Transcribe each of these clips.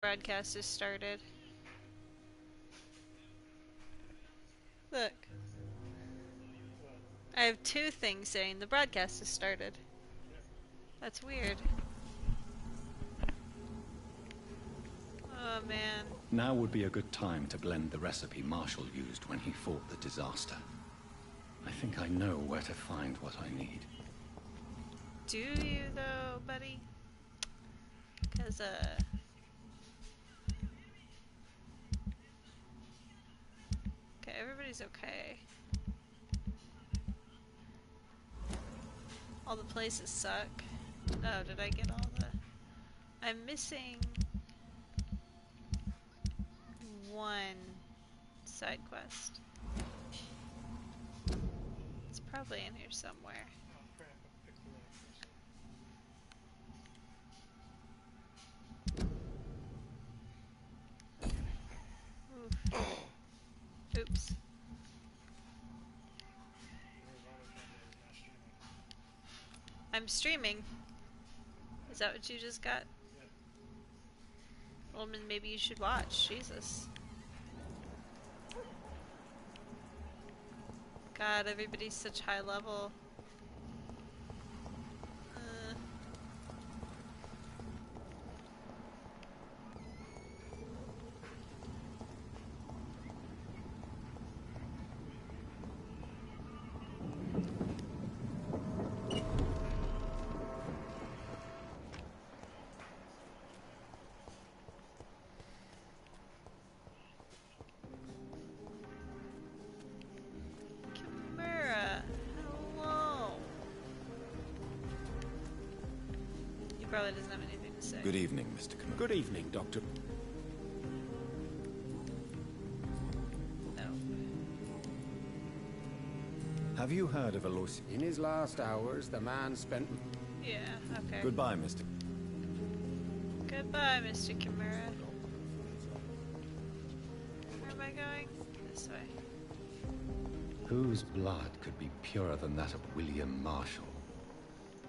Broadcast has started. Look. I have two things saying the broadcast has started. That's weird. Oh man. Now would be a good time to blend the recipe Marshall used when he fought the disaster. I think I know where to find what I need. Do you though, buddy? Cause okay, everybody's okay. All the places suck. Oh, did I get all the... I'm missing one side quest. It's probably in here somewhere. Oof. Oops. I'm streaming. Is that what you just got? Well, then maybe you should watch. Jesus. God, everybody's such high level. Kimura, hello. He probably doesn't have anything to say. Good evening, Mr. Kimura. Good evening, Doctor. No. Have you heard of Aloysius? In his last hours, the man spent... Yeah, okay. Goodbye, Mr. Goodbye, Mr. Kimura. Where am I going? This way. Whose blood could be purer than that of William Marshall?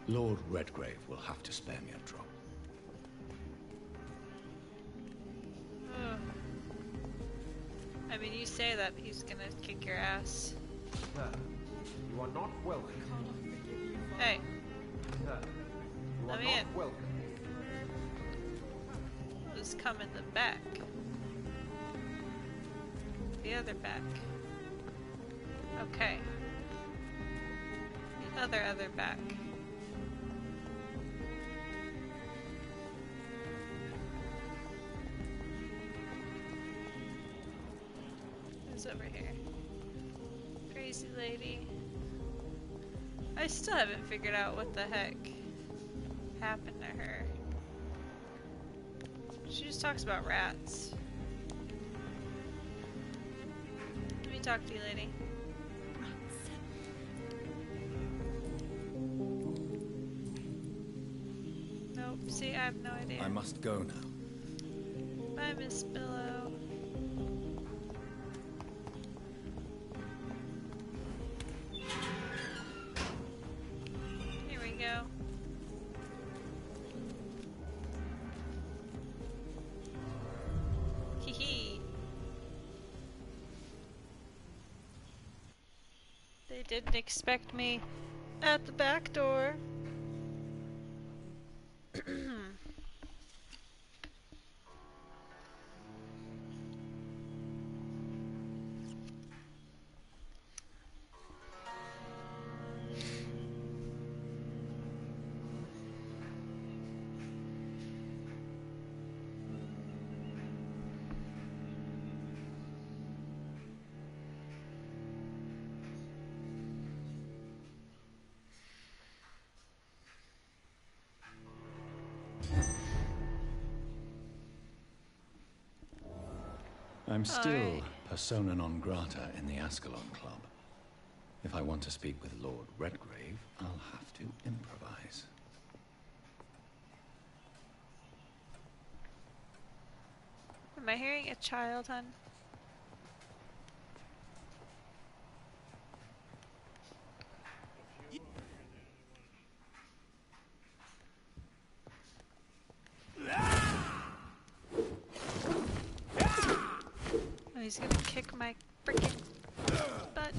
Lord Redgrave will have to spare me a drop. Ugh. I mean, you say that, but he's gonna kick your ass. Sir, you are not welcome. Hey, Sir, you are let me not in. welcome. Just come in the back. The other back. Okay. The other back. Who's over here? Crazy lady. I still haven't figured out what the heck happened to her. She just talks about rats. Let me talk to you, lady. Nope, see, I have no idea. I must go now. Bye, Miss Billow. Here we go. Hee hee. They didn't expect me at the back door. I'm still Alright. persona non grata in the Ascalon Club. If I want to speak with Lord Redgrave, I'll have to improvise. Am I hearing a child, hun? he's gonna kick my freaking butt.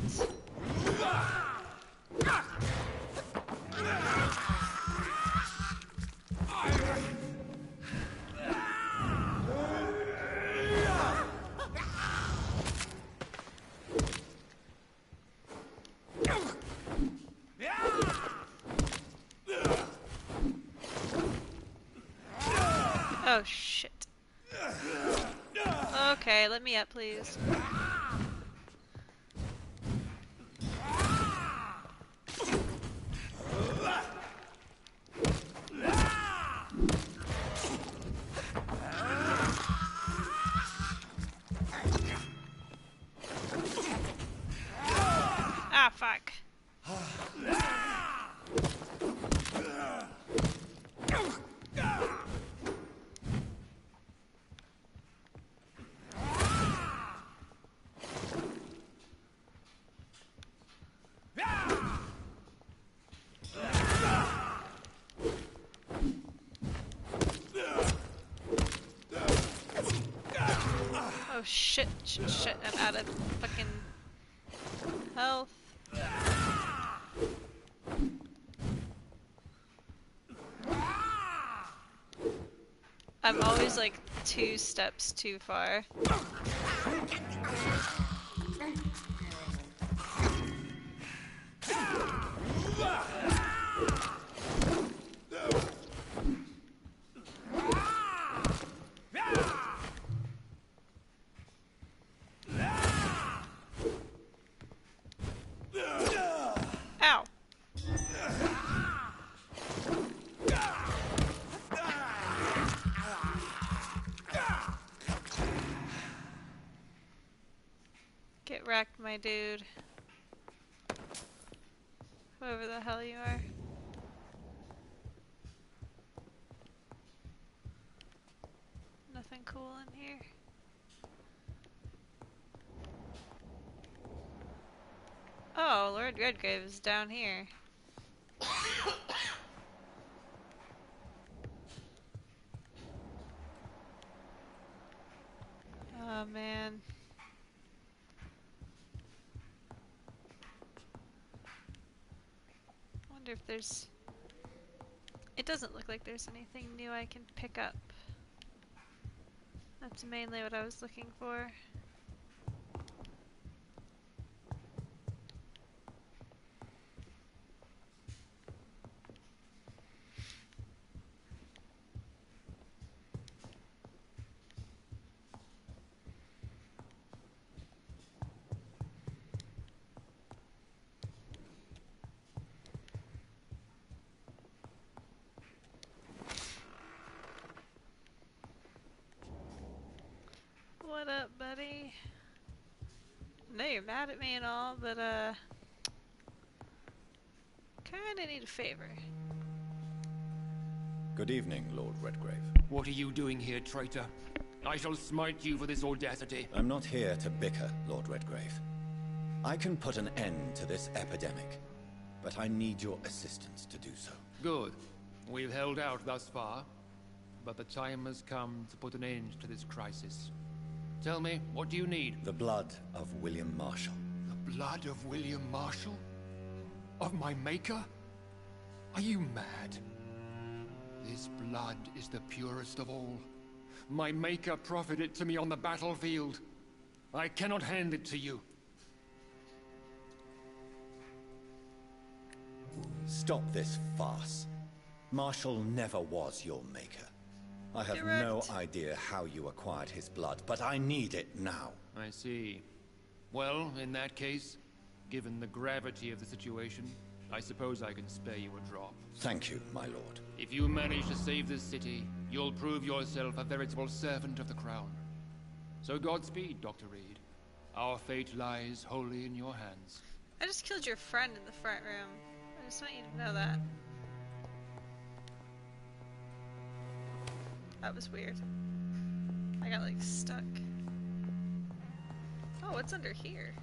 Oh shit. Okay, let me up, please. Ah, fuck. Oh shit, shit, shit, I'm out of fucking health. I'm always like 2 steps too far. Ow! Get wrecked, my dude. Whoever the hell you are. Nothing cool in here. Oh, Lord Redgrave is down here. Oh man. I wonder if there's... It doesn't look like there's anything new I can pick up. That's mainly what I was looking for. What up, buddy? I know you're mad at me and all, but kinda need a favor. Good evening, Lord Redgrave. What are you doing here, traitor? I shall smite you for this audacity. I'm not here to bicker, Lord Redgrave. I can put an end to this epidemic, but I need your assistance to do so. Good. We've held out thus far, but the time has come to put an end to this crisis. Tell me, what do you need? The blood of William Marshall. The blood of William Marshall? Of my maker? Are you mad? This blood is the purest of all. My maker proffered it to me on the battlefield. I cannot hand it to you. Stop this farce. Marshall never was your maker. I have no idea how you acquired his blood, but I need it now. I see. Well, in that case, given the gravity of the situation, I suppose I can spare you a drop. Thank you, my lord. If you manage to save this city, you'll prove yourself a veritable servant of the crown. So Godspeed, Dr. Reed. Our fate lies wholly in your hands. I just killed your friend in the front room. I just want you to know that. That was weird. I got like stuck. Oh, what's under here?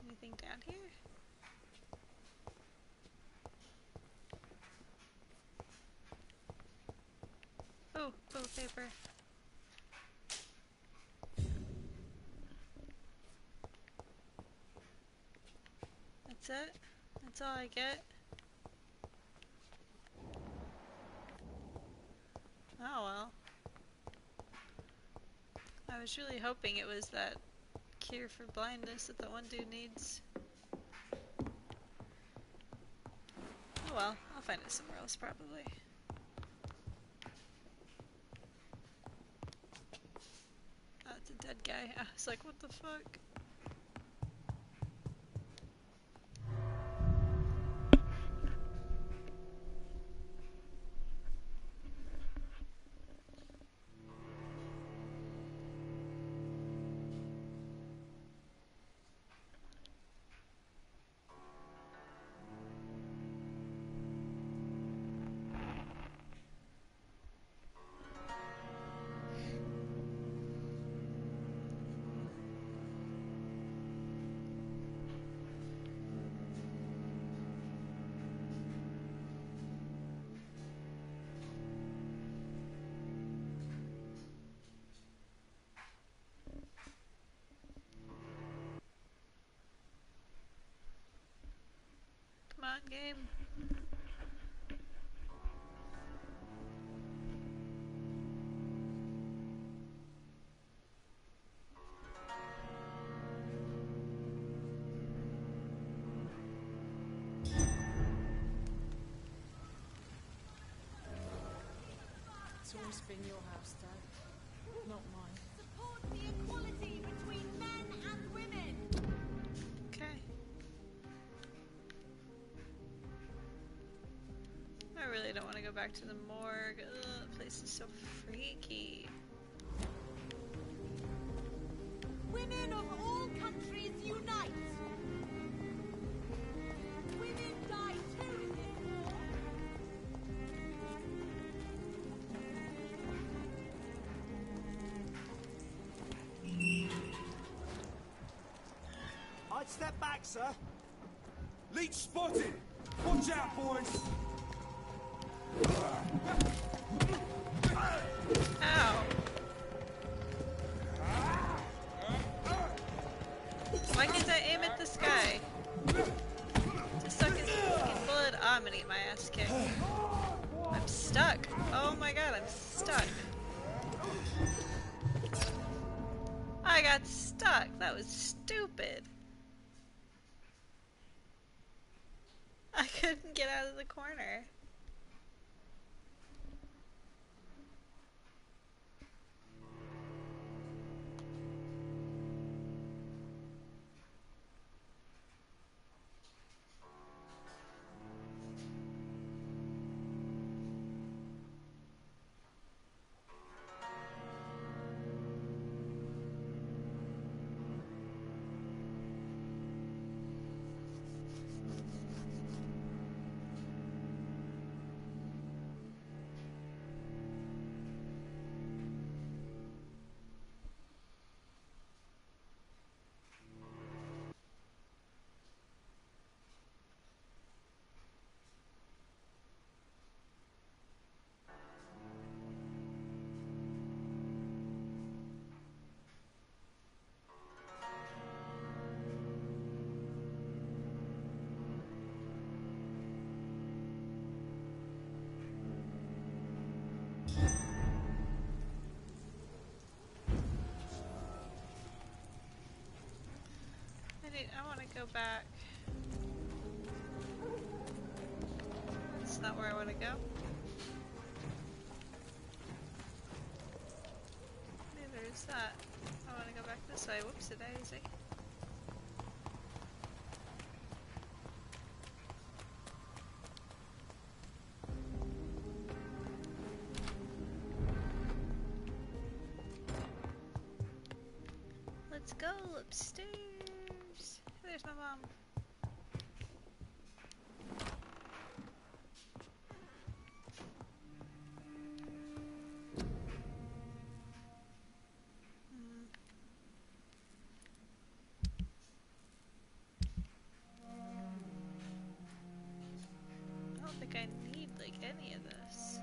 Anything down here? Oh, paper. That's it? That's all I get? Oh well. I was really hoping it was that cure for blindness that the one dude needs. Oh well, I'll find it somewhere else probably. Oh, it's a dead guy. I was like, what the fuck? Come on, game. It's always been your house, Dad, not mine. Support the equality between men and women. Okay. I really don't want to go back to the morgue. Ugh, the place is so freaky. Women of all countries unite. Women die too in this war. I'd step back, sir. Leech spotted! Watch out, boys! Ow! Why can't I aim at this guy? To suck his fucking blood. Oh, I'm gonna get my ass kicked. I'm stuck. Oh my god, I'm stuck. I got stuck. That was stupid. I couldn't get out of the corner. I want to go back. That's not where I want to go. Neither is that. I want to go back this way. Whoopsie daisy. Let's go upstairs. There's my mom. I don't think I need like any of this.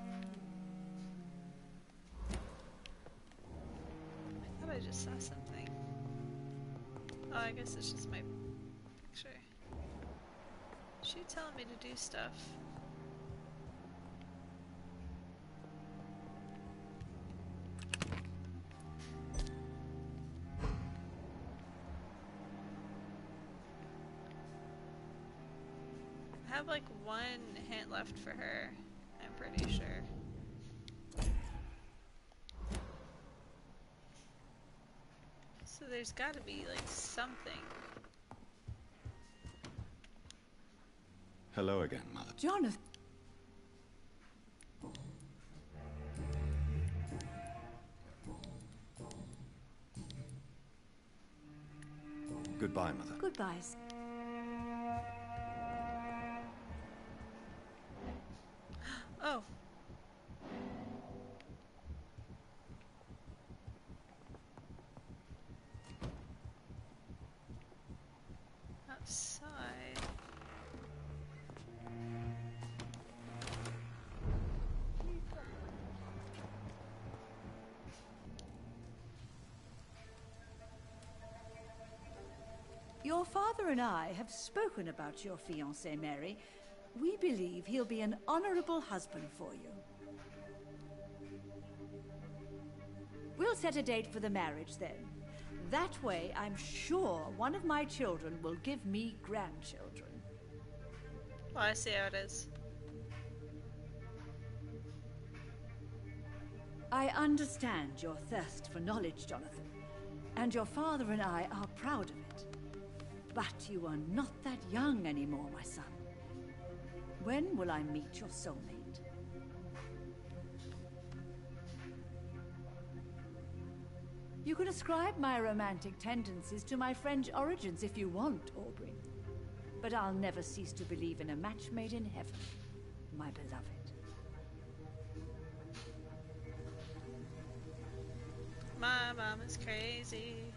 just saw something. Oh, I guess it's just my picture. She telling me to do stuff. I have like one hint left for her, I'm pretty sure. So there's gotta be like something. Hello again, Mother. Jonathan. Goodbye, Mother. Goodbye. Oh. Outside. Your father and I have spoken about your fiancé, Mary. We believe he'll be an honorable husband for you. We'll set a date for the marriage then. That way, I'm sure one of my children will give me grandchildren. Well, I see how it is. I understand your thirst for knowledge, Jonathan, and your father and I are proud of it. But you are not that young anymore, my son. When will I meet your soulmate? You can ascribe my romantic tendencies to my French origins if you want, Aubrey. But I'll never cease to believe in a match made in heaven, my beloved. My mom is crazy.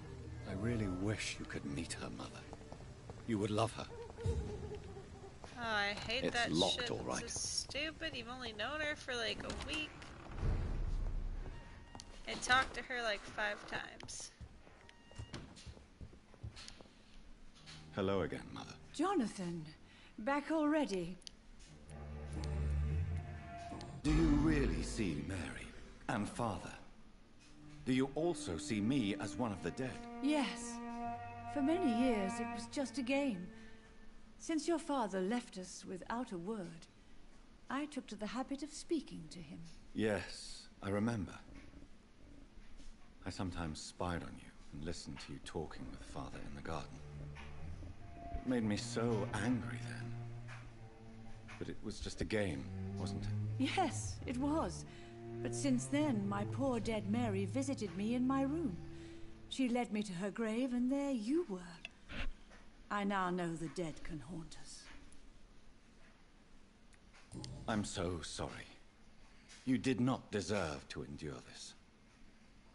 I really wish you could meet her, Mother. You would love her. Oh, I hate It's that locked, shit. all right. It's so stupid. You've only known her for like a week. I talked to her like 5 times. Hello again, Mother. Jonathan, back already? Do you really see Mary and Father? Do you also see me as one of the dead? Yes. For many years, it was just a game. Since your father left us without a word, I took to the habit of speaking to him. Yes, I remember. I sometimes spied on you and listened to you talking with Father in the garden. It made me so angry then. But it was just a game, wasn't it? Yes, it was. But since then, my poor dead Mary visited me in my room. She led me to her grave, and there you were. I now know the dead can haunt us. I'm so sorry. You did not deserve to endure this.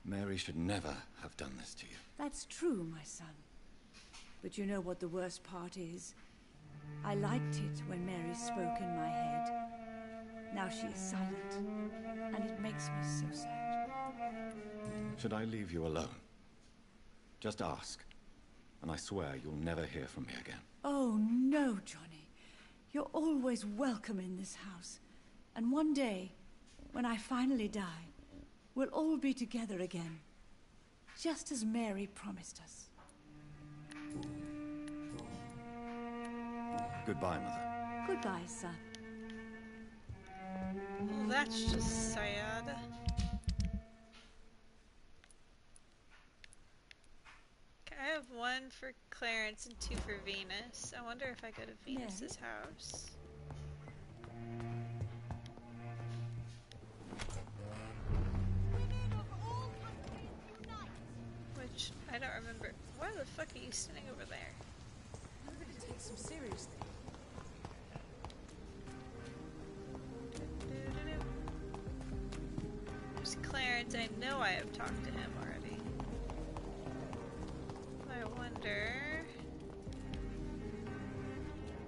Mary should never have done this to you. That's true, my son. But you know what the worst part is? I liked it when Mary spoke in my head. Now she is silent, and it makes me so sad. Should I leave you alone? Just ask, and I swear you'll never hear from me again. Oh, no, Johnny. You're always welcome in this house. And one day, when I finally die, we'll all be together again. Just as Mary promised us. Goodbye, Mother. Goodbye, son. Well, that's just sad. Okay, I have 1 for Clarence and 2 for Venus. I wonder if I go to Venus's house. Which, I don't remember. Why the fuck are you sitting over there? I'm going to take some seriously. There's Clarence. I know I have talked to him already. I wonder...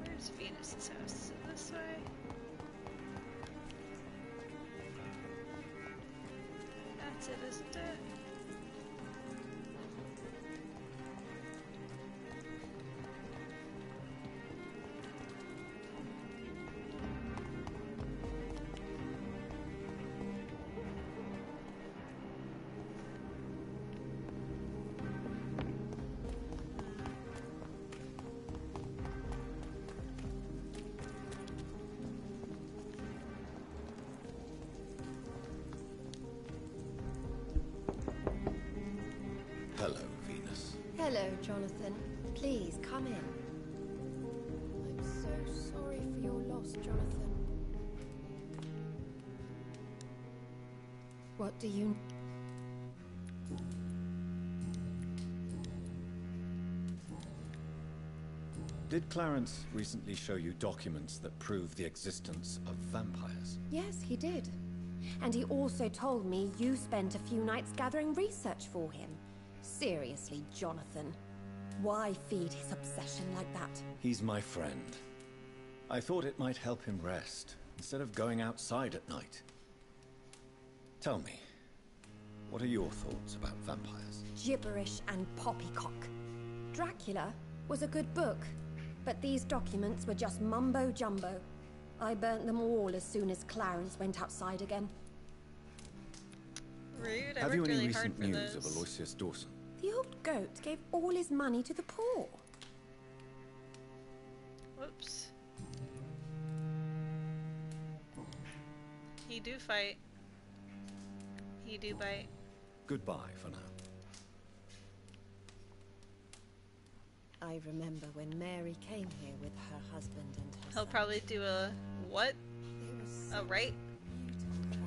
Where's Venus's house? Is it this way? That's it, isn't it? Hello, Jonathan. Please, come in. I'm so sorry for your loss, Jonathan. What do you... Did Clarence recently show you documents that prove the existence of vampires? Yes, he did. And he also told me you spent a few nights gathering research for him. Seriously, Jonathan. Why feed his obsession like that? He's my friend. I thought it might help him rest, instead of going outside at night. Tell me, what are your thoughts about vampires? Gibberish and poppycock. Dracula was a good book, but these documents were just mumbo-jumbo. I burnt them all as soon as Clarence went outside again. Rude. I Have you worked any really hard recent for news those. of Aloysius Dawson? The old goat gave all his money to the poor. Whoops. He do fight. He do bite. Goodbye for now. I remember when Mary came here with her husband and her He'll son. probably do a what? They were A so right? beautiful family.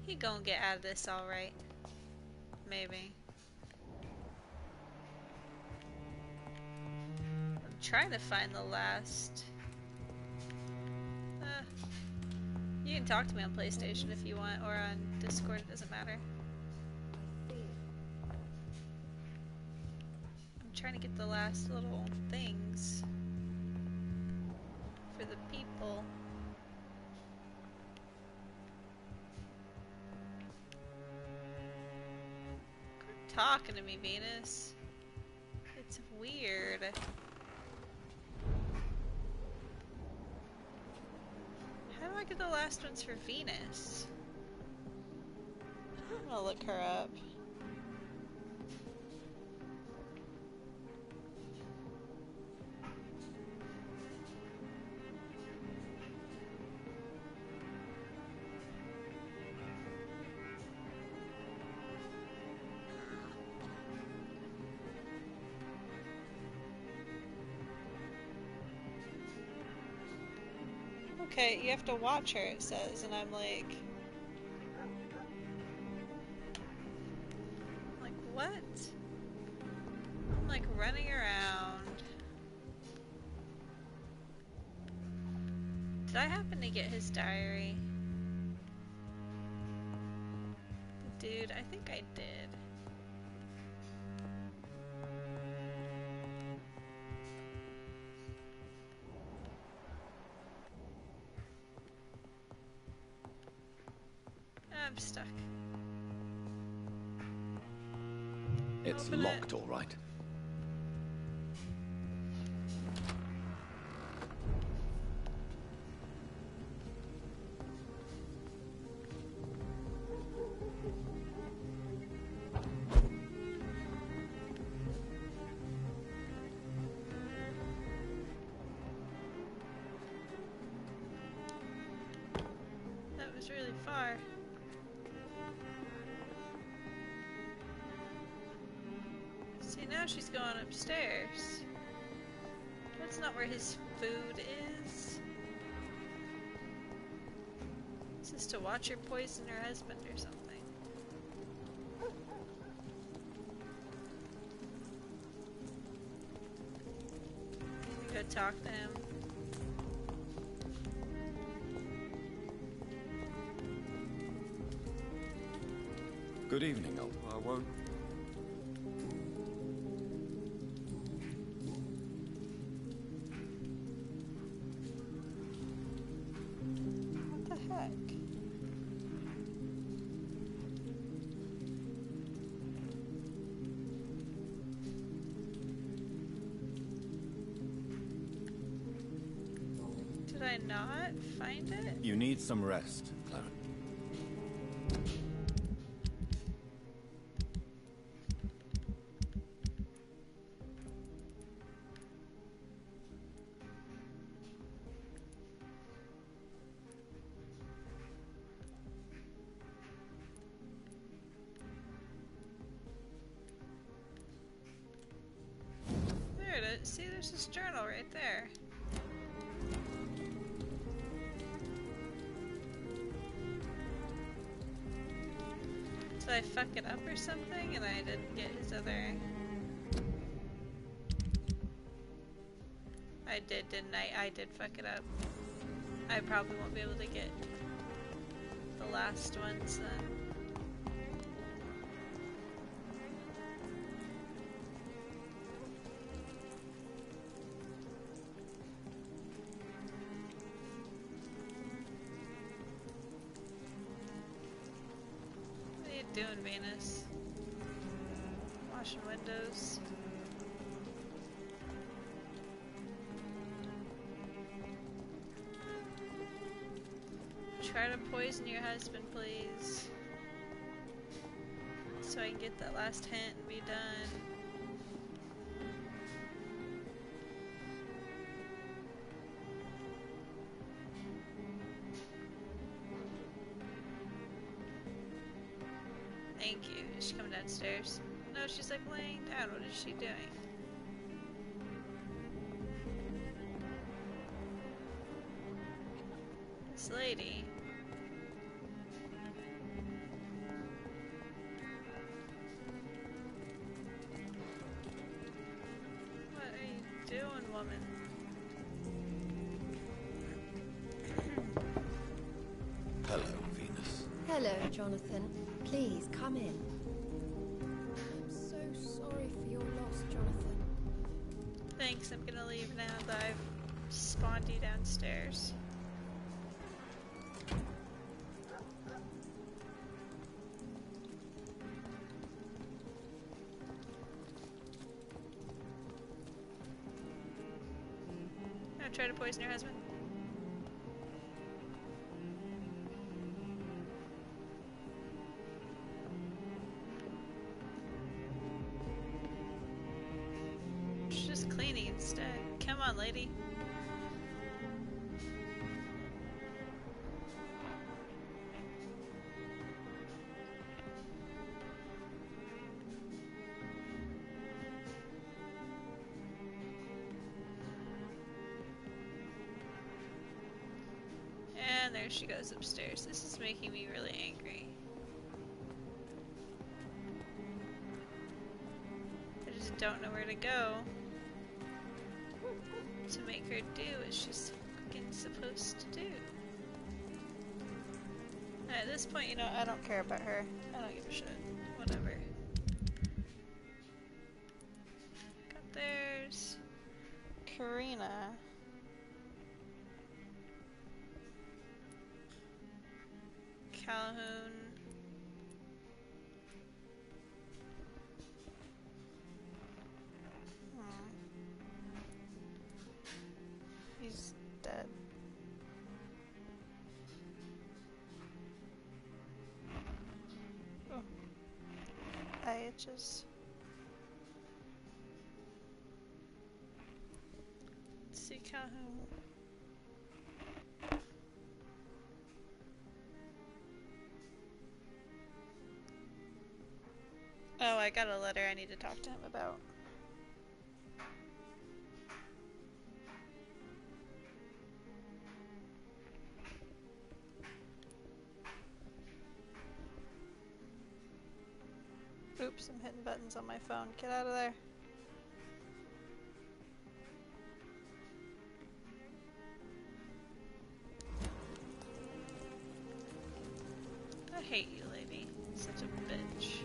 He gonna get out of this alright. Maybe. I'm trying to find the last... you can talk to me on PlayStation if you want, or on Discord, it doesn't matter. I'm trying to get the last little things for the people. Quit talking to me, Venus. It's weird. How do I get the last ones for Venus? I'm gonna look her up. Okay, you have to watch her, it says, and I'm like, what? I'm like running around. Did I happen to get his diary? Dude, I think I did. I'm stuck. It's Open locked, it. all right. That was really far. See, now she's going upstairs. That's not where his food is. Is this to watch her poison her husband or something? We go talk to him. Good evening, old. I won't. What the heck? Did I not find it? You need some rest, Clarence. it. See, there's this journal right there. Did I fuck it up or something and I didn't get his other... I did, didn't I? I did fuck it up. I probably won't be able to get the last ones then. What are you doing, Venus? Washing windows. Try to poison your husband, please. So I can get that last hint and be done. Thank you. Is she coming downstairs? No, she's like laying down. What is she doing? This lady. What are you doing, woman? Hello, Venus. Hello, Jonathan. Please, come in. I'm so sorry for your loss, Jonathan. Thanks, I'm gonna leave now that I've spawned you downstairs. I'll try to poison your husband. She's just cleaning instead. Come on, lady. And there she goes upstairs. This is making me really angry. I just don't know where to go to make her do what she's fucking supposed to do. At this point, you know, I don't care about her. I don't give a shit. Whatever. There's Karina. Calhoun. He's dead. Oh. Eye itches. Let's see Calhoun. Oh, I got a letter I need to talk to him about. Oops, I'm hitting buttons on my phone. Get out of there. I hate you, lady. Such a bitch.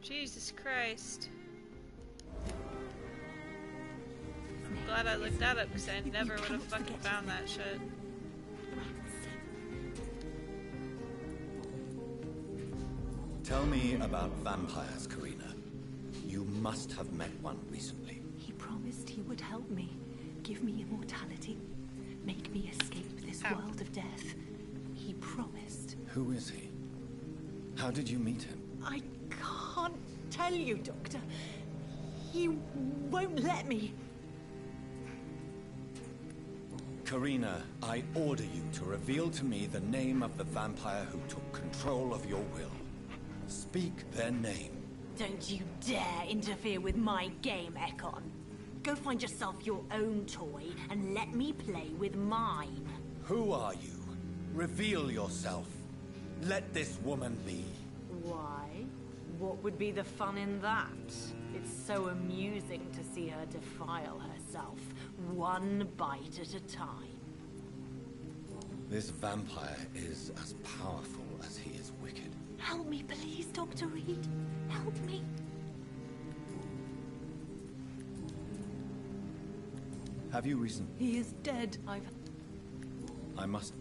Jesus Christ. I'm glad I looked that up because I never would have fucking found that shit. Tell me about vampires, Karina. You must have met one recently. He promised he would help me, give me immortality, make me escape this world of death. He promised. Who is he? How did you meet him? I can't tell you, Doctor. He won't let me. Karina, I order you to reveal to me the name of the vampire who took control of your will. Speak their name. Don't you dare interfere with my game, Ekon. Go find yourself your own toy and let me play with mine. Who are you? Reveal yourself. Let this woman be. Why? What would be the fun in that? It's so amusing to see her defile herself, one bite at a time. This vampire is as powerful as he is wicked. Help me, please, Dr. Reed. Help me. Have you reason? He is dead. I must...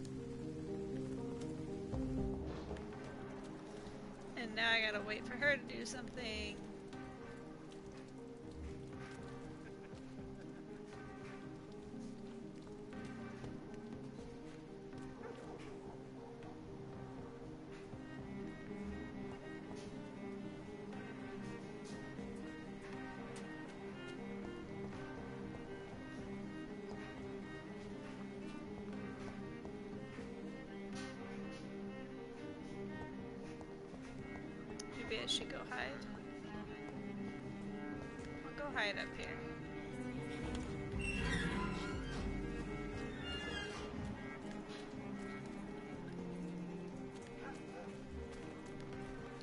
And now I gotta wait for her to do something. Maybe I should go hide. I'll go hide up here.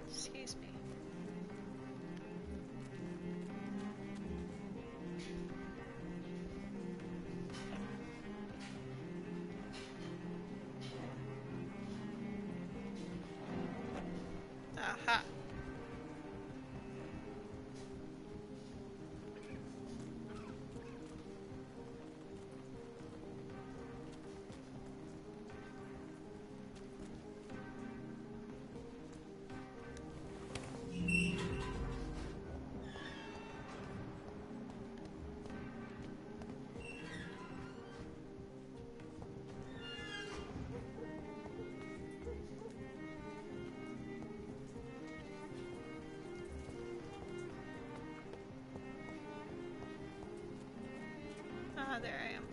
Excuse me. Aha. Ah, there I am.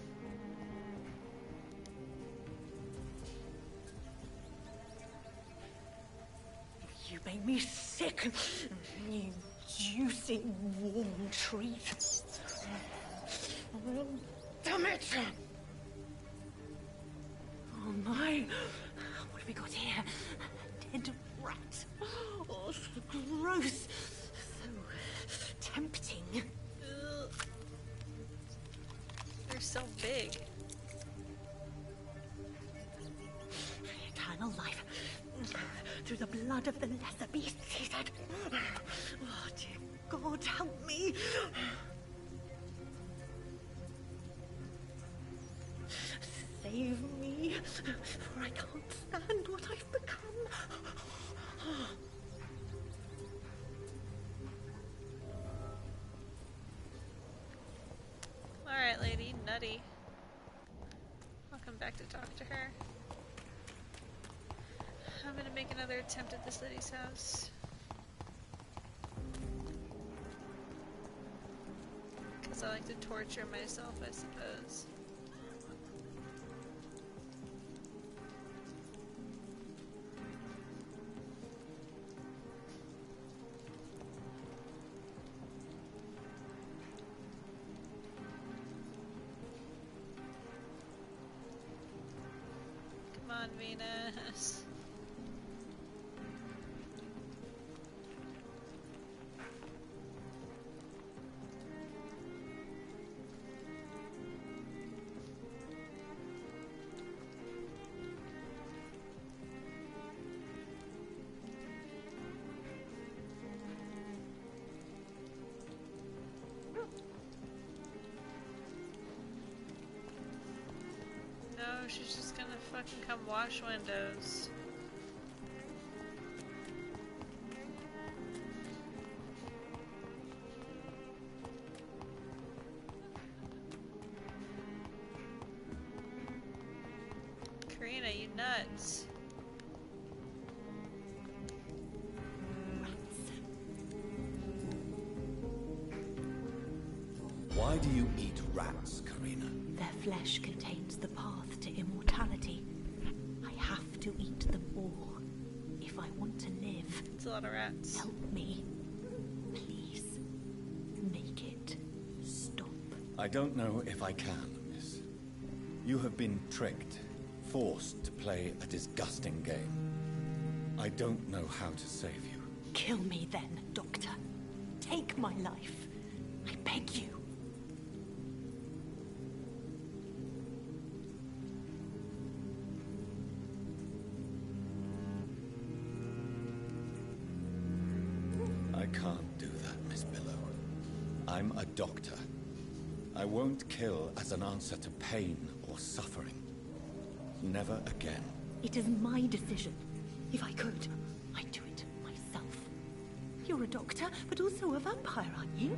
You make me sick. You juicy, warm treat. Oh, damn it! Oh my! What have we got here? A dead rat. Oh, so gross. So tempting. Ugh. They're so big. Eternal life. Through the blood of the lesser beasts, he said. Oh, dear God, help me. Save me, for I can't stand what I've become. Alright, lady, nutty. I'll come back to talk to her. I'm gonna make another attempt at this lady's house. Because I like to torture myself, I suppose. Come on, Venus. No, she's just gonna fucking come wash windows. Karina, you nuts. Why do you eat rats, Karina? Their flesh contains the path to immortality. I have to eat them all if I want to live. It's a lot of rats. Help me. Please. Make it stop. I don't know if I can, miss. You have been tricked, forced to play a disgusting game. I don't know how to save you. Kill me then, Doctor. Take my life. I beg you. I can't do that, Miss Billow. I'm a doctor. I won't kill as an answer to pain or suffering. Never again. It is my decision. If I could, I'd do it myself. You're a doctor, but also a vampire, aren't you?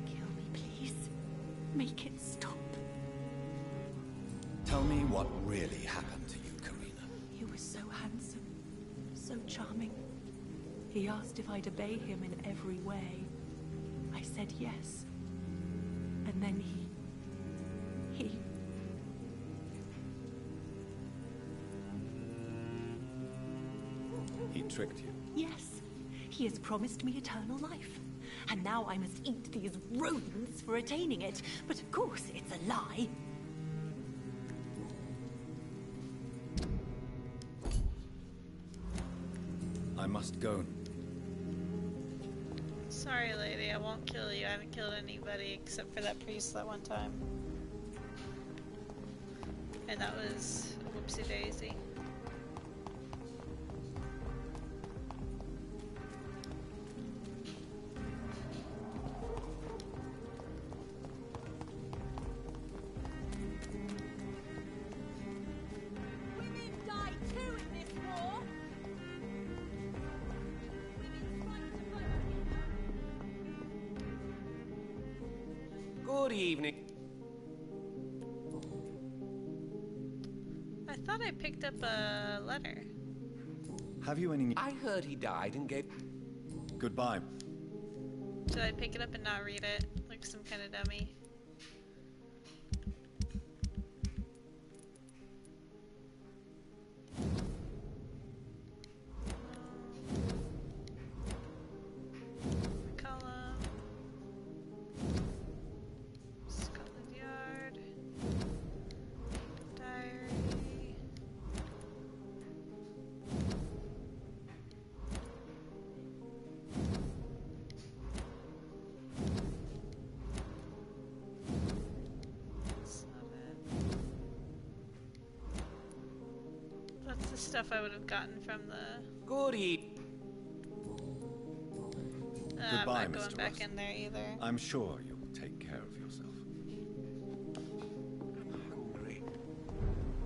Kill me, please. Make it stop. Tell me what really happened to you, Karina. He was so handsome, so charming. He asked if I'd obey him in every way. I said yes. And then he... He tricked you? Yes. He has promised me eternal life. And now I must eat these rodents for attaining it. But of course, it's a lie. I must go. Sorry, lady, I won't kill you. I haven't killed anybody except for that priest that one time. And that was a whoopsie daisy. Women die too in this war. Women's right to vote, Good evening. I thought I picked up a letter. Have you any... I heard he died and gave... Goodbye. Should I pick it up and not read it? Like some kind of dummy? Column. Scotland Yard. Diary. That's not it. That's the stuff I would have gotten from the... Good evening. I'm Goodbye, not going Mr. back Ross. in there either. I'm sure you will take care of yourself. I'm hungry.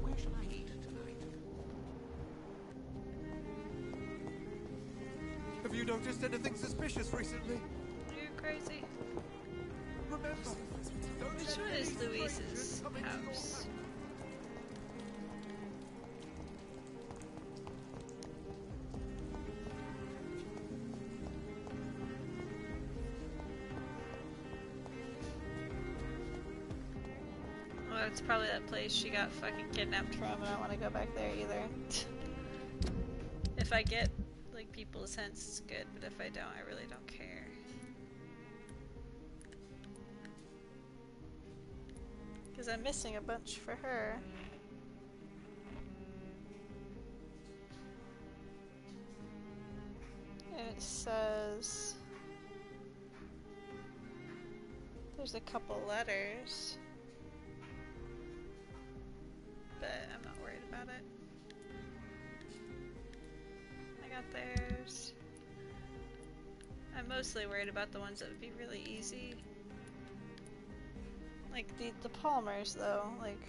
Where shall I eat tonight? Have you noticed anything suspicious recently? Are you crazy? Remember, don't Which let one any is strangers Louise's come into your house? Well, it's probably that place she got fucking kidnapped from, and I don't want to go back there either. If I get, like, people's hints, it's good, but if I don't, I really don't care. Because I'm missing a bunch for her. And it says... There's a couple letters. But I'm not worried about it. I got theirs. I'm mostly worried about the ones that would be really easy. Like the Palmers though, like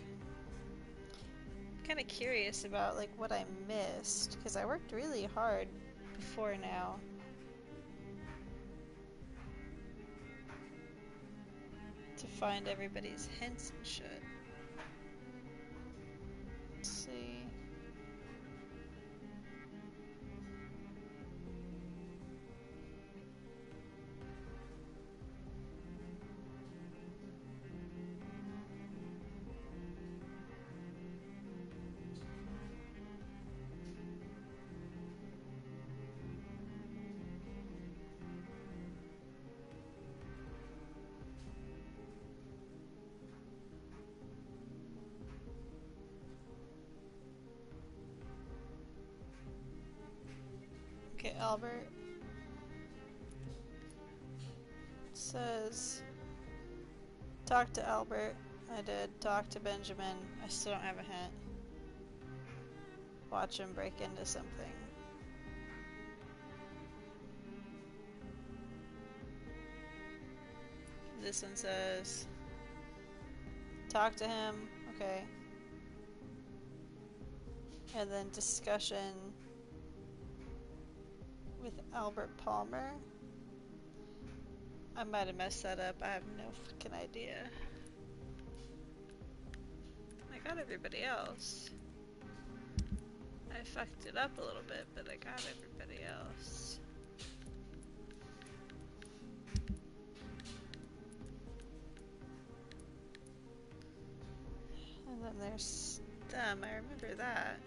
I'm kinda curious about like what I missed, because I worked really hard before now. To find everybody's hints and shit. Let's see. Albert. It says, talk to Albert. I did. Talk to Benjamin. I still don't have a hint. Watch him break into something. This one says, talk to him. Okay. And then discussion with Albert Palmer. I might have messed that up. I have no fucking idea. I got everybody else. I fucked it up a little bit, but I got everybody else. And then there's them. I remember that.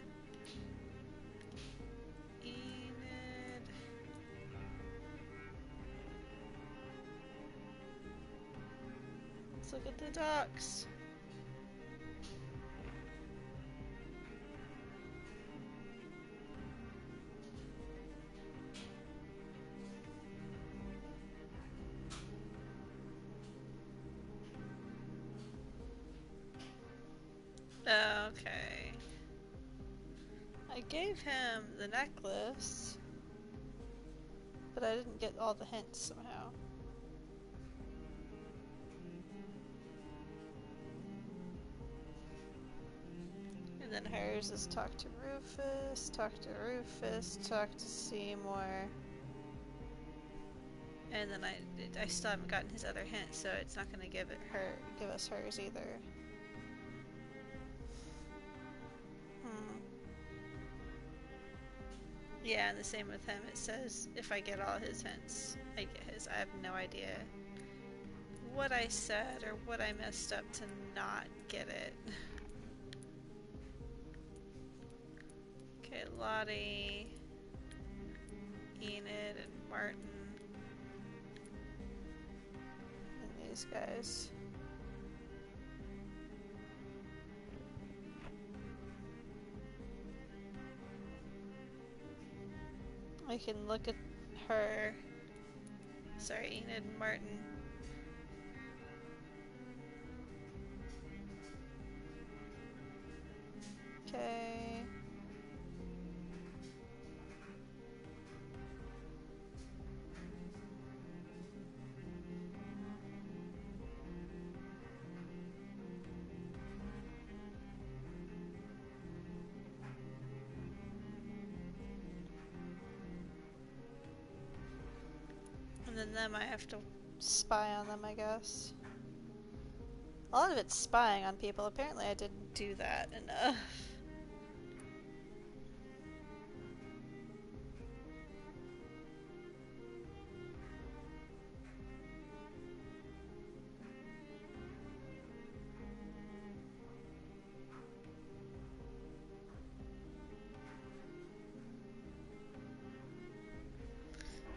Enid. Let's look at the docs. Okay. I gave him the necklace, but I didn't get all the hints somehow. And then hers is talk to Rufus, talk to Seymour. And then I still haven't gotten his other hint, so it's not gonna give us hers either. Yeah, and the same with him. It says if I get all his hints, I get his. I have no idea what I said or what I messed up to not get it. Okay, Lottie, Enid, and Martin, and these guys. I can look at her. Sorry, Enid and Martin. Okay. And then them, I have to spy on them, I guess. A lot of it's spying on people. Apparently I didn't do that enough.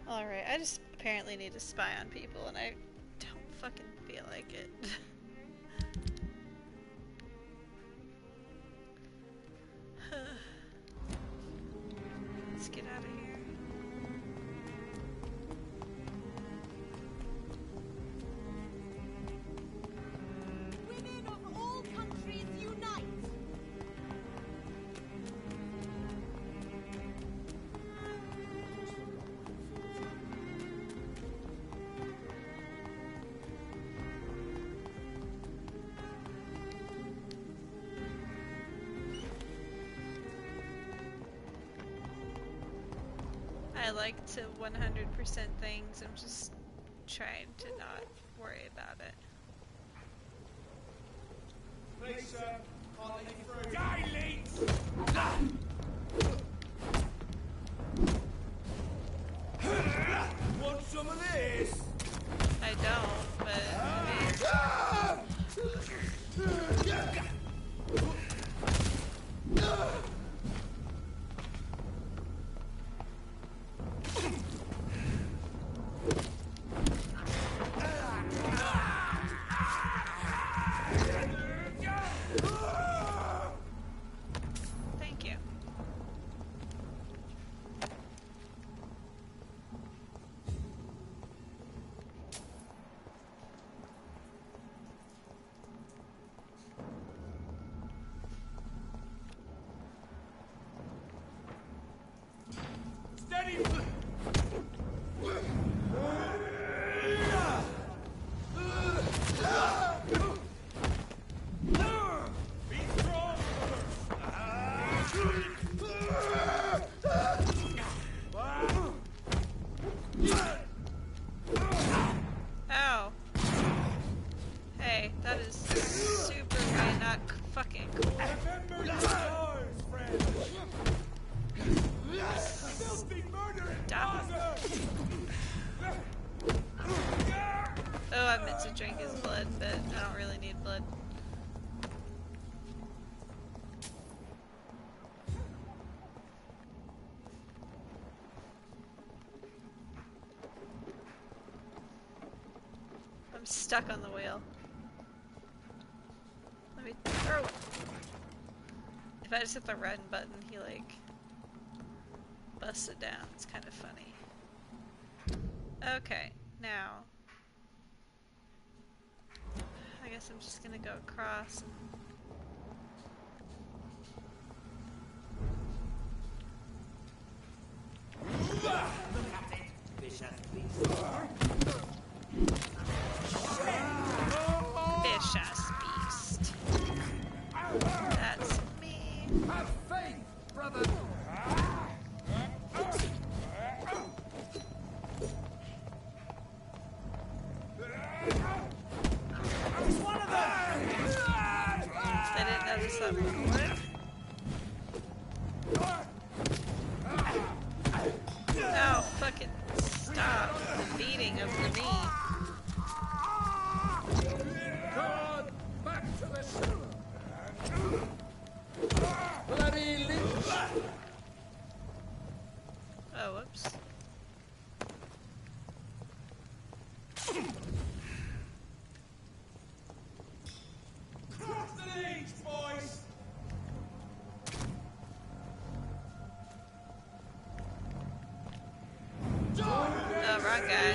Alright, I just apparently need to spy on people, and I don't fucking feel like it. Let's get out of here. Women of all countries unite! I like to 100% things. I'm just trying to not worry about it. Please, sir. Can't let you through. Want some of this? I don't, but thank you. Okay, that is super way not fucking cool. Remember your scars, friend. Filthy murdering father. Oh, I meant to drink his blood, but I don't really need blood. I'm stuck on the wheel. Let me throw. If I just hit the run button, he like busts it down. It's kind of funny. Okay, now I guess I'm just gonna go across and vicious beast. That's me. Have faith, brother. He's one of them. They didn't notice that before. No, fucking stop the beating of the knee. God, back to the ship. Bloody lynch. Oh, whoops. Cross the leads, boys. Oh, wrong guy.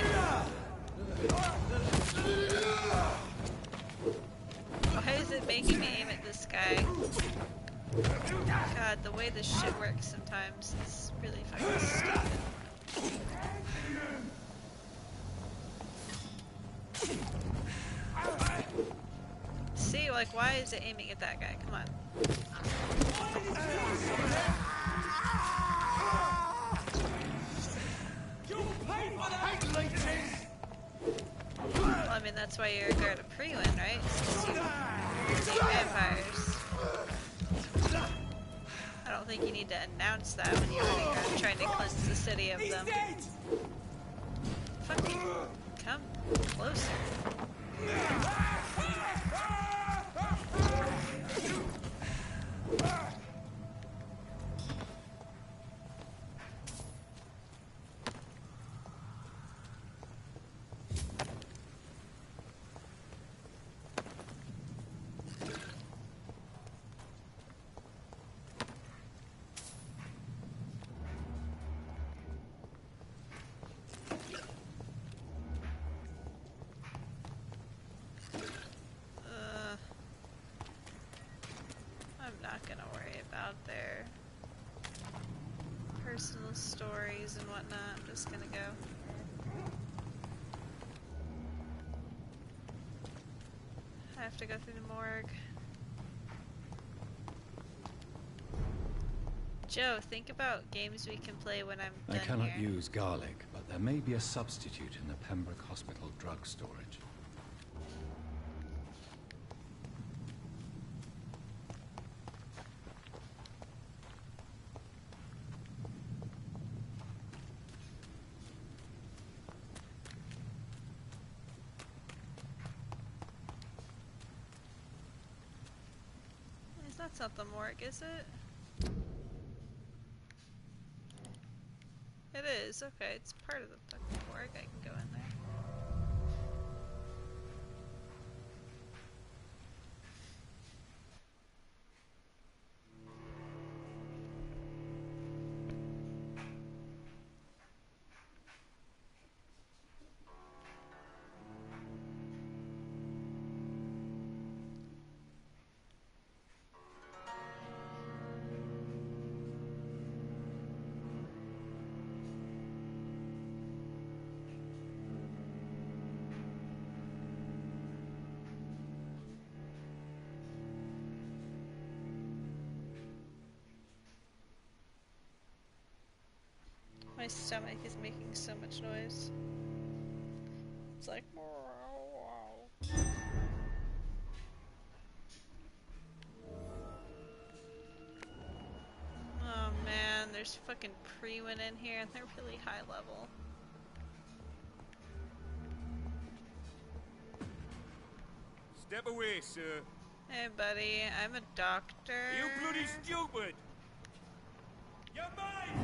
Why is it making me aim at this guy? God, the way this shit works sometimes is really fucking stupid. See, like, why is it aiming at that guy? Come on. Well, I mean, that's why you're a guard of Pre-Win, right? Since you see vampires. I don't think you need to announce that when you're running around trying to cleanse the city of them. Fucking come closer. I'm not gonna worry about their personal stories and whatnot. I'm just gonna go. I have to go through the morgue. Joe, think about games we can play when I'm I done cannot here. use garlic, but there may be a substitute in the Pembroke Hospital drug storage. That's not the morgue, is it? It is, okay, it's part of the fucking morgue. I can go in there. My stomach is making so much noise. It's like... there's fucking pre-win in here and they're really high level. Step away, sir. Hey buddy, I'm a doctor. Are you bloody stupid? You're mine!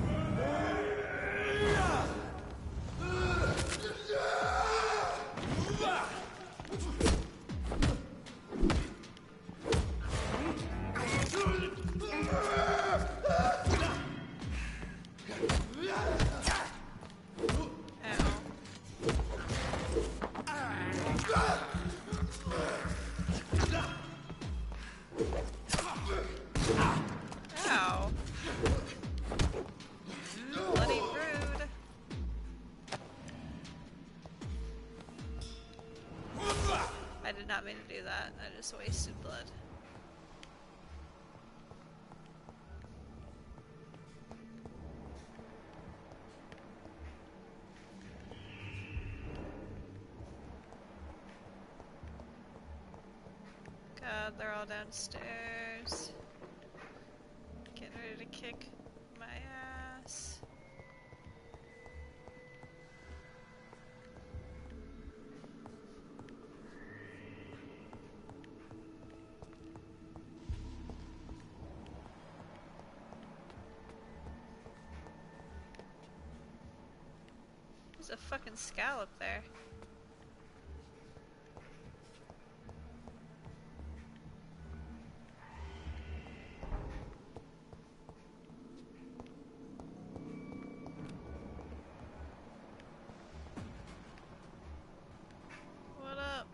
Ow. Bloody rude. I did not mean to do that. I just wasted blood. God, they're all downstairs. Getting ready to kick my ass. There's a fucking scallop there. What up?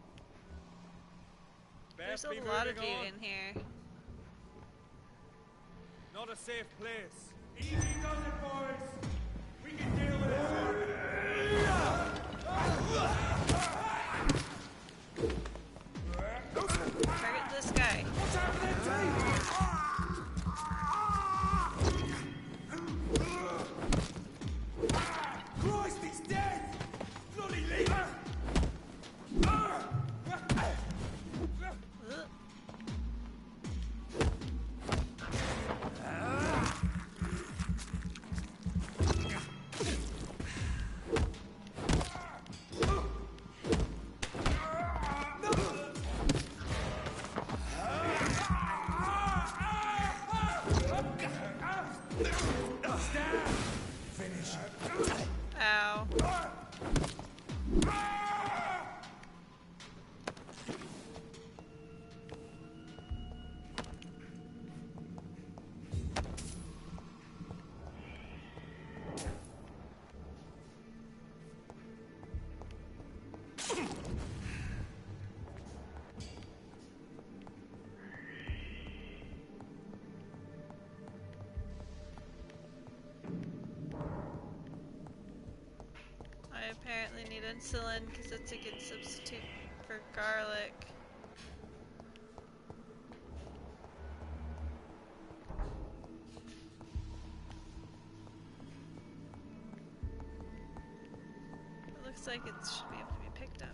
There's a lot of you in here. Not a safe place. Easy does it, boys. We can deal with this one. Target this guy. What's happening to you? Christ, he's dead! Bloody leader! Ow. I apparently need insulin because it's a good substitute for garlic. It looks like it should be able to be picked up.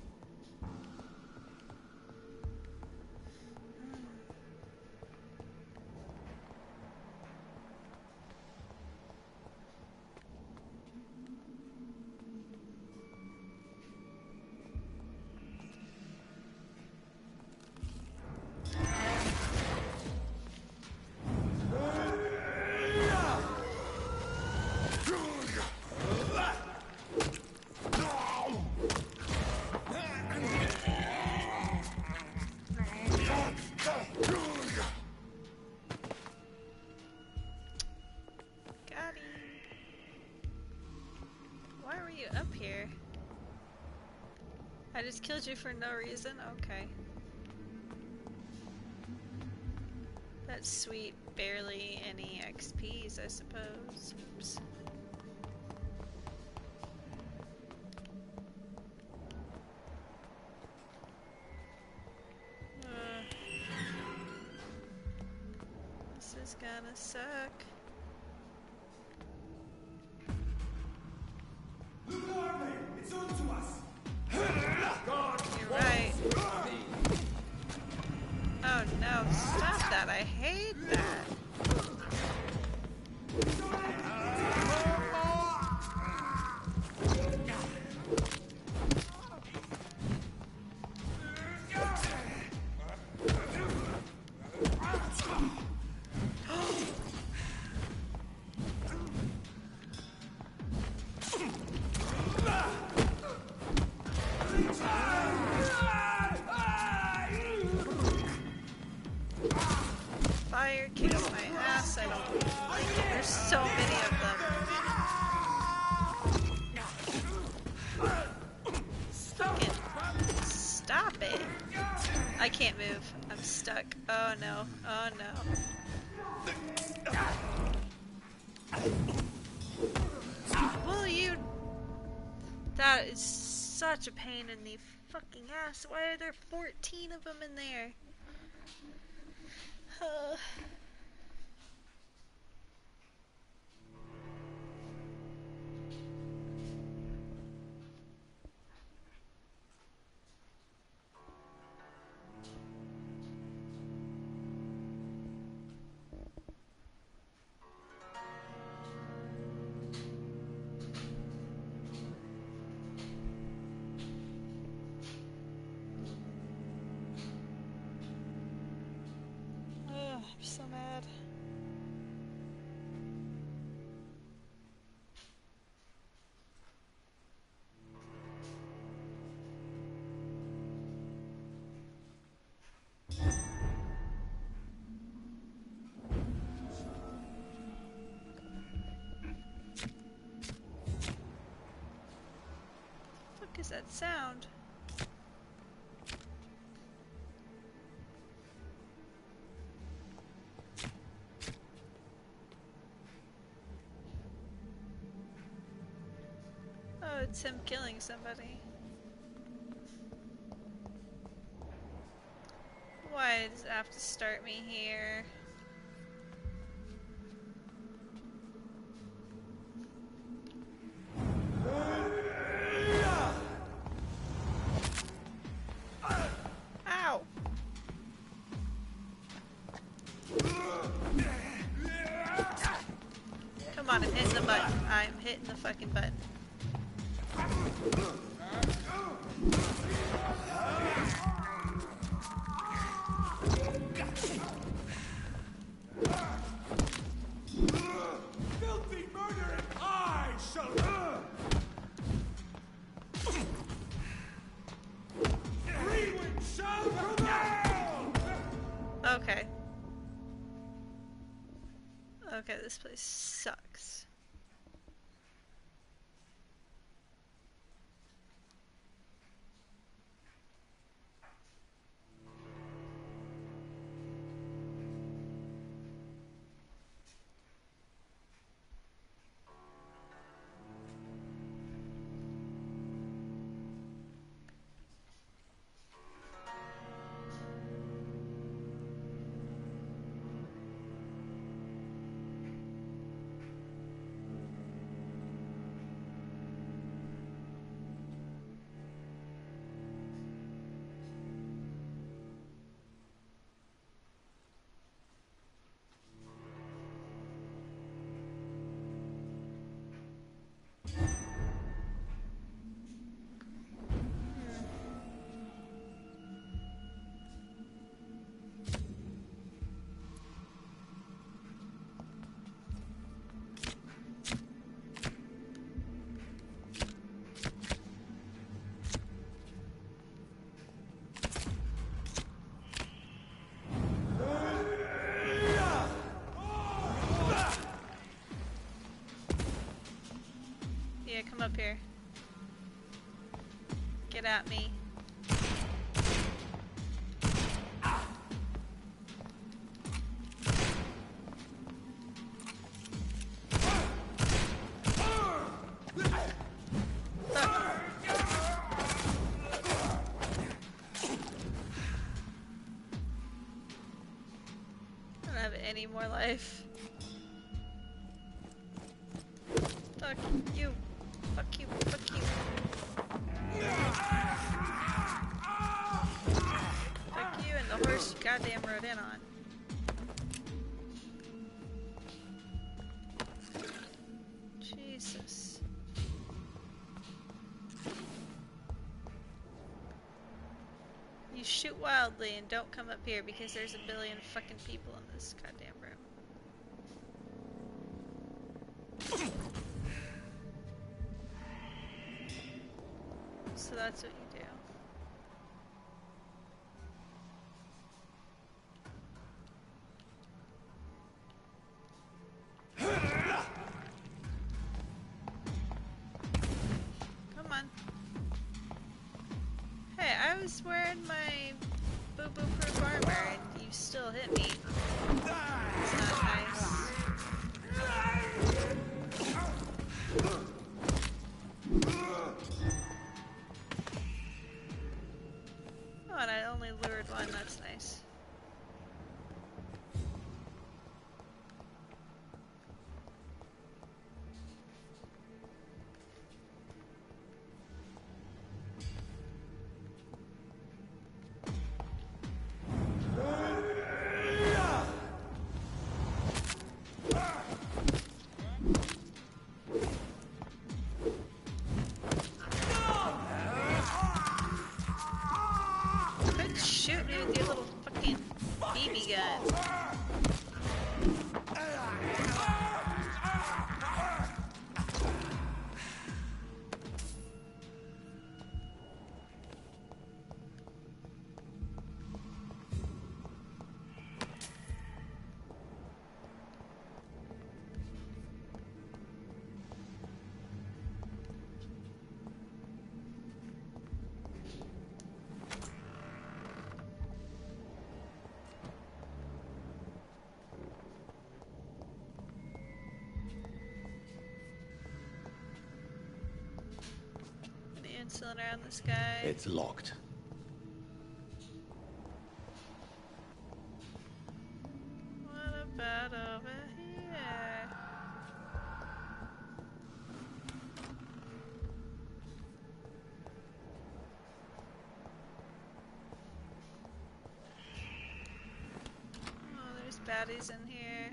Got him. Why were you up here? I just killed you for no reason? Okay. That's sweet. Barely any XPs, I suppose. Oops. This is gonna suck. Look on me! It's on to us! You're right. Oh no, stop that. I hate that. I can't move. I'm stuck. Oh no. Oh no. Will you... That is such a pain in the fucking ass. Why are there 14 of them in there? I'm so mad. What the fuck is that sound? Oh, it's him killing somebody. Why does it have to start me here? Ow! Come on, I'm hitting the button. I'm hitting the fucking button. Filthy murdering I shall... Rewind shall prevail! Okay. Okay, this place sucks. Yeah, come up here. Get at me. I don't have any more life. Fuck you. Fuck you. Fuck you. Fuck you and the horse you goddamn rode in on. Jesus. You shoot wildly and don't come up here because there's a billion fucking people in this goddamn room. So that's what you do. Come on. Hey, I was wearing my boo-boo noise. Quit shooting me with your little fucking BB gun. Insulin around this guy. It's locked. What about over here? Oh, there's baddies in here.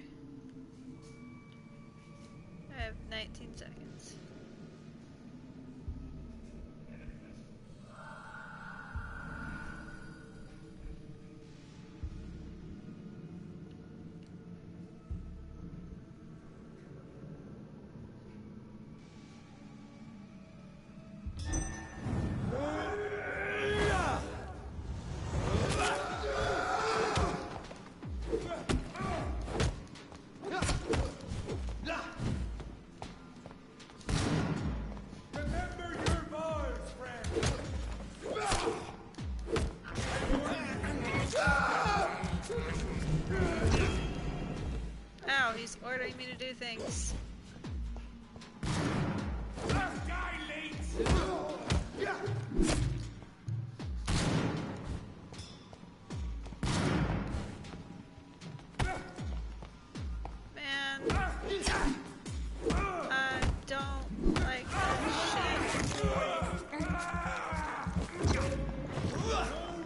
I have 19 seconds. Ow, he's ordering me to do things. Man, I don't like this shit. No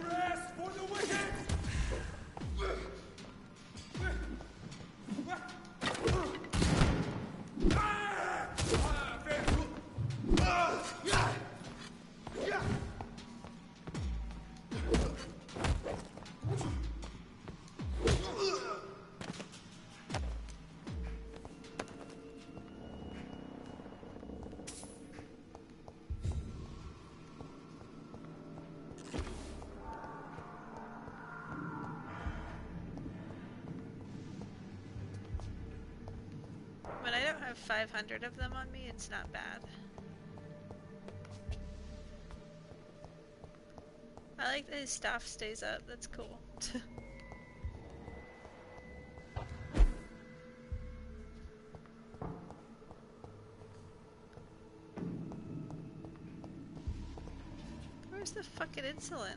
rest for the wicked! When I don't have 500 of them on me, it's not bad. I like that his staff stays up, that's cool. Where's the fucking insulin?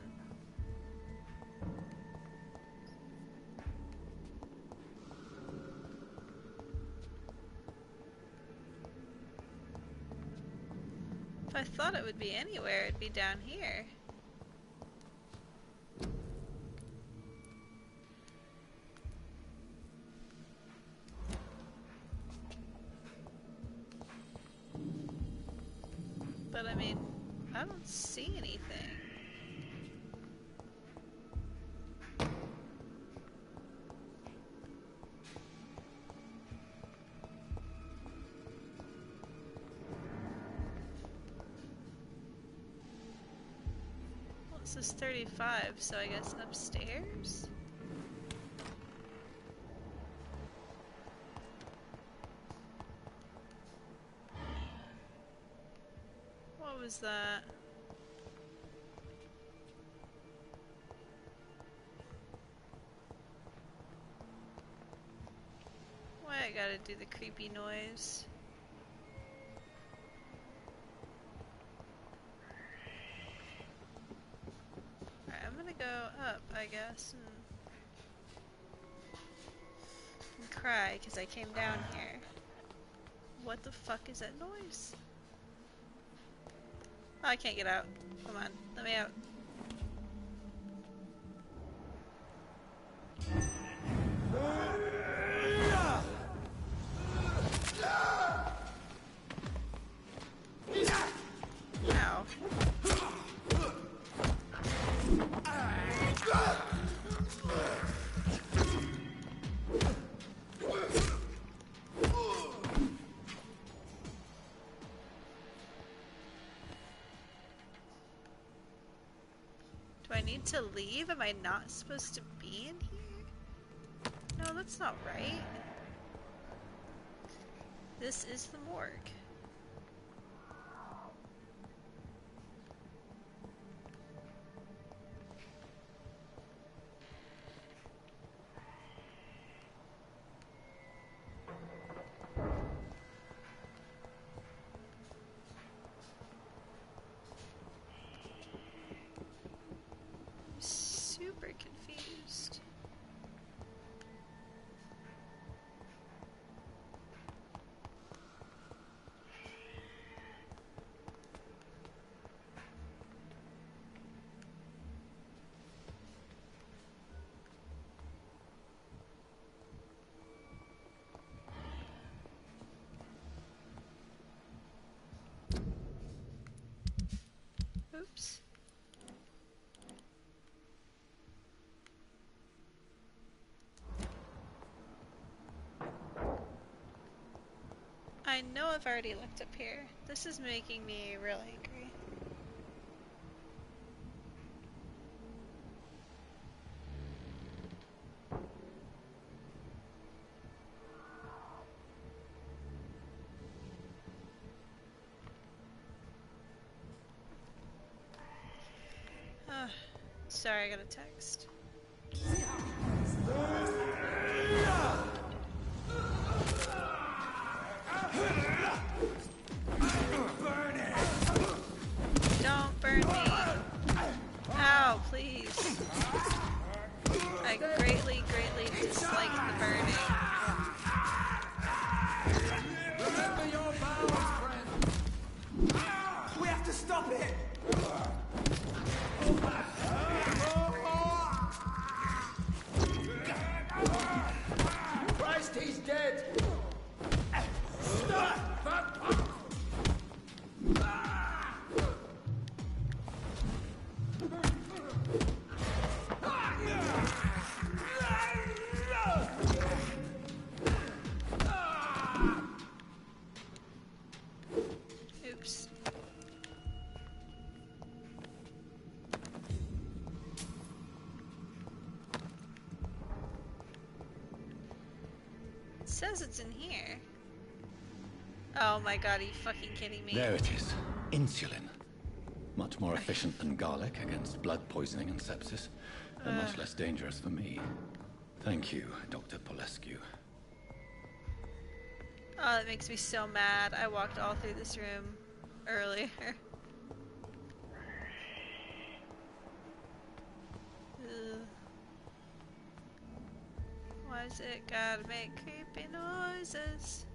If I thought it would be anywhere, it'd be down here. But I mean, I don't see anything. Well, this is 35, so I guess upstairs? What was that? Why I gotta do the creepy noise? Alright, I'm gonna go up, I I guess, and cry because I came down here. What the fuck is that noise? Oh, I can't get out. Come on, let me out. Ow. Do I need to leave? Am I not supposed to be in here? No, that's not right. This is the morgue. Super confused. Oops. I know I've already looked up here. This is making me real angry. Sorry, I got a text. Don't burn me. Ow, please. I greatly, greatly dislike the burning. Remember your vows, friend. We have to stop it. Christ, he's dead. Stop! Oops. It says it's in here. Oh my god, are you fucking kidding me? There it is. Insulin. Much more efficient than garlic against blood poisoning and sepsis, and much less dangerous for me. Thank you, Dr. Polescu. Oh, that makes me so mad. I walked all through this room earlier. Ugh. Why's it gotta make creepy noises?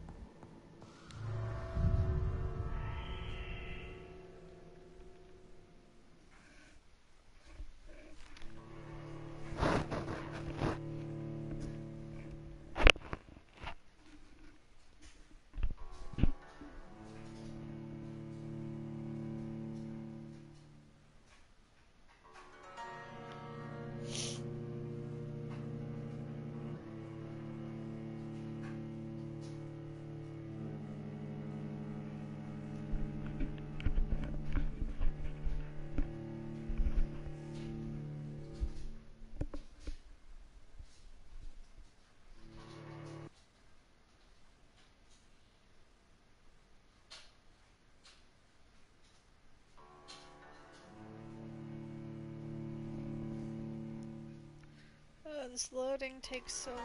Oh, this loading takes so long.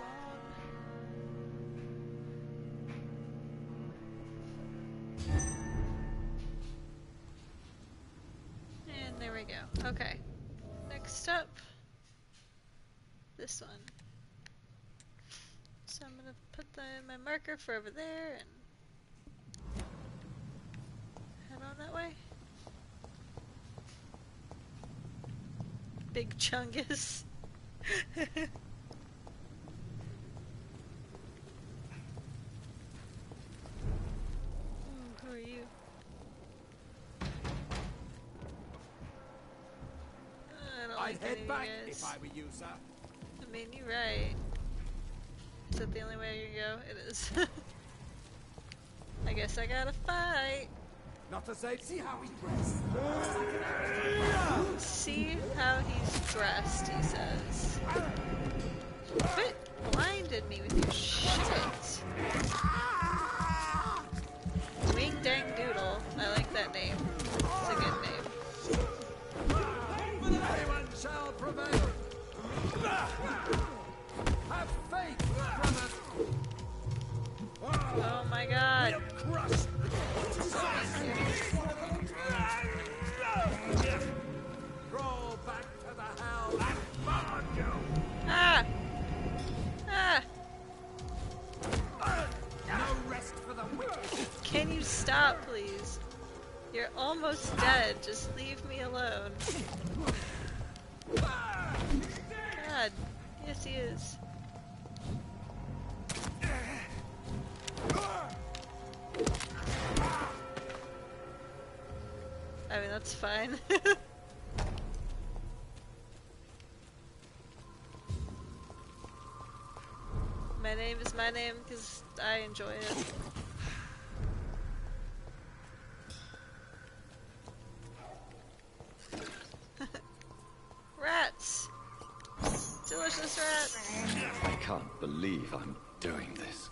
And there we go. Okay. Next up. this one. So I'm gonna put my marker for over there and head on that way. Big Chungus. Ooh, who are you? I don't like I'd head any back of you if guys. I were you, sir. I mean, you're right. Is that the only way you can go? It is. I guess I gotta fight. Not to say, see how he's dressed. See how he's dressed, he says. Quit blinding me with your shit. Wing Dang Doodle. I like that name. It's a good name. Anyone shall prevail. Have faith, brother. Oh my god. Crush. Crawl back to the hell and burn you. Ah! Ah! No rest for the wicked. Can you stop, please? You're almost dead. Just leave me alone. God. Yes, he is. I mean, that's fine. My name is my name because I enjoy it. Rats! Delicious rats! I can't believe I'm doing this.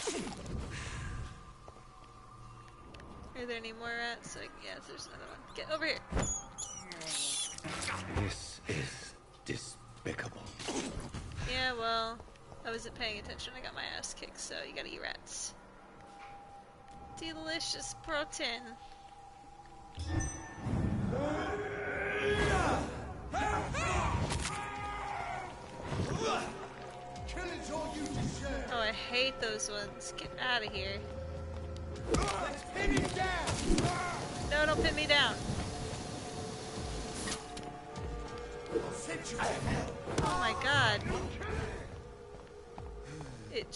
Are there any more rats? Like, yes, there's another one. Get over here! This is despicable. Yeah, well, I wasn't paying attention. I got my ass kicked, so you gotta eat rats. Delicious protein. Oh, I hate those ones. Get out of here. No, don't pin me down. Oh my god. It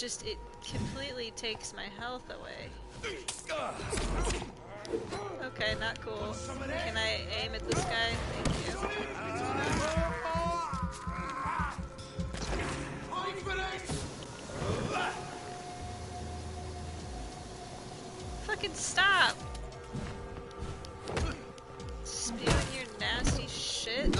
completely takes my health away. Okay, not cool. Can I aim at this guy? Thank you. Fucking stop! Spewing your nasty shit.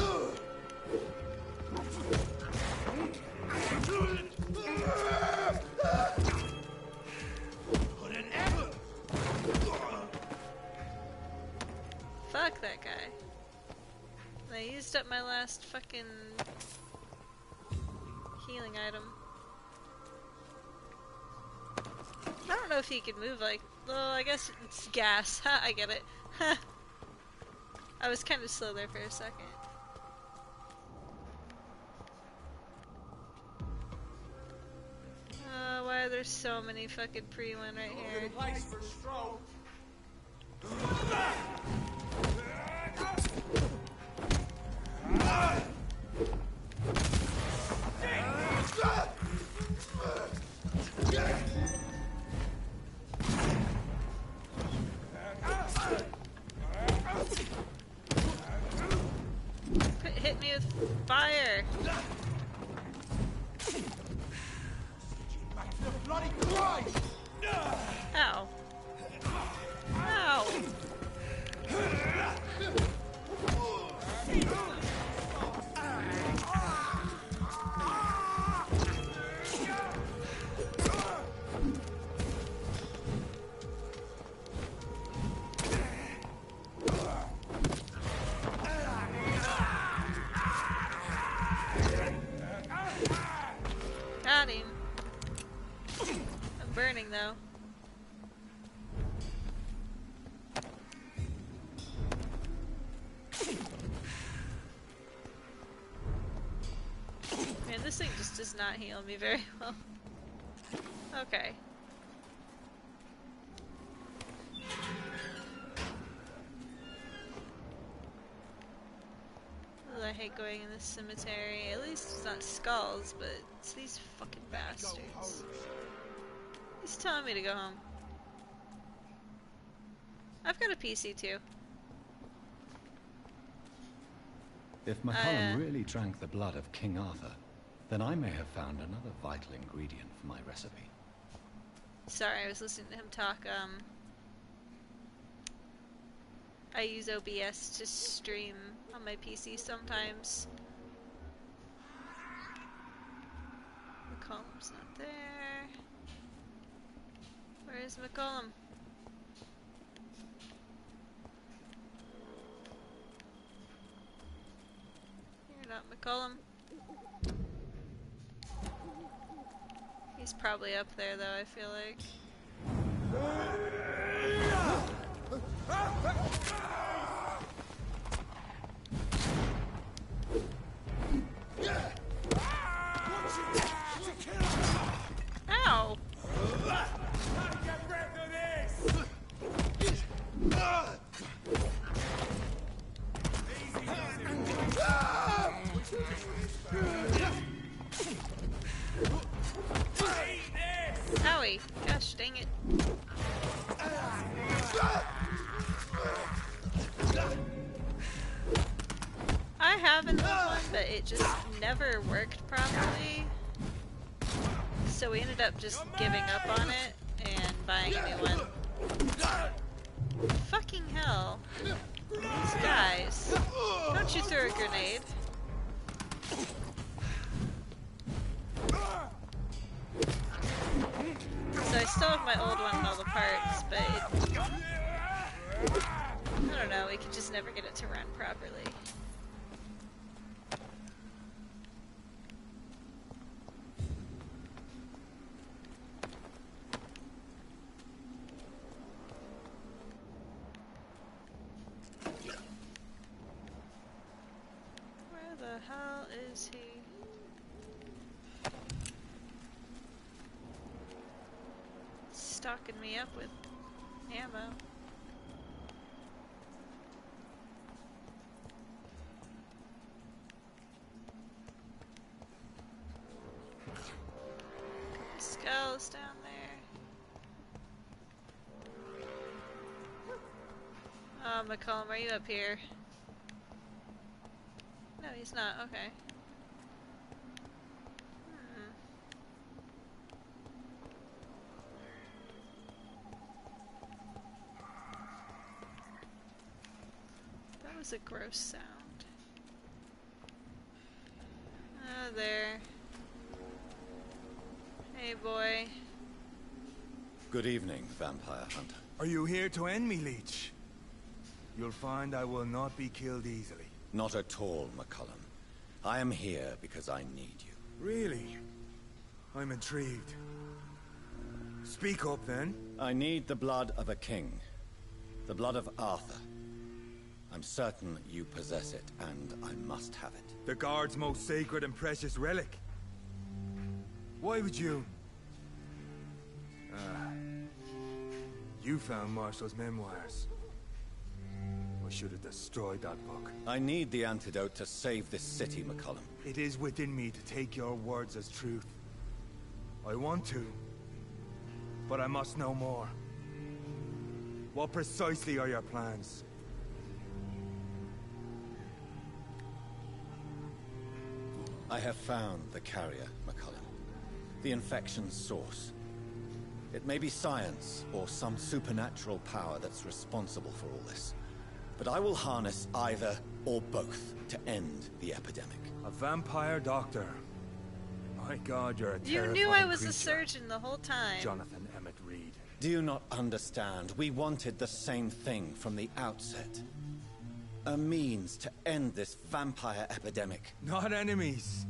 Fuck that guy. I used up my last fucking healing item. I don't know if he could move like... Well, I guess it's gas. Ha, I get it. Ha. I was kind of slow there for a second. Why are there so many fucking pre-win right here? Place for stroke. Hit me with fire! Bloody Christ! Ow. Ow! Got him. I'm burning though. Man, this thing shooting just does not heal me very well. Okay. Ugh, I hate going in this cemetery. At least it's not skulls, but it's these fucking bastards. He's telling me to go home. I've got a PC too. If McCollum really drank the blood of King Arthur, then I may have found another vital ingredient for my recipe. Sorry, I was listening to him talk. I use OBS to stream on my PC sometimes. McCollum's not there. Where is McCollum? You're not McCollum. He's probably up there though, I feel like. Ow! Owie! Gosh dang it. I have an old one, but it just never worked properly. So we ended up just giving up on it and buying a new one. Fucking hell. These guys. Don't you throw a grenade. So I still have my old one and all the parts, but I don't know, we could just never get it to run properly. Where the hell is he? Stocking me up with ammo. Skulls down there. Oh, McCollum, are you up here? No, he's not. Okay. That was a gross sound. Oh, there. Hey, boy. Good evening, vampire hunter. Are you here to end me, Leech? You'll find I will not be killed easily. Not at all, McCollum. I am here because I need you. Really? I'm intrigued. Speak up, then. I need the blood of a king. The blood of Arthur. I'm certain you possess it, and I must have it. The Guard's most sacred and precious relic. Why would you... You found Marshall's memoirs. I should have destroyed that book. I need the antidote to save this city, McCollum. It is within me to take your words as truth. I want to, but I must know more. What precisely are your plans? I have found the carrier, McCollum. The infection's source. It may be science, or some supernatural power that's responsible for all this. But I will harness either or both to end the epidemic. A vampire doctor. My God, you're a You knew I was a surgeon the whole time. Jonathan Emmett Reed. Do you not understand? We wanted the same thing from the outset. A means to end this vampire epidemic. Not enemies.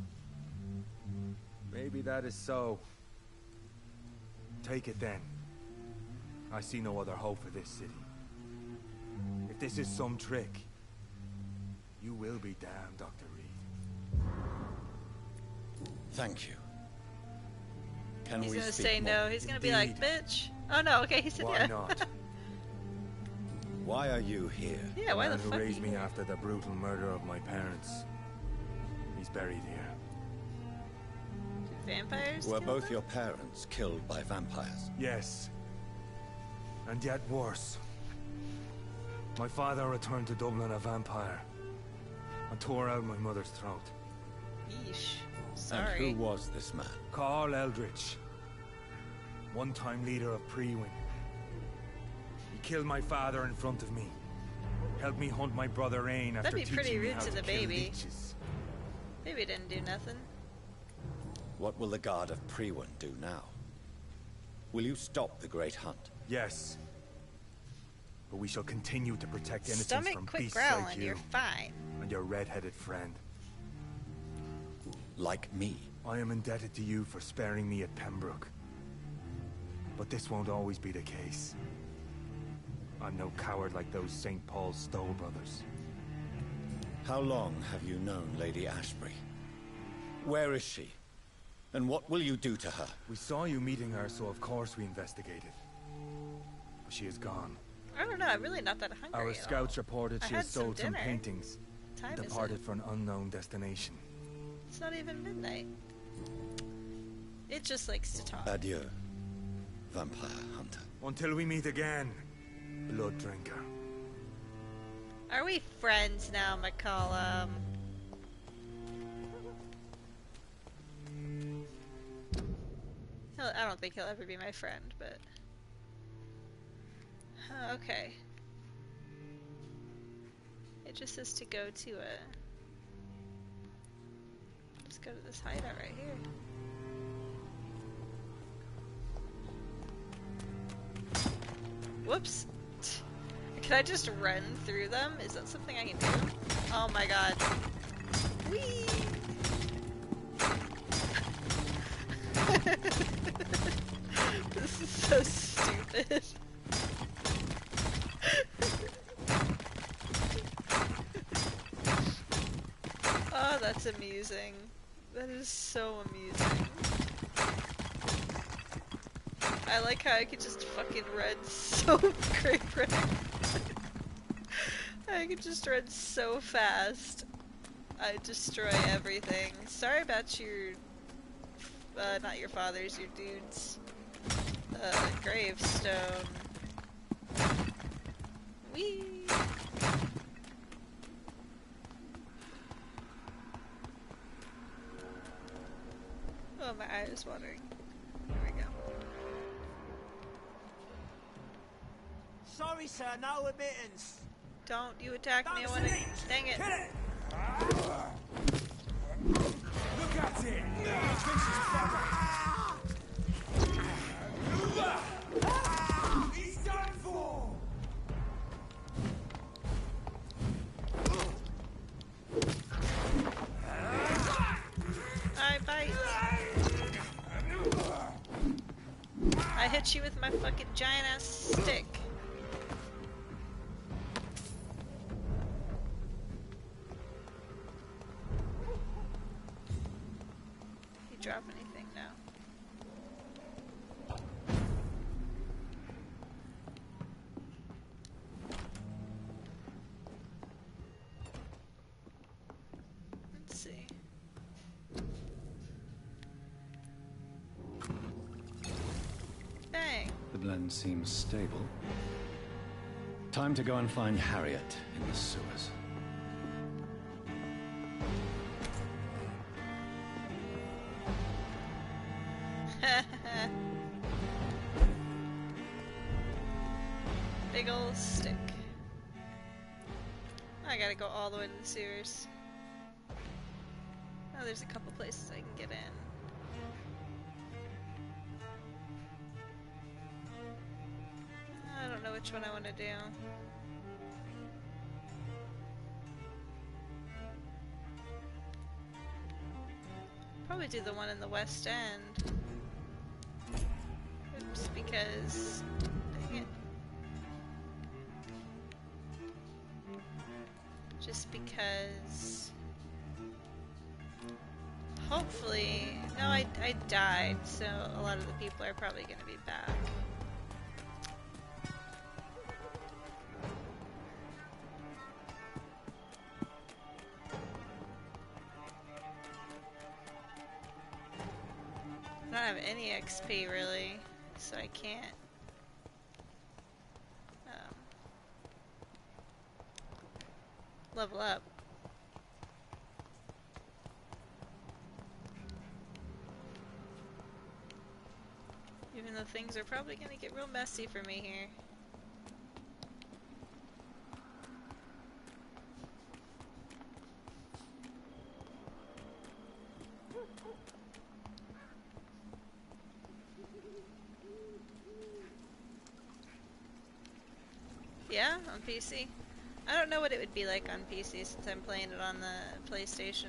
Maybe that is so. Take it then. I see no other hope for this city. If this is some trick, you will be damned, Dr. Reed. Thank you. Can He's we gonna speak say more? no. He's gonna be like, Indeed. bitch. Oh no, okay, he said Why yeah. not? Why are you here? Yeah, why the man who fuck? raised you- me after the brutal murder of my parents. He's buried here. Vampires? Were kill both them? your parents killed by vampires? Yes. And yet worse. My father returned to Dublin a vampire and tore out my mother's throat. Yeesh. And Sorry. who was this man? Carl Eldritch, one-time leader of Pre-Wing. He killed my father in front of me. Helped me hunt my brother Ain after That'd be pretty teaching me rude how to the kill baby. leeches. Baby didn't do nothing. What will the Guard of Priwen do now? Will you stop the Great Hunt? Yes. But we shall continue to protect innocents Stomach, from quit beasts growling. like you You're fine. and your red-headed friend. Like me? I am indebted to you for sparing me at Pembroke. But this won't always be the case. I'm no coward like those St. Paul's Stowe brothers. How long have you known Lady Ashbury? Where is she? And what will you do to her? We saw you meeting her, so of course we investigated. But she is gone. I don't know. I'm really not that hungry. Our at scouts all. reported I she had has sold some dinner. paintings Time and is departed it? for an unknown destination. It's not even midnight. It just likes to talk. Adieu, vampire hunter. Until we meet again, blood drinker. Are we friends now, McCollum? I don't think he'll ever be my friend, but... Okay. It just says to go to a... Let's go to this hideout right here. Whoops. Can I just run through them? Is that something I can do? Oh my god. Whee! This is so stupid. Oh, that's amusing. That is so amusing. I like how I could just fucking run so great. I could just run so fast. I destroy everything. Sorry about your, not your father's, your dude's, gravestone. Whee! Oh, my eye is watering. There we go. Sorry, sir, no admittance. Don't you attack me, I wanna... Dang it. Kill it! Look at it! He's done for! I bite. I hit you with my fucking giant ass stick. You drop anything now? Let's see. Bang. The blend seems stable. Time to go and find Harriet in the sewers. Big ol' stick. I gotta go all the way to the sewers. Oh, there's a couple places I can get in. I don't know which one I want to do. Probably do the one in the West End. Oops, because... Dang it. Just because... Hopefully... No, I died, so a lot of the people are probably gonna be back. I don't have any XP really, so I can't level up. Even though things are probably gonna get real messy for me here. Yeah, on PC. I don't know what it would be like on PC since I'm playing it on the PlayStation.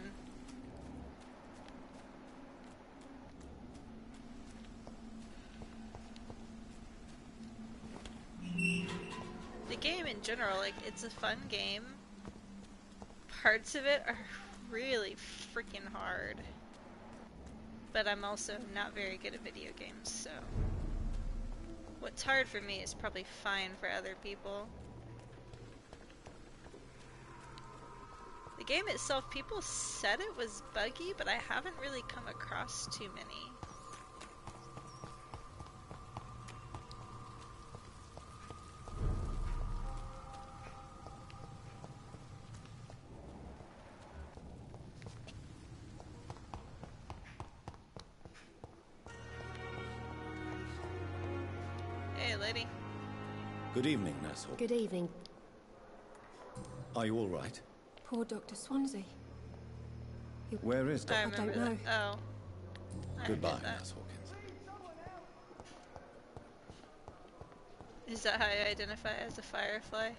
The game in general, like, it's a fun game. Parts of it are really freaking hard. But I'm also not very good at video games, so... What's hard for me is probably fine for other people. The game itself, people said it was buggy, but I haven't really come across too many. Hey, lady. Good evening, Nurse Hawkins. Good evening. Are you all right? Poor Dr. Swansea. Where is I Dr. remember don't know. that. Oh. I Goodbye, forget that. Nurse Hawkins. Is that how you identify as a firefly?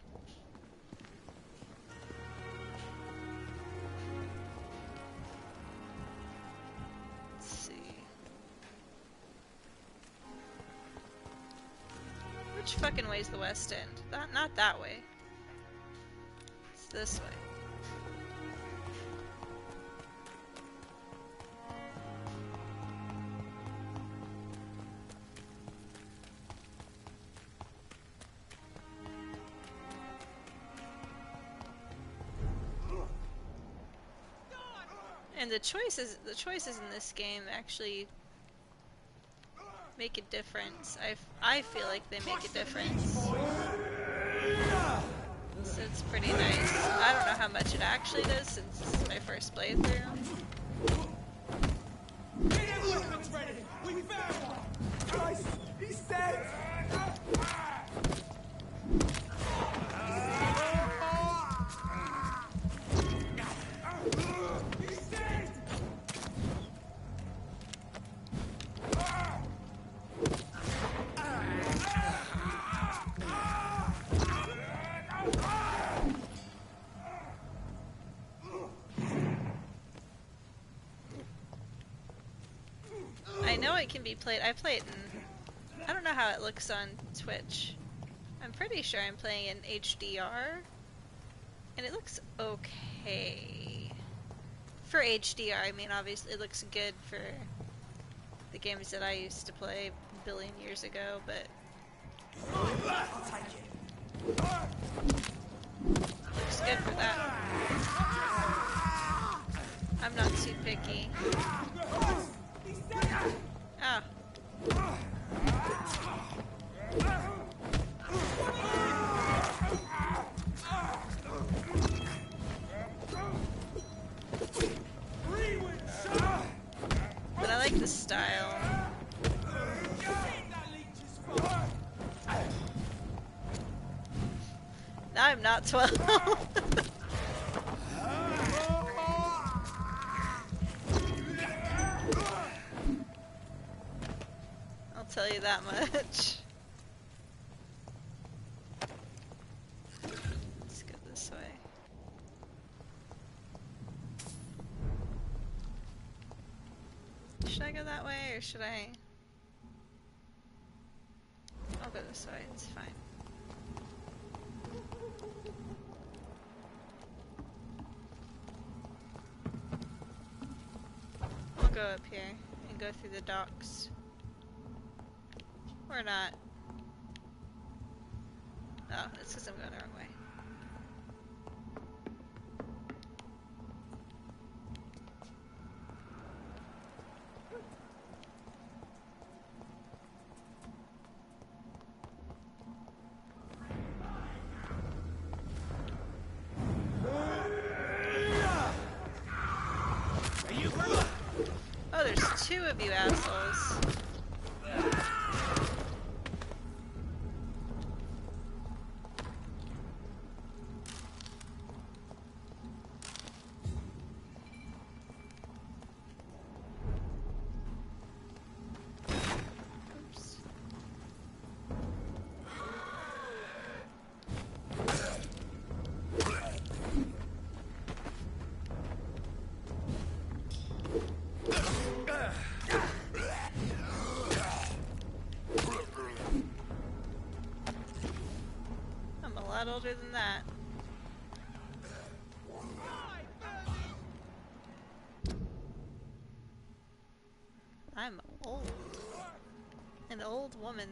Let's see. Which fucking way's the west end? Not that way. It's this way. And the choices in this game actually make a difference. I feel like they make a difference. So it's pretty nice. I don't know how much it actually does since this is my first playthrough. We found one! Guys, he's dead! I know it can be played. I play it in... I don't know how it looks on Twitch. I'm pretty sure I'm playing in HDR. And it looks okay. For HDR, I mean, obviously it looks good for the games that I used to play a billion years ago, but... I'll take it. Looks good for that. I'm not too picky. Ah. But I like the style. Now I'm not 12. I'll tell you that much. Let's go this way. Should I go that way or should I? I'll go this way, it's fine. go up here and go through the docks. Or not. Oh, it's because I'm going the wrong way. Oh, there's two of you assholes. Oops. I'm a lot older than that. I'm old. An old woman.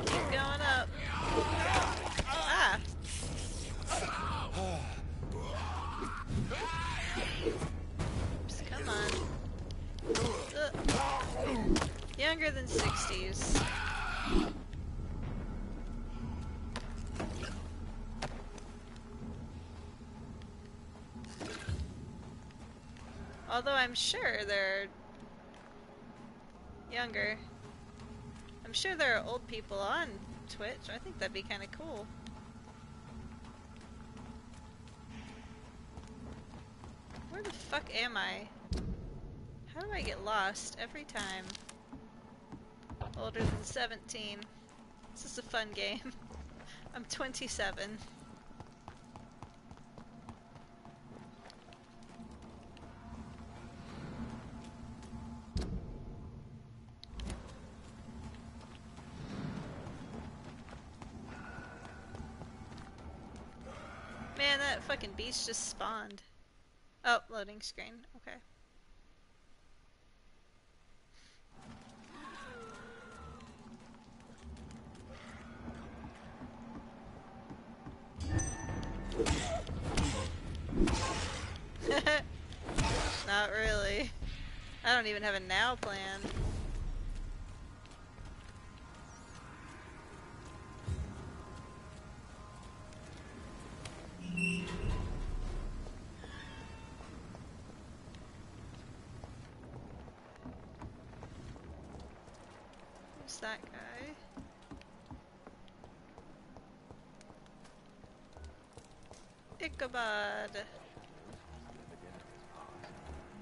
Keep going up. Ah! Oops, come on. Ugh. Younger than 60s. Although I'm sure they're younger. I'm sure there are old people on Twitch. I think that'd be kind of cool. Where the fuck am I? How do I get lost every time? Older than 17. This is a fun game. I'm 27. Man, that fucking beast just spawned. Oh, loading screen. Okay. Not really. I don't even have a now plan. Who's that guy? Ichabod.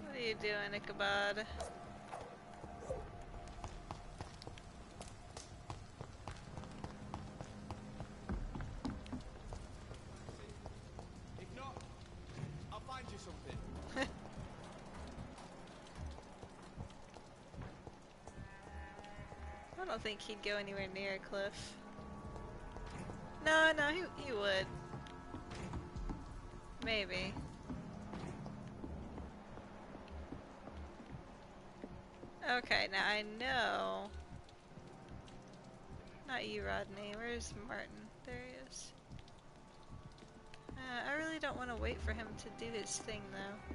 What are you doing, Ichabod? If not, I'll find you something. I don't think he'd go anywhere near a cliff. No, he would. Maybe. Okay, now I know. Not you, Rodney. Where's Martin? There he is. I really don't want to wait for him to do his thing, though.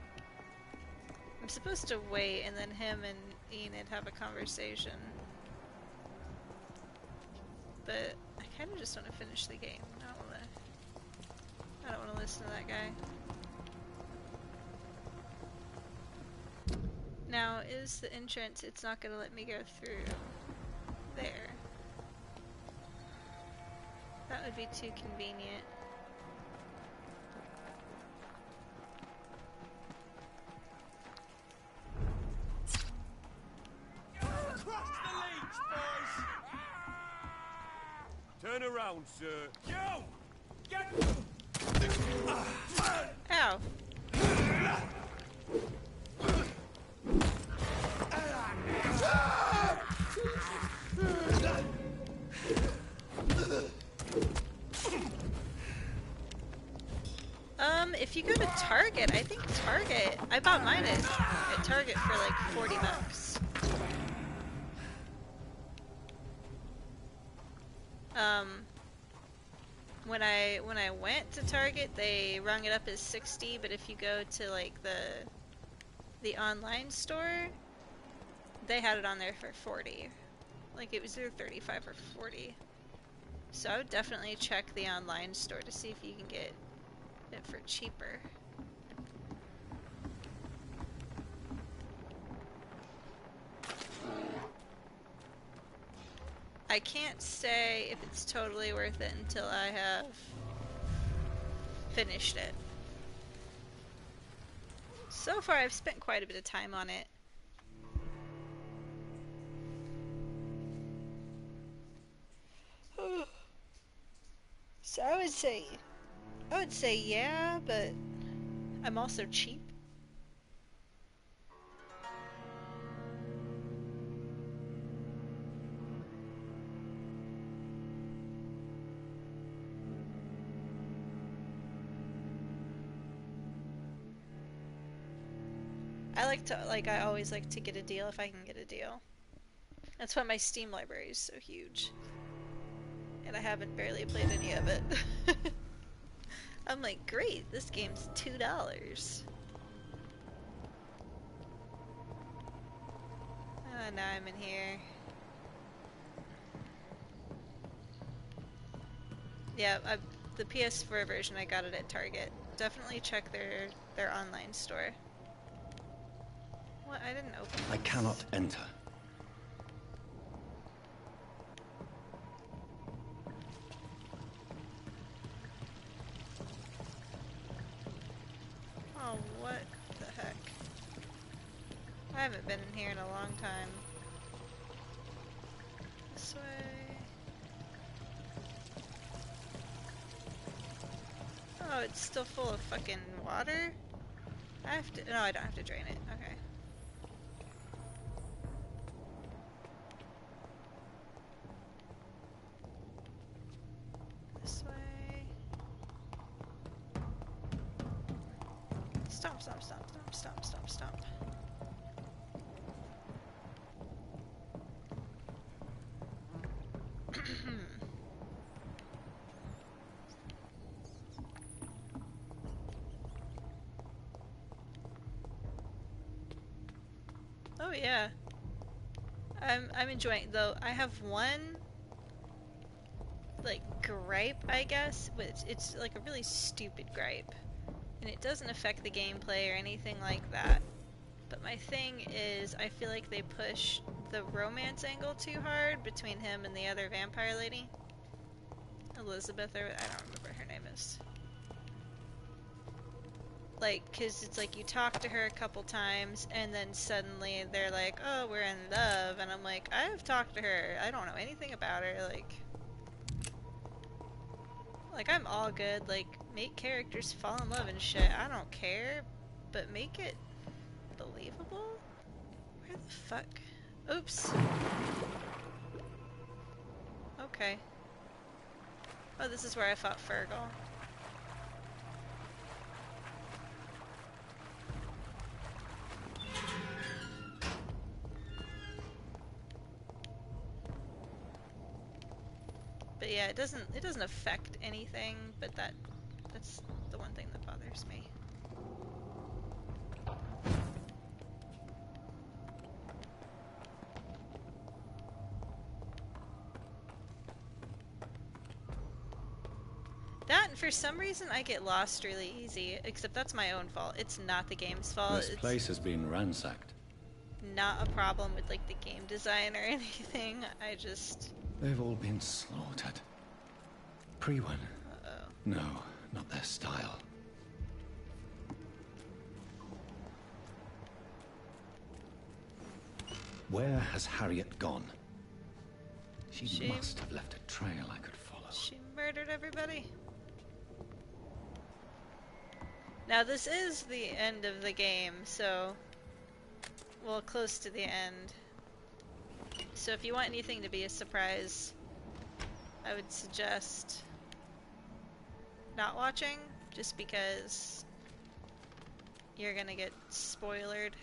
I'm supposed to wait, and then him and Enid have a conversation. But I kind of just want to finish the game. I don't want to listen to that guy. Now, is the entrance, it's not going to let me go through there. That would be too convenient. Turn around, sir. You! Get... Ow! think Target. I bought mine at Target for like $40. When I went to Target, they rung it up as 60, but if you go to like the online store, they had it on there for 40. Like it was either 35 or 40. So I would definitely check the online store to see if you can get it for cheaper. I can't say if it's totally worth it until I have finished it. So far I've spent quite a bit of time on it. So I would say yeah, but I'm also cheap. I always like to get a deal if I can get a deal. That's why my Steam library is so huge. And I haven't barely played any of it. I'm like, great, this game's $2. Now I'm in here. Yeah, the PS4 version, I got it at Target. Definitely check their online store. What? I didn't open I this. cannot enter. Oh, what the heck? I haven't been in here in a long time. This way. Oh, it's still full of fucking water? I have to. No, I don't have to drain it. Okay. This way. Stomp, stomp, stomp, stomp, stomp, stomp, stomp. Oh yeah. I'm enjoying though. I have one like gripe, I guess, but it's like a really stupid gripe. And it doesn't affect the gameplay or anything like that. But my thing is, I feel like they push the romance angle too hard between him and the other vampire lady. Elizabeth, or I don't remember what her name is. Like, cause it's like you talk to her a couple times and then suddenly they're like, oh, we're in love. And I'm like, I've talked to her. I don't know anything about her. Like I'm all good. Like, make characters fall in love and shit. I don't care. But make it believable? Where the fuck? Oops. Okay. Oh, this is where I fought Fergal. But yeah, it doesn't affect anything, but that's the one thing that bothers me. That, and for some reason, I get lost really easy, except that's my own fault. It's not the game's fault. This place has been ransacked. Not a problem with, like, the game design or anything. I just... They've all been slaughtered. Pre-one. Uh-oh. No, not their style. Where has Harriet gone? She must have left a trail I could follow. She murdered everybody. Now this is the end of the game, so... Well, close to the end. So if you want anything to be a surprise, I would suggest not watching, just because you're gonna get spoilered.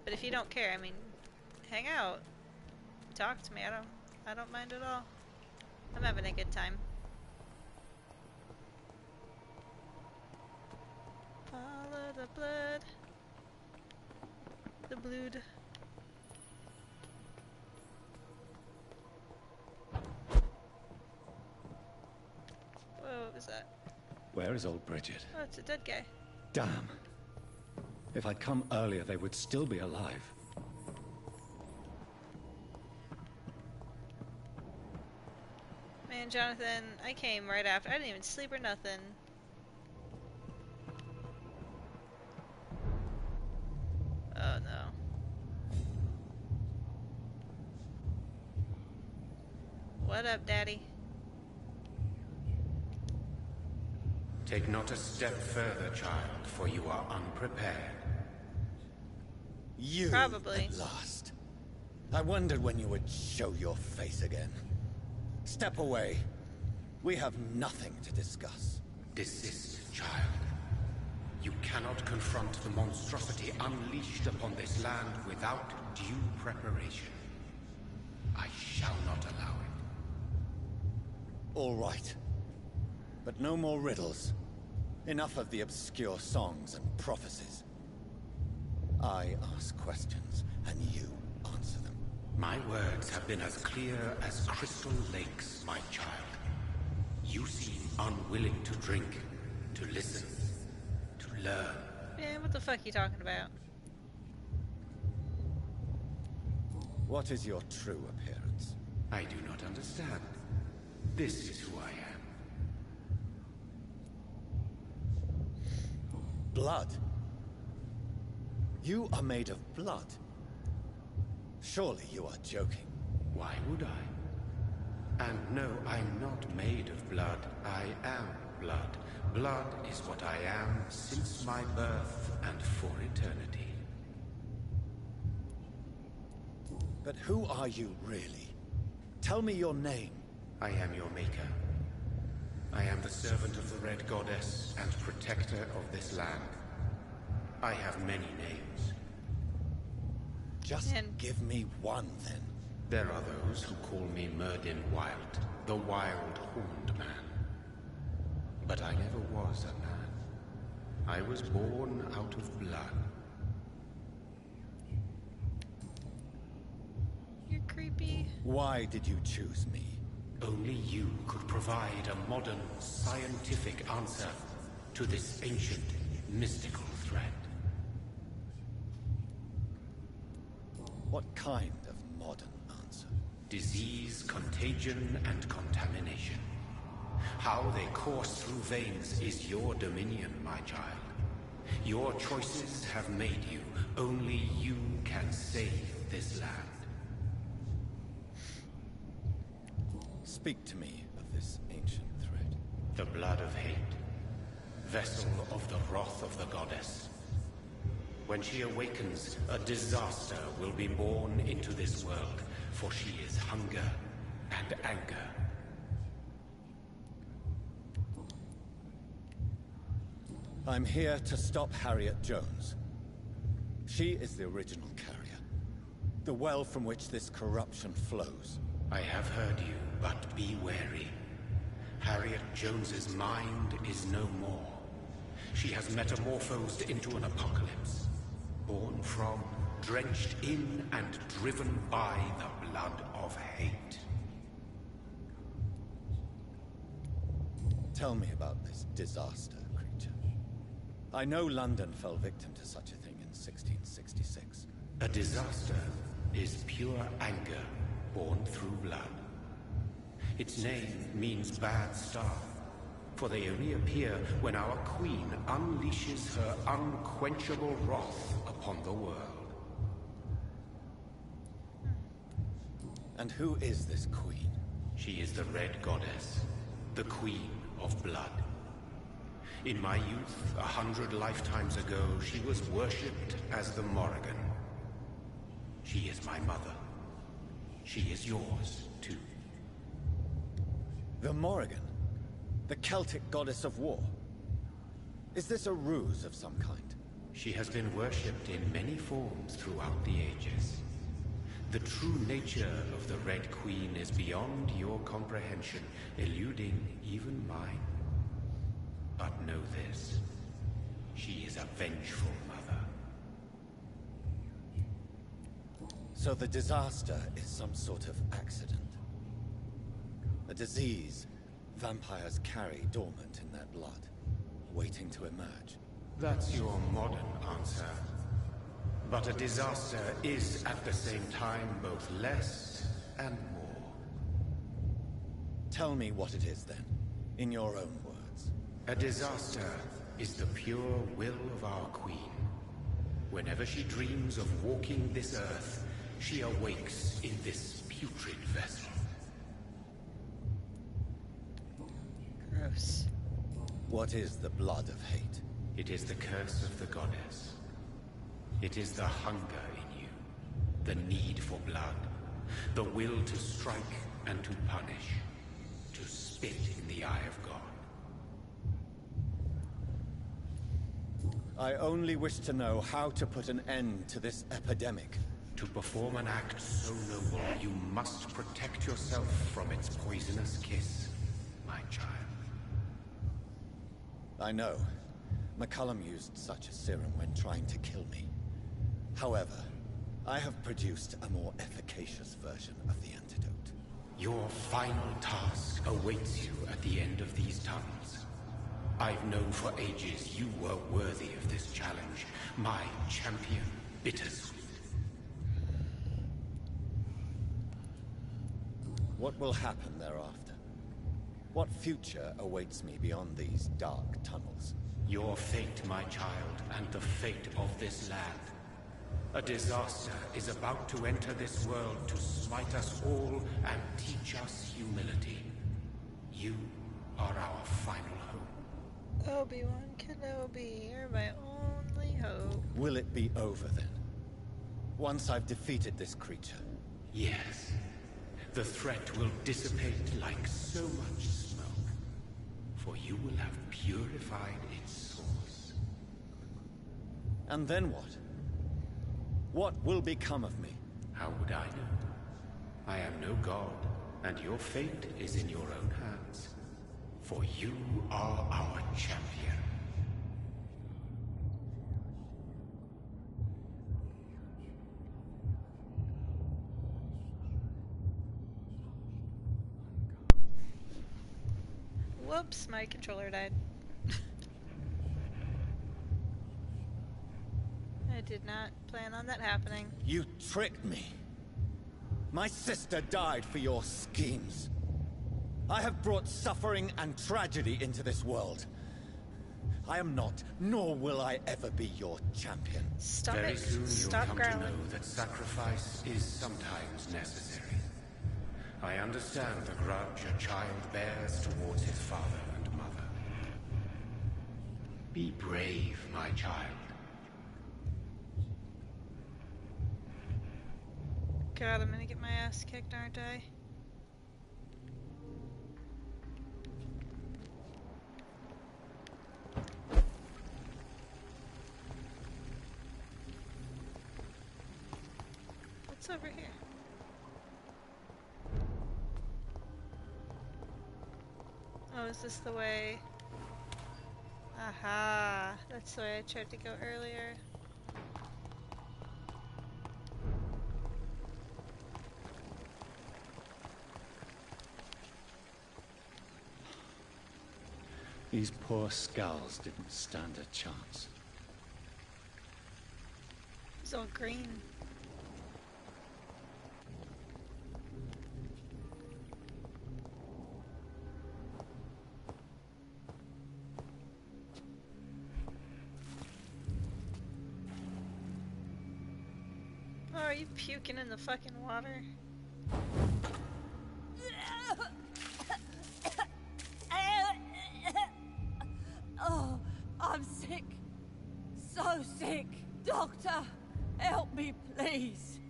But if you don't care, I mean, hang out, talk to me. I don't mind at all. I'm having a good time. Follow the blood. The blood. Whoa, what was that? Where is old Bridget? Oh, it's a dead guy. Damn. If I'd come earlier, they would still be alive. Man, Jonathan, I came right after. I didn't even sleep or nothing. Oh no. What up, Daddy? Take not a step further, child, for you are unprepared. You, Probably. at last. I wondered when you would show your face again. Step away. We have nothing to discuss. Desist, child. You cannot confront the monstrosity unleashed upon this land without due preparation. I shall not allow it. All right. But no more riddles. Enough of the obscure songs and prophecies. I ask questions, and you answer them. My words have been as clear as crystal lakes, my child. You seem unwilling to drink, to listen, to learn. Man, what the fuck are you talking about? What is your true appearance? I do not understand. This is who I am. Blood? You are made of blood. Surely you are joking. Why would I? And no, I'm not made of blood. I am blood. Blood is what I am since my birth and for eternity. But who are you really? Tell me your name. I am your maker. I am the servant of the Red Goddess and protector of this land. I have many names. Just give me one, then. There are those who call me Myrddin Wild, the Wild Horned Man. But I never was a man. I was born out of blood. You're creepy. Why did you choose me? Only you could provide a modern, scientific answer to this ancient, mystical threat. What kind of modern answer? Disease, contagion, and contamination. How they course through veins is your dominion, my child. Your choices have made you. Only you can save this land. Speak to me of this ancient threat. The blood of hate. Vessel of the wrath of the goddess. When she awakens, a disaster will be born into this world, for she is hunger and anger. I'm here to stop Harriet Jones. She is the original carrier. The well from which this corruption flows. I have heard you, but be wary. Harriet Jones's mind is no more. She has metamorphosed into an apocalypse. Born from, drenched in, and driven by the blood of hate. Tell me about this disaster, creature. I know London fell victim to such a thing in 1666. A disaster is pure anger born through blood. Its name means bad star, for they only appear when our queen unleashes her unquenchable wrath upon the world. And who is this queen? She is the Red Goddess, the queen of blood. In my youth, 100 lifetimes ago, she was worshipped as the Morrigan. She is my mother. She is yours, too. The Morrigan? The Celtic goddess of war? Is this a ruse of some kind? She has been worshipped in many forms throughout the ages. The true nature of the Red Queen is beyond your comprehension, eluding even mine. But know this. She is a vengeful mother. So the disaster is some sort of accident. A disease vampires carry dormant in their blood, waiting to emerge. That's your modern answer. But a disaster is at the same time both less and more. Tell me what it is then, in your own words. A disaster is the pure will of our queen. Whenever she dreams of walking this earth, she awakes in this putrid vessel. Gross. What is the blood of hate? It is the curse of the goddess. It is the hunger in you, the need for blood, the will to strike and to punish, to spit in the eye of God. I only wish to know how to put an end to this epidemic. To perform an act so noble, you must protect yourself from its poisonous kiss, my child. I know. McCullum used such a serum when trying to kill me. However, I have produced a more efficacious version of the antidote. Your final task awaits you at the end of these tunnels. I've known for ages you were worthy of this challenge, my champion, Bittersweet. What will happen thereafter? What future awaits me beyond these dark tunnels? Your fate, my child, and the fate of this land. A disaster is about to enter this world to smite us all and teach us humility. You are our final hope. Obi-Wan Kenobi, you're my only hope. Will it be over then? Once I've defeated this creature? Yes. The threat will dissipate like so much smoke. For you will have purified its source. And then what? What will become of me? How would I know? I am no god, and your fate is in your own hands. For you are our champion. Whoops, my controller died. I did not plan on that happening. You tricked me. My sister died for your schemes. I have brought suffering and tragedy into this world. I am not, nor will I ever be your champion. Stop Very it. soon Stop you'll come growling. to know that sacrifice is sometimes necessary. I understand the grudge a child bears towards his father and mother. Be brave, my child. God, I'm gonna get my ass kicked, aren't I? What's over here? Oh, is this the way? Aha! That's the way I tried to go earlier. These poor skulls didn't stand a chance. It's all green. Oh, are you puking in the fucking water? Oh, I'm sick. So sick. Doctor, help me, please.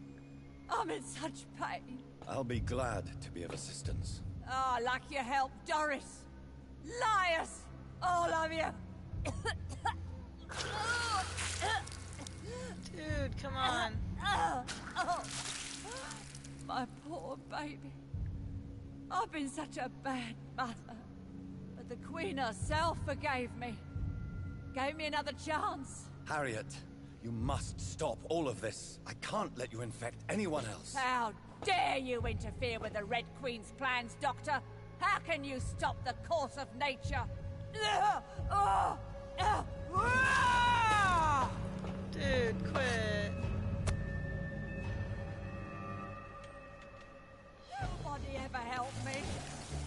I'm in such pain. I'll be glad to be of assistance. Ah, like your help, Doris. Liars! All of you! Dude, come on. My poor baby. I've been such a bad mother. But the Queen herself forgave me. Gave me another chance. Harriet, you must stop all of this. I can't let you infect anyone else. How dare you interfere with the Red Queen's plans, Doctor? How can you stop the course of nature? Dude, quit. Nobody ever helped me.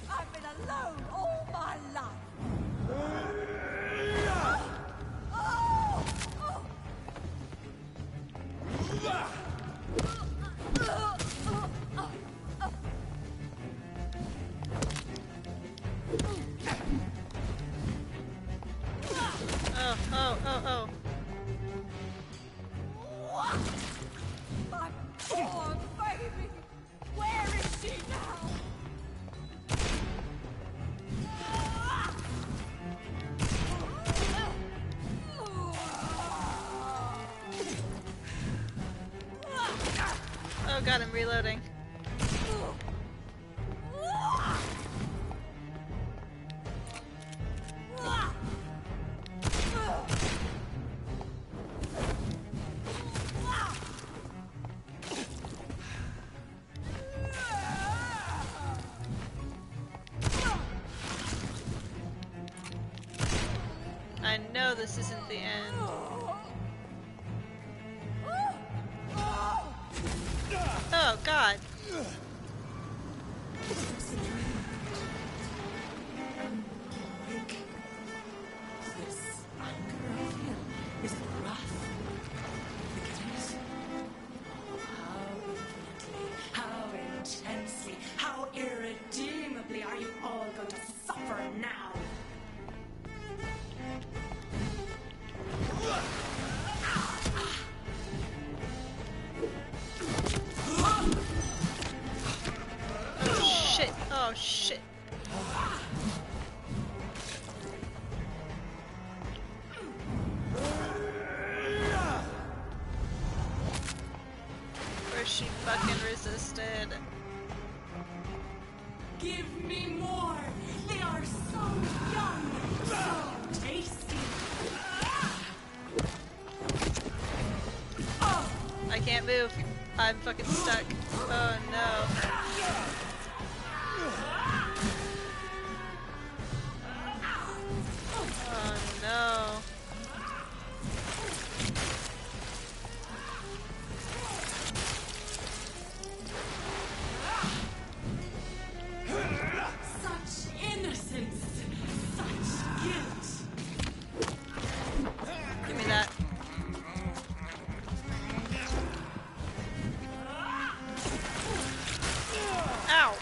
I've been alone all my life. Oh. My poor baby! Where is she now? Oh god, I'm reloading. I know this isn't the end. Oh god. This anger of him, is it wrath? Bitterness? Oh, how infinitely, how intensely, how irredeemably are you all going to suffer now? Oh shit. Where she fucking resisted. Give me more! They are so young, so tasty! I can't move. I'm fucking stuck. Oh no. Oh no. Such innocence! Such guilt! Give me that. Ow!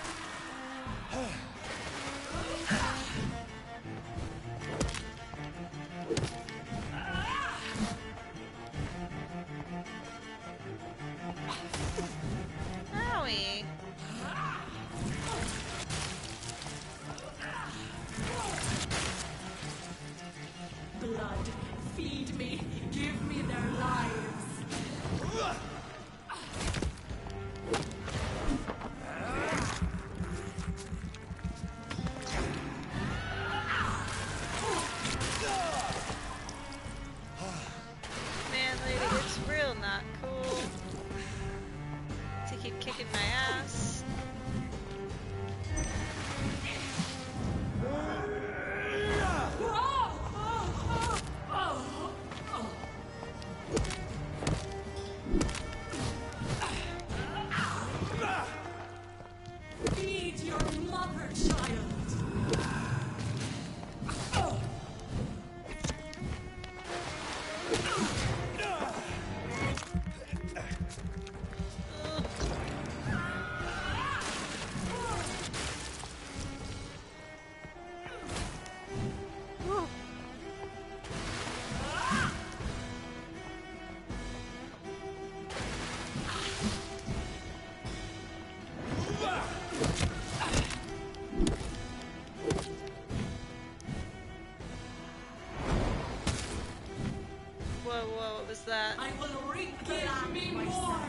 whoa, what was that? I will wreak the land myself.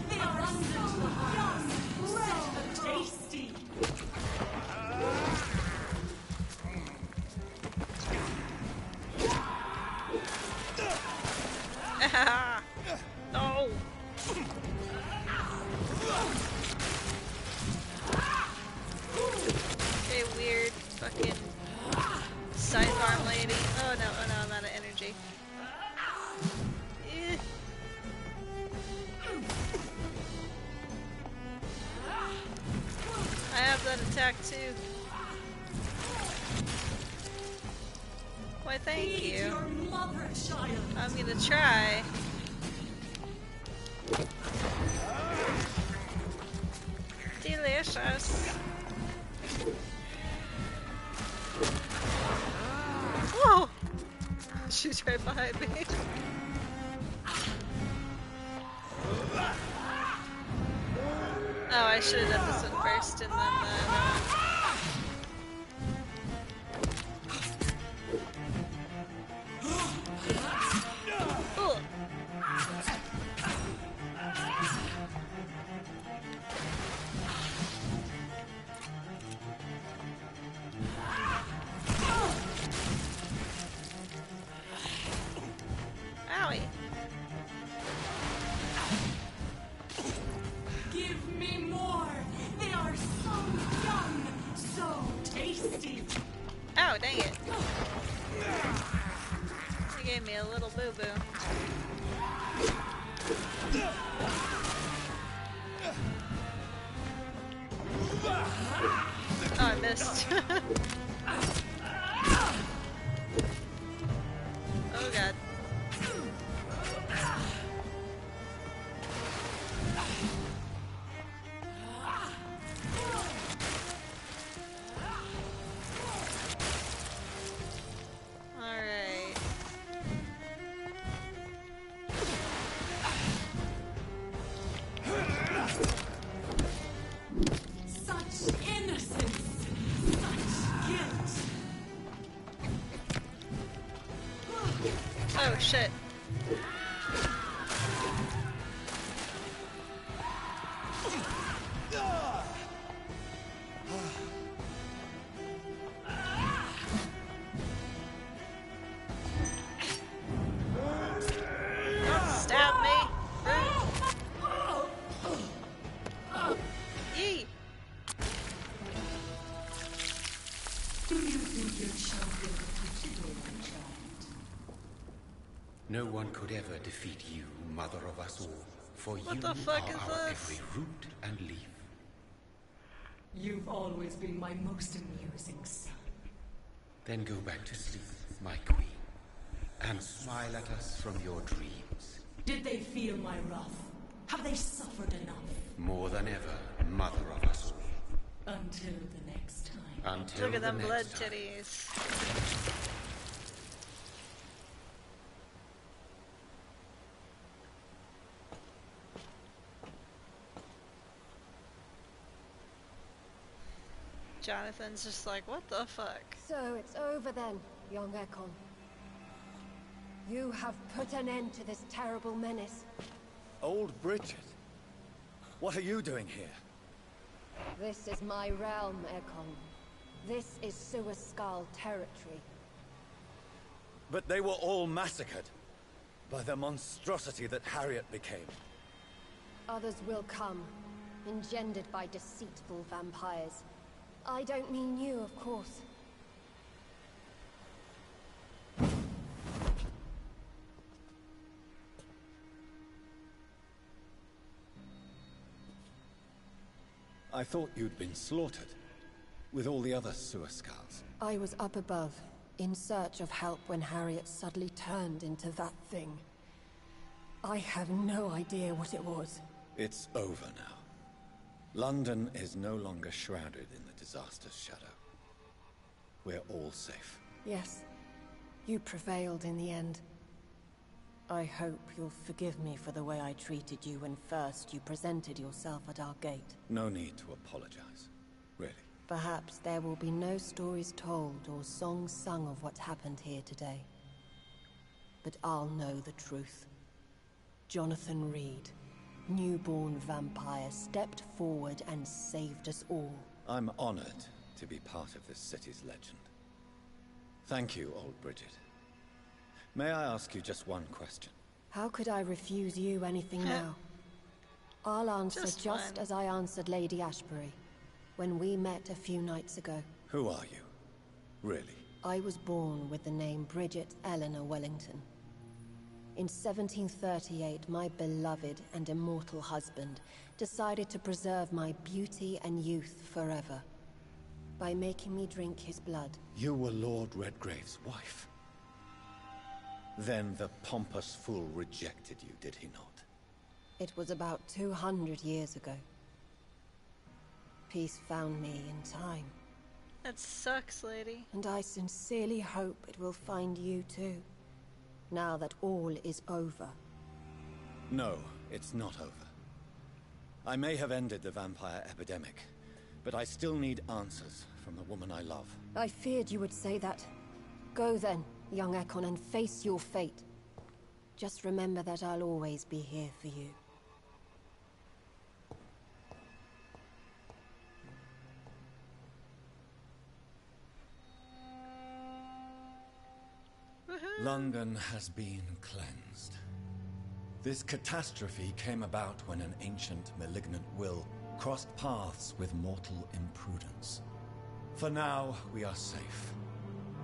They are abundant, so tasty. No! Okay, weird fucking sidearm lady. Oh no, I'm out of energy. Eh. I have that attack too. Why, thank you. I'm gonna try. Delicious. Whoa! She's right behind me. Oh, I should have done this one first and then Ugh. Owie. Give me more. They are so young, so tasty. Ow, dang it. They gave me a little boo-boo. Oh, I missed. Oh god. Alright. Such innocence, such guilt. Oh shit. Don't stab me. Yee. Do you think your champion will today, my child? No one could ever defeat you, mother of us all, for What you the fuck are is our this? every root and leaf. You've always been my most amusing son. Then go back to sleep, my queen, and smile at us from your dreams. Did they feel my wrath? Have they suffered enough? More than ever, mother of us all. Until the next time. Until Look at the them next blood time. titties. Jonathan's just like, what the fuck? So it's over then, young Ekon. You have put an end to this terrible menace. Old Bridget, what are you doing here? This is my realm, Ekon. This is Suascal territory. But they were all massacred by the monstrosity that Harriet became. Others will come, engendered by deceitful vampires. I don't mean you, of course. I thought you'd been slaughtered, with all the other Suascals. I was up above, in search of help when Harriet suddenly turned into that thing. I have no idea what it was. It's over now. London is no longer shrouded in the disaster's shadow. We're all safe. Yes, you prevailed in the end. I hope you'll forgive me for the way I treated you when first you presented yourself at our gate. No need to apologize, really. Perhaps there will be no stories told or songs sung of what happened here today. but I'll know the truth. Jonathan Reed, newborn vampire, stepped forward and saved us all. I'm honored to be part of this city's legend. Thank you, old Bridget. May I ask you just one question? How could I refuse you anything now? I'll answer just as I answered Lady Ashbury when we met a few nights ago. Who are you? Really? I was born with the name Bridget Eleanor Wellington. In 1738, my beloved and immortal husband decided to preserve my beauty and youth forever by making me drink his blood. You were Lord Redgrave's wife. Then the pompous fool rejected you, did he not? It was about 200 years ago. Peace found me in time. That sucks, lady. And I sincerely hope it will find you too, now that all is over. No, it's not over. I may have ended the vampire epidemic, but I still need answers from the woman I love. I feared you would say that. Go then, young Ekon, and face your fate. Just remember that I'll always be here for you. London has been cleansed. This catastrophe came about when an ancient, malignant will crossed paths with mortal imprudence. For now, we are safe.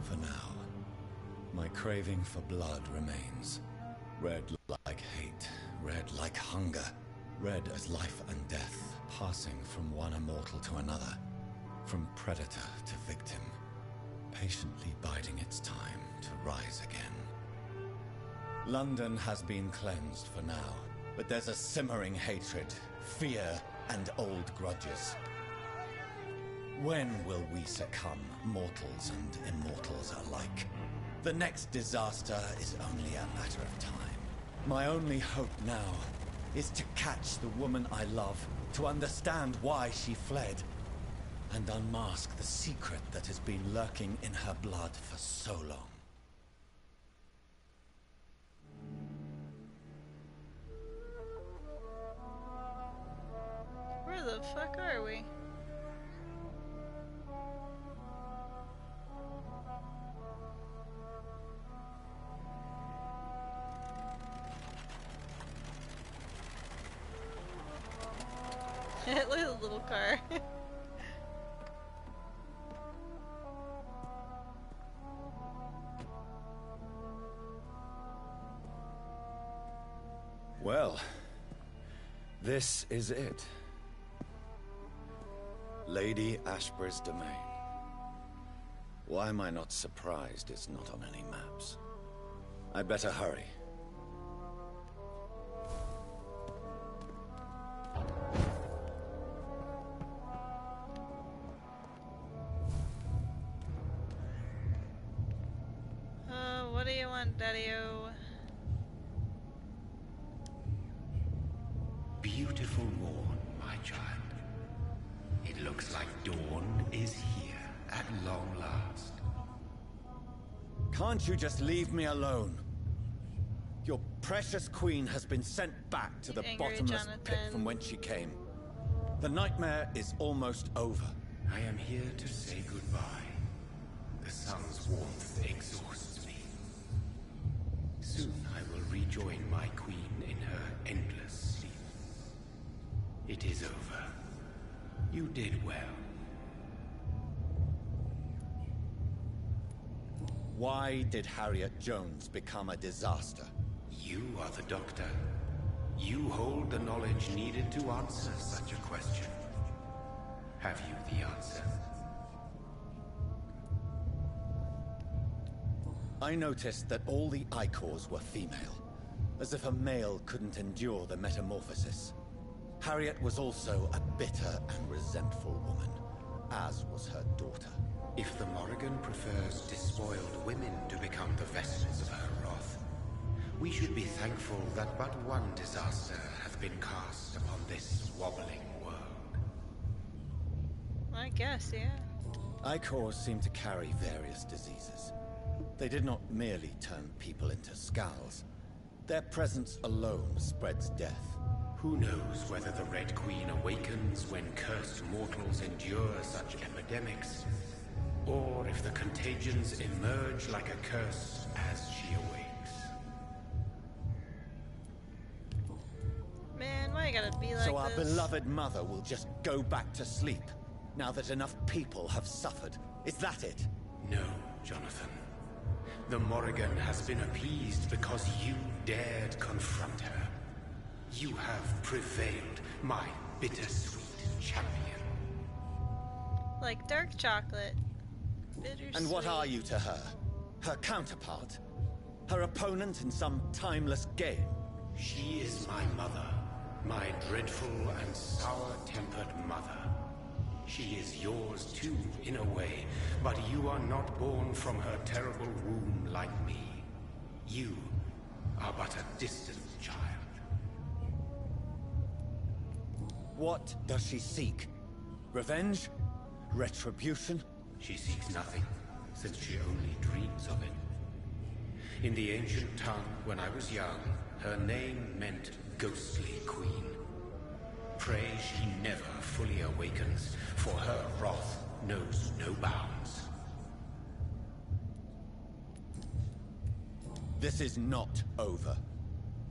For now. My craving for blood remains. Red like hate, red like hunger, red as life and death, passing from one immortal to another, from predator to victim, patiently biding its time to rise again. London has been cleansed for now, but there's a simmering hatred, fear, and old grudges. When will we succumb, mortals and immortals alike? The next disaster is only a matter of time. My only hope now is to catch the woman I love, to understand why she fled, and unmask the secret that has been lurking in her blood for so long. Where the fuck are we? Look at the little car. Well, this is it. Lady Ashbury's domain. Why am I not surprised it's not on any maps? I'd better hurry. What do you want, Daddy-o? Beautiful morn, my child. It looks like dawn is here at long last. Can't you just leave me alone? Your precious queen has been sent back to the bottomless pit from whence she came. The nightmare is almost over. I am here to say goodbye. The sun's warmth exhausts me. Soon I will rejoin my queen in her endless sleep. It is over. You did well. Why did Harriet Jones become a disaster? You are the doctor. You hold the knowledge needed to answer such a question. Have you the answer? I noticed that all the Icors were female, as if a male couldn't endure the metamorphosis. Harriet was also a bitter and resentful woman, as was her daughter. If the Morrigan prefers despoiled women to become the vessels of her wrath, we should be thankful that but one disaster hath been cast upon this wobbling world. I guess, yeah. Icors seem to carry various diseases. They did not merely turn people into skulls. Their presence alone spreads death. Who knows whether the Red Queen awakens when cursed mortals endure such epidemics, or if the contagions emerge like a curse as she awakes. Man, why you gotta be like So our this? beloved mother will just go back to sleep, now that enough people have suffered. Is that it? No, Jonathan. The Morrigan has been appeased because you dared confront her. You have prevailed, my bittersweet champion. Like dark chocolate. Bittersweet. And what are you to her? Her counterpart? Her opponent in some timeless game? She is my mother. My dreadful and sour-tempered mother. She is yours too, in a way, but you are not born from her terrible womb like me. You are but a distant child. What does she seek? Revenge? Retribution? She seeks nothing, since she only dreams of it. In the ancient tongue, when I was young, her name meant Ghostly Queen. Pray she never fully awakens, for her wrath knows no bounds. This is not over.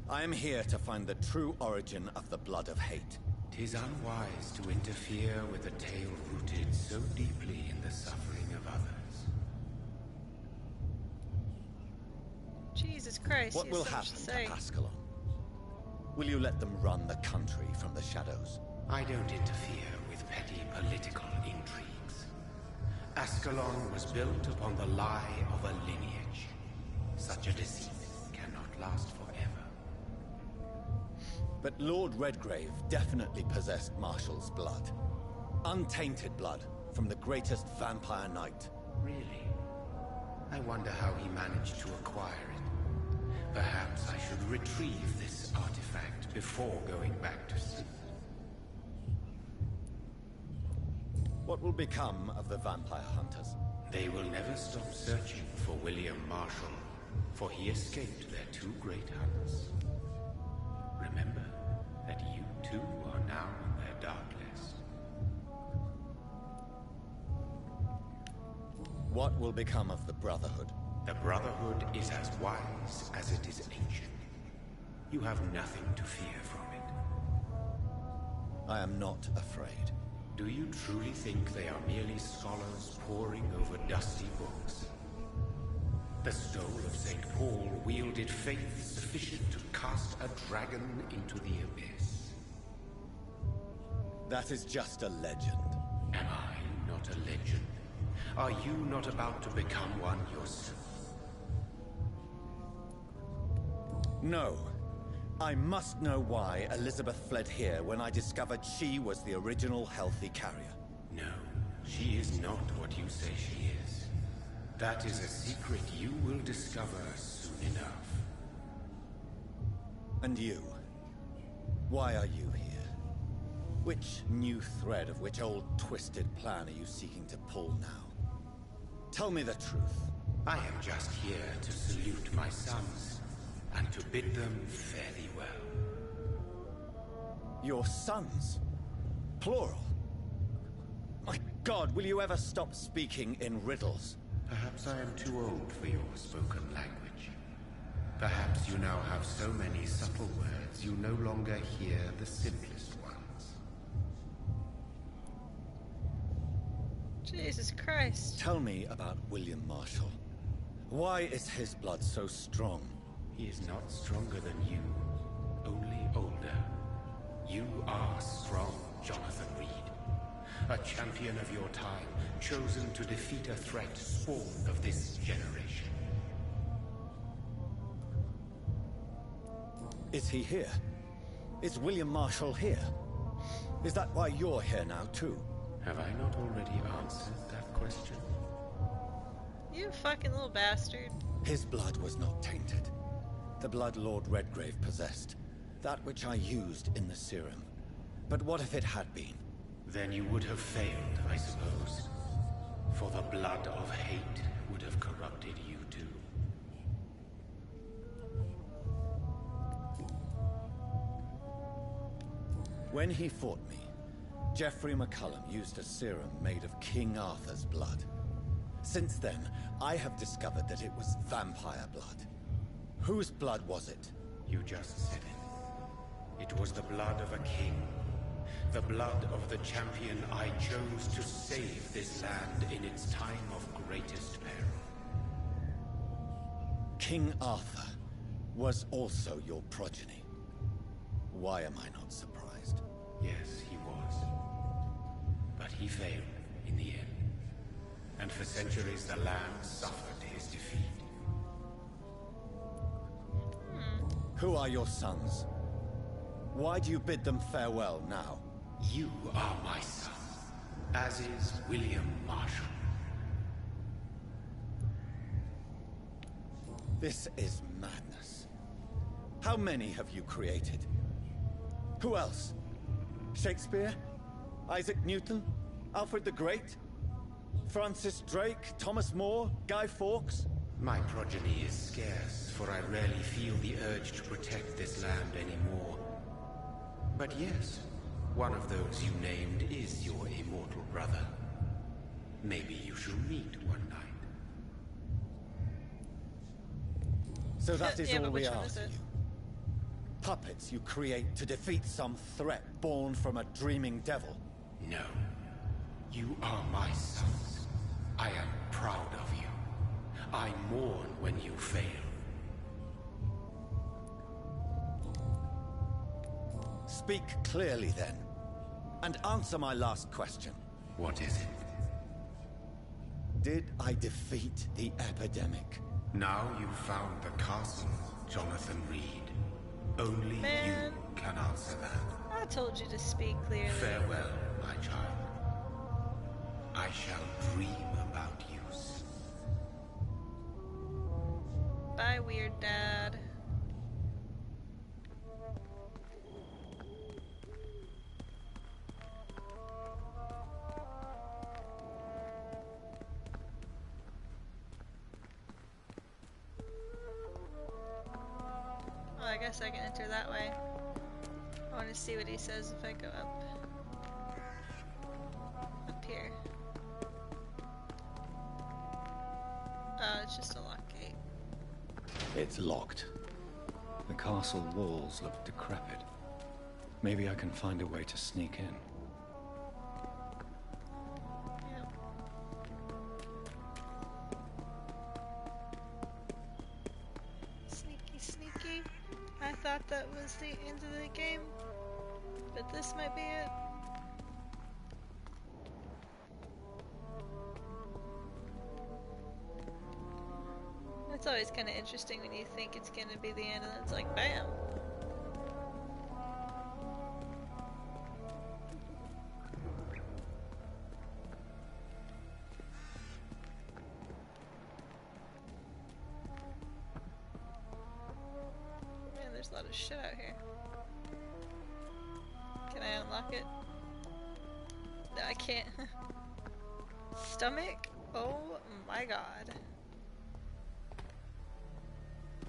I am here to find the true origin of the blood of hate. 'Tis unwise to interfere with a tale rooted so deeply in the suffering of others. Jesus Christ, What you will have happen to say. to Ascalon? Will you let them run the country from the shadows? I don't interfere with petty political intrigues. Ascalon was built upon the lie of a lineage. Such a deceit cannot last forever. But Lord Redgrave definitely possessed Marshall's blood. Untainted blood from the greatest vampire knight. Really? I wonder how he managed to acquire it. Perhaps I should retrieve this artifact before going back to sleep. What will become of the vampire hunters? They will never stop searching for William Marshall, for he escaped their two great hunts. Remember that you too are now on their dark list. What will become of the Brotherhood? The Brotherhood is as wise as it is ancient. You have nothing to fear from it. I am not afraid. Do you truly think they are merely scholars poring over dusty books? The stole of St. Paul wielded faith sufficient to cast a dragon into the abyss. That is just a legend. Am I not a legend? Are you not about to become one yourself? No. I must know why Elizabeth fled here when I discovered she was the original healthy carrier. No, she is not what you say she is. That is a secret you will discover soon enough. And you? Why are you here? Which new thread of which old twisted plan are you seeking to pull now? Tell me the truth. I am just here to salute my sons, and to bid them fare thee well. Your sons? Plural? My God, will you ever stop speaking in riddles? Perhaps I am too old for your spoken language. Perhaps you now have so many subtle words you no longer hear the simplest ones. Jesus Christ. Tell me about William Marshall. Why is his blood so strong? He is not stronger than you, only older. You are strong, Jonathan Reed. A champion of your time, chosen to defeat a threat spawned of this generation. Is he here? Is William Marshall here? Is that why you're here now, too? Have I not already answered that question? You fucking little bastard. His blood was not tainted. The blood Lord Redgrave possessed. That which I used in the serum. But what if it had been? Then you would have failed, I suppose. For the blood of hate would have corrupted you too. When he fought me, Geoffrey McCullum used a serum made of King Arthur's blood. Since then, I have discovered that it was vampire blood. Whose blood was it? You just said it. It was the blood of a king. The blood of the champion I chose to save this land in its time of greatest peril. King Arthur was also your progeny. Why am I not surprised? Yes, he was. But he failed in the end. And for centuries the land suffered his defeat. Who are your sons? Why do you bid them farewell now? You are my son, as is William Marshall. This is madness. How many have you created? Who else? Shakespeare? Isaac Newton? Alfred the Great? Francis Drake? Thomas More? Guy Fawkes? My progeny is scarce, for I rarely feel the urge to protect this land anymore. But yes, one of those you named is your immortal brother. Maybe you shall meet one night. So that is Yeah, all but we which one ask is of it? you. Puppets you create to defeat some threat born from a dreaming devil. No. You are my sons. I am proud of you. I mourn when you fail. Speak clearly then, and answer my last question. What is it? Did I defeat the epidemic? Now you've found the castle, Jonathan Reed. Only Man. you can answer that. I told you to speak clearly. Farewell, my child. I shall dream about you soon. Bye, weird dad. Well, I guess I can enter that way. I want to see what he says if I go up. Up here. Oh, it's just a lock gate. It's locked. The castle walls look decrepit. Maybe I can find a way to sneak in. Yep. Sneaky, sneaky. I thought that was the end of the game, but this might be it. It's always kind of interesting when you think it's going to be the end and then it's like, bam! Man, there's a lot of shit out here. Can I unlock it? No, I can't. Stomach? Oh my god.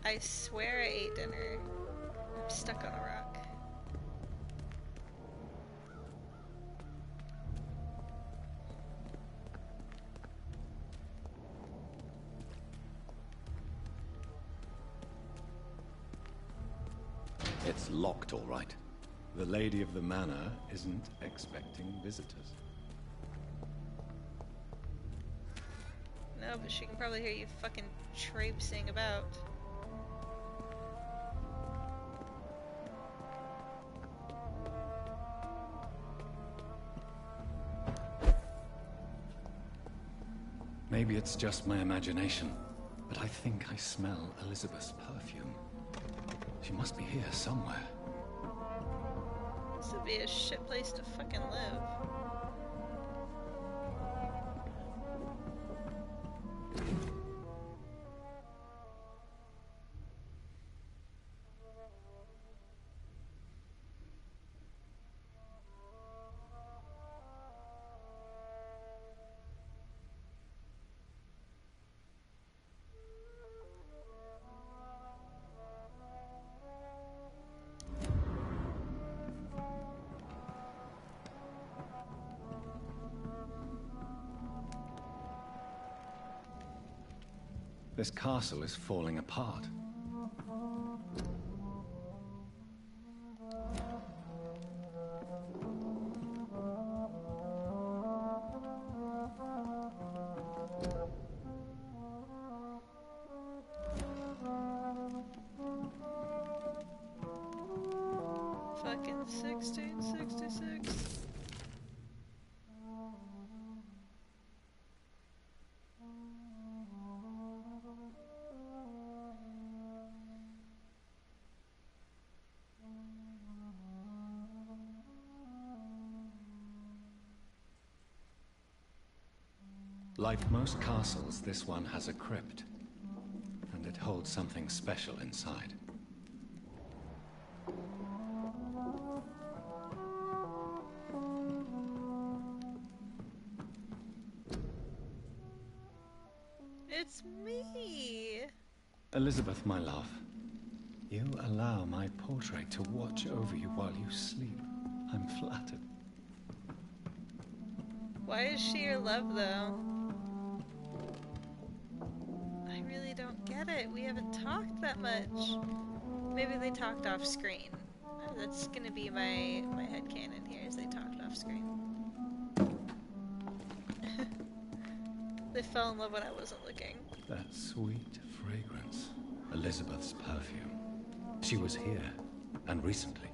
I swear I ate dinner. I'm stuck on a rock. It's locked, all right. The lady of the manor isn't expecting visitors. No, but she can probably hear you fucking traipsing about. Maybe it's just my imagination, but I think I smell Elizabeth's perfume. She must be here somewhere. This would be a shit place to fucking live. This castle is falling apart. Fucking 1666. Like most castles, this one has a crypt, and it holds something special inside. It's me! Elizabeth, my love, you allow my portrait to watch over you while you sleep. I'm flattered. Why is she your love, though? I really don't get it. We haven't talked that much. Maybe they talked off screen. That's gonna be my headcanon here, is they talked off screen. They fell in love when I wasn't looking. That sweet fragrance. Elizabeth's perfume. She was here, and recently.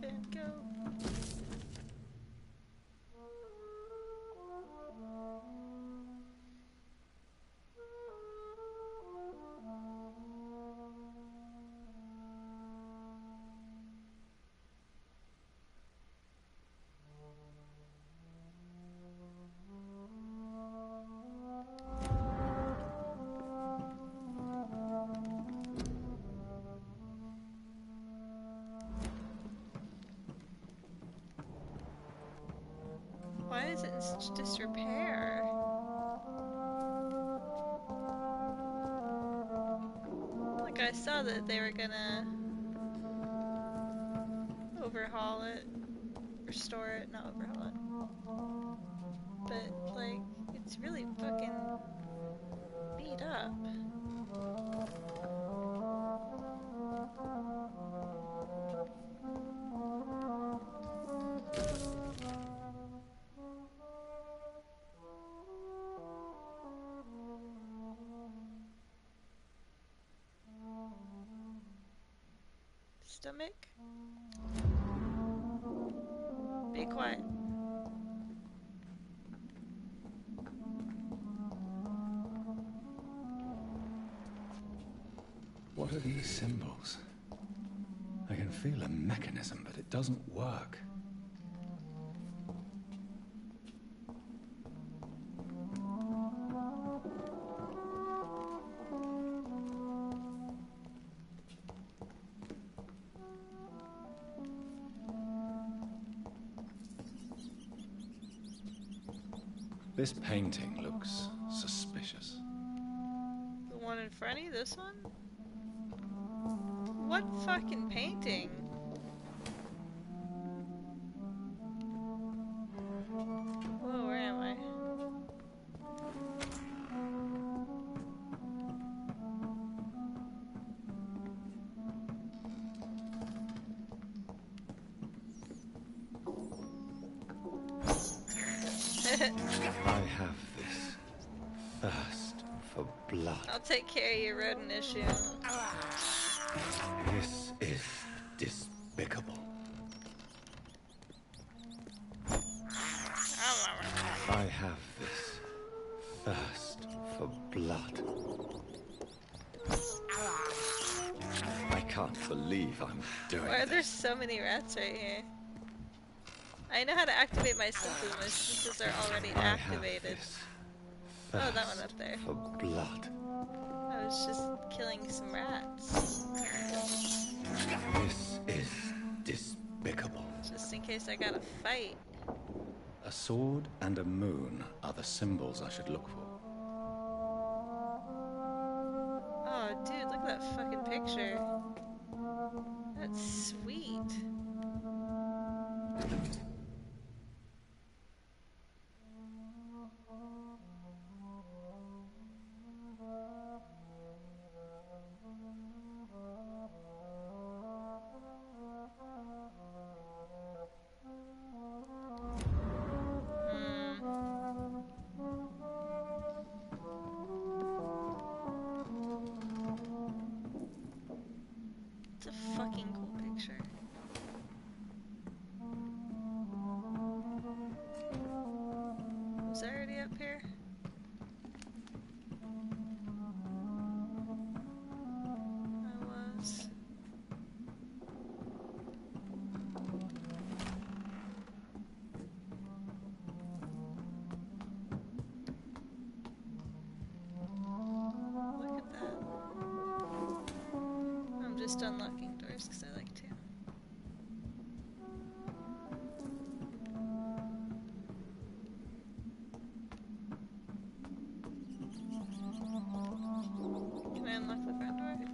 Van Gogh. Why is it in such disrepair? Like, I saw that they were gonna overhaul it, restore it, not overhaul it. But, like, it's really fucking beat up. Stomach? Be quiet. What are these symbols? I can feel a mechanism, but it doesn't work. This painting looks suspicious. The one in front of you? This one? What fucking painting? Whoa, where am I? I have this thirst for blood. I'll take care of your rodent issue. This is despicable. I have this thirst for blood. I can't believe I'm doing Why are there this. so many rats right here? I know how to activate my senses. My senses are already activated. Oh, that one up there. For blood. I was just killing some rats. This is despicable. Just in case I gotta fight. A sword and a moon are the symbols I should look for. Oh, dude, look at that fucking picture. That's sweet. up here? I was. Look at that. I'm just unlocking doors because I like to. Can I unlock the front door? No.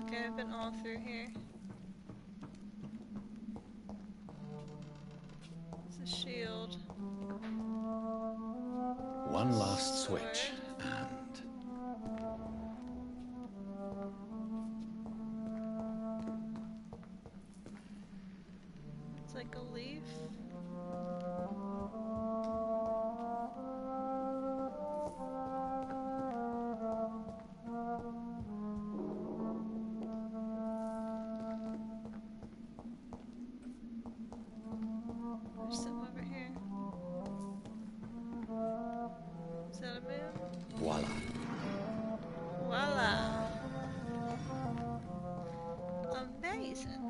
Okay, I've been all through here. It's a shield. One last Sword. switch, and... It's like a leaf. There's some over here. Is that a moon? voila. Voila! Amazing!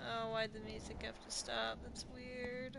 Oh, why'd the music have to stop? That's weird.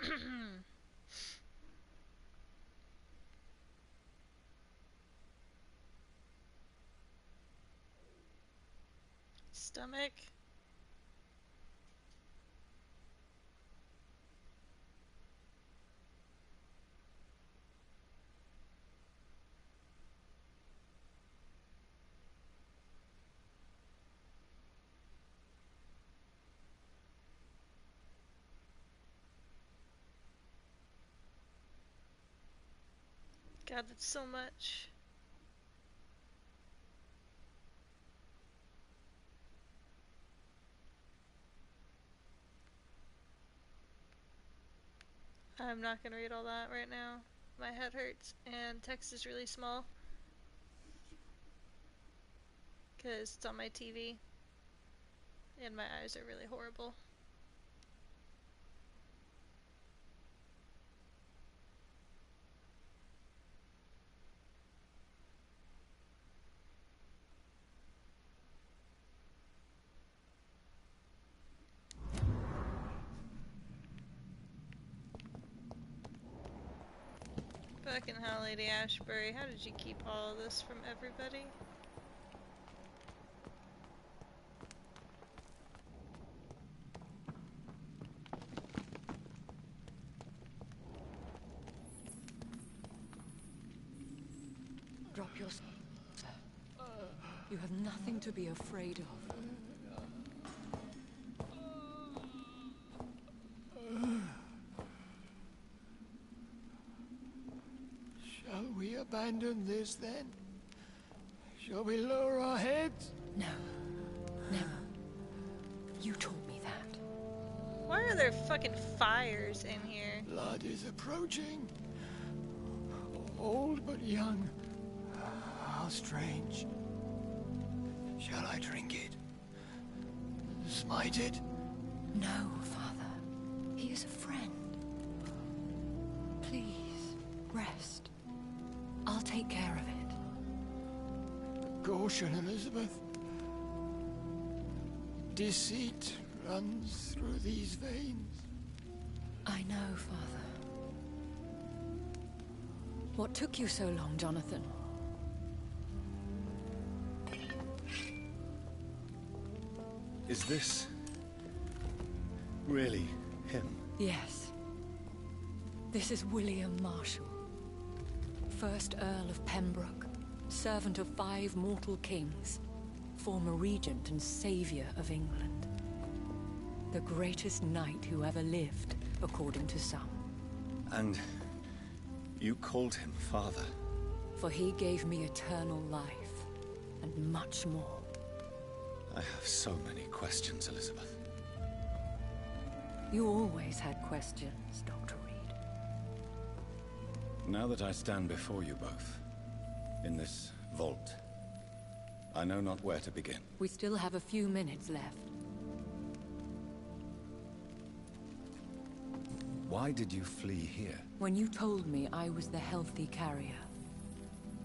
Hmm. Stomach. God, that's so much. I'm not gonna read all that right now. my head hurts and text is really small. Because it's on my TV. And my eyes are really horrible. Fucking hell, Lady Ashbury, how did you keep all of this from everybody? Drop your sir. You have nothing to be afraid of. Shall we abandon this then? Shall we lower our heads? No. Never. You taught me that. Why are there fucking fires in here? Blood is approaching. Old but young. How strange. Shall I drink it? Smite it? No, Father. He is a friend. Please, rest. I'll take care of it. Caution, Elizabeth. Deceit runs through these veins. I know, Father. What took you so long, Jonathan? Is this really him? Yes. This is William Marshall, 1st Earl of Pembroke, servant of 5 mortal kings, former regent and savior of England. The greatest knight who ever lived, according to some. And you called him father? For he gave me eternal life, and much more. I have so many questions, Elizabeth. You always had questions, Dr. Reed. Now that I stand before you both, in this vault, I know not where to begin. We still have a few minutes left. Why did you flee here? When you told me I was the healthy carrier,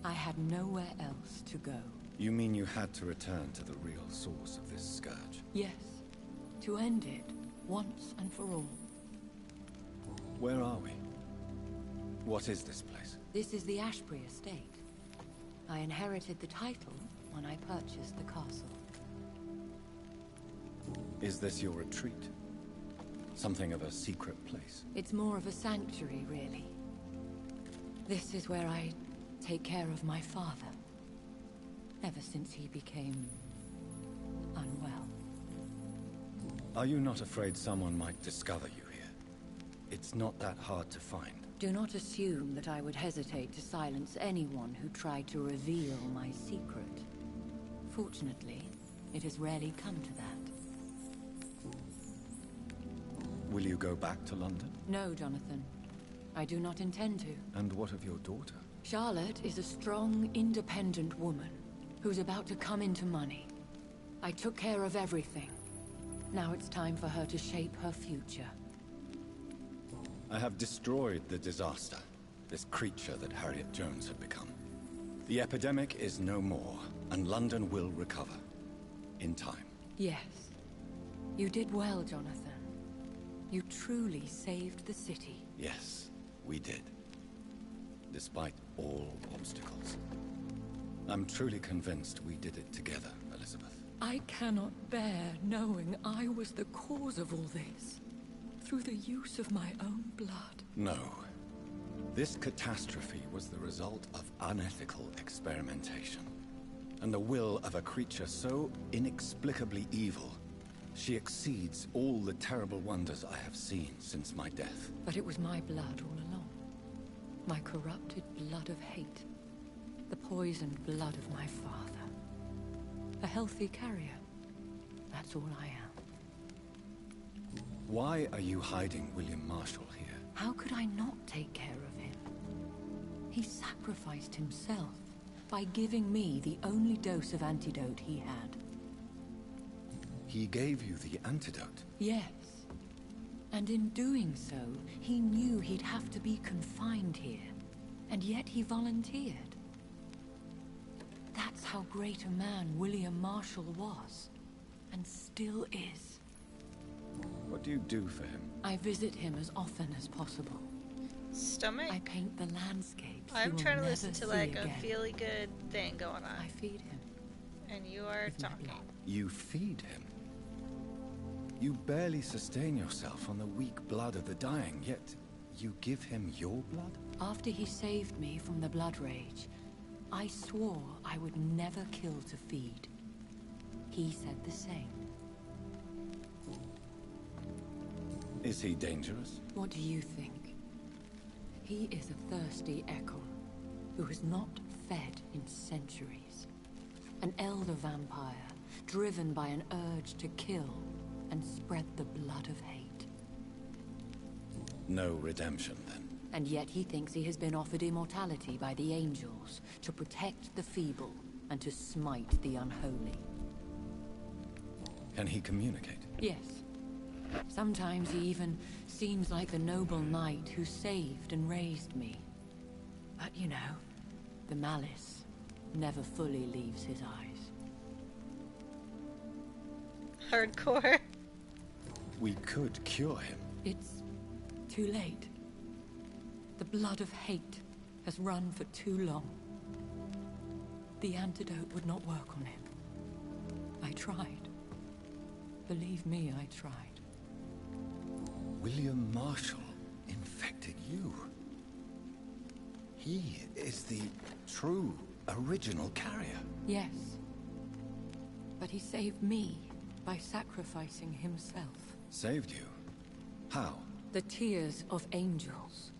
I had nowhere else to go. You mean you had to return to the real source of this scourge? Yes, to end it, once and for all. Where are we? What is this place? This is the Ashbury estate. I inherited the title when I purchased the castle. Is this your retreat? Something of a secret place? It's more of a sanctuary, really. This is where I take care of my father. Ever since he became unwell. Are you not afraid someone might discover you here? It's not that hard to find. Do not assume that I would hesitate to silence anyone who tried to reveal my secret. Fortunately, it has rarely come to that. Will you go back to London? No, Jonathan. I do not intend to. And what of your daughter? Charlotte is a strong, independent woman who's about to come into money. I took care of everything. Now it's time for her to shape her future. I have destroyed the disaster, this creature that Harriet Jones had become. The epidemic is no more, and London will recover. In time. Yes. You did well, Jonathan. You truly saved the city. Yes, we did. Despite all obstacles. I'm truly convinced we did it together, Elizabeth. I cannot bear knowing I was the cause of all this. Through the use of my own blood. No. This catastrophe was the result of unethical experimentation. And the will of a creature so inexplicably evil, she exceeds all the terrible wonders I have seen since my death. But it was my blood all along. My corrupted blood of hate. The poisoned blood of my father. A healthy carrier. That's all I am. Why are you hiding William Marshall here? How could I not take care of him? He sacrificed himself by giving me the only dose of antidote he had. He gave you the antidote? Yes. And in doing so, he knew he'd have to be confined here. And yet he volunteered. That's how great a man William Marshall was. And still is. What do you do for him? I visit him as often as possible. Stomach? I paint the landscapes. I'm trying to listen to like again. a feely good thing going on. I feed him. And you are talking. You feed him? You barely sustain yourself on the weak blood of the dying, yet you give him your blood? After he saved me from the blood rage, I swore I would never kill to feed. He said the same. Is he dangerous? What do you think? He is a thirsty echo who has not fed in centuries. An elder vampire, driven by an urge to kill and spread the blood of hate. No redemption, then? And yet he thinks he has been offered immortality by the angels to protect the feeble and to smite the unholy. Can he communicate? Yes. Sometimes he even seems like the noble knight who saved and raised me. But you know, the malice never fully leaves his eyes. Hardcore. We could cure him. It's too late. The blood of hate has run for too long. The antidote would not work on him. I tried. Believe me, I tried. William Marshall infected you. He is the true, original carrier. Yes. But he saved me by sacrificing himself. Saved you? How? The tears of angels.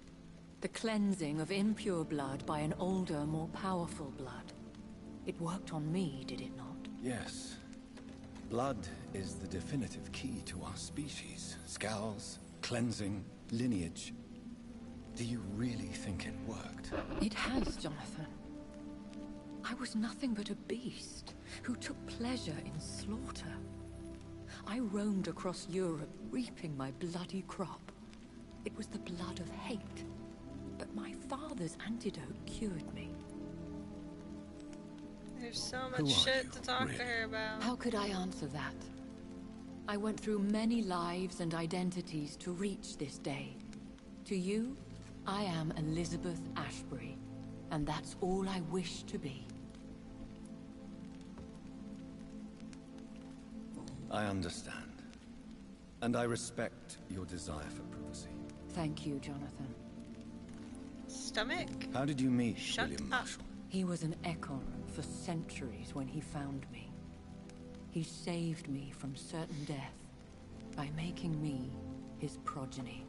The cleansing of impure blood by an older, more powerful blood. It worked on me, did it not? Yes. Blood is the definitive key to our species. Scowls, cleansing, lineage. Do you really think it worked? It has, Jonathan. I was nothing but a beast who took pleasure in slaughter. I roamed across Europe, reaping my bloody crop. It was the blood of hate. But my father's antidote cured me. There's so much shit to talk to her about. How could I answer that? I went through many lives and identities to reach this day. To you, I am Elizabeth Ashbury, and that's all I wish to be. I understand. And I respect your desire for privacy. Thank you, Jonathan. Stomach? How did you meet Shut William up. Marshall? He was an Ekon for centuries when he found me. He saved me from certain death by making me his progeny.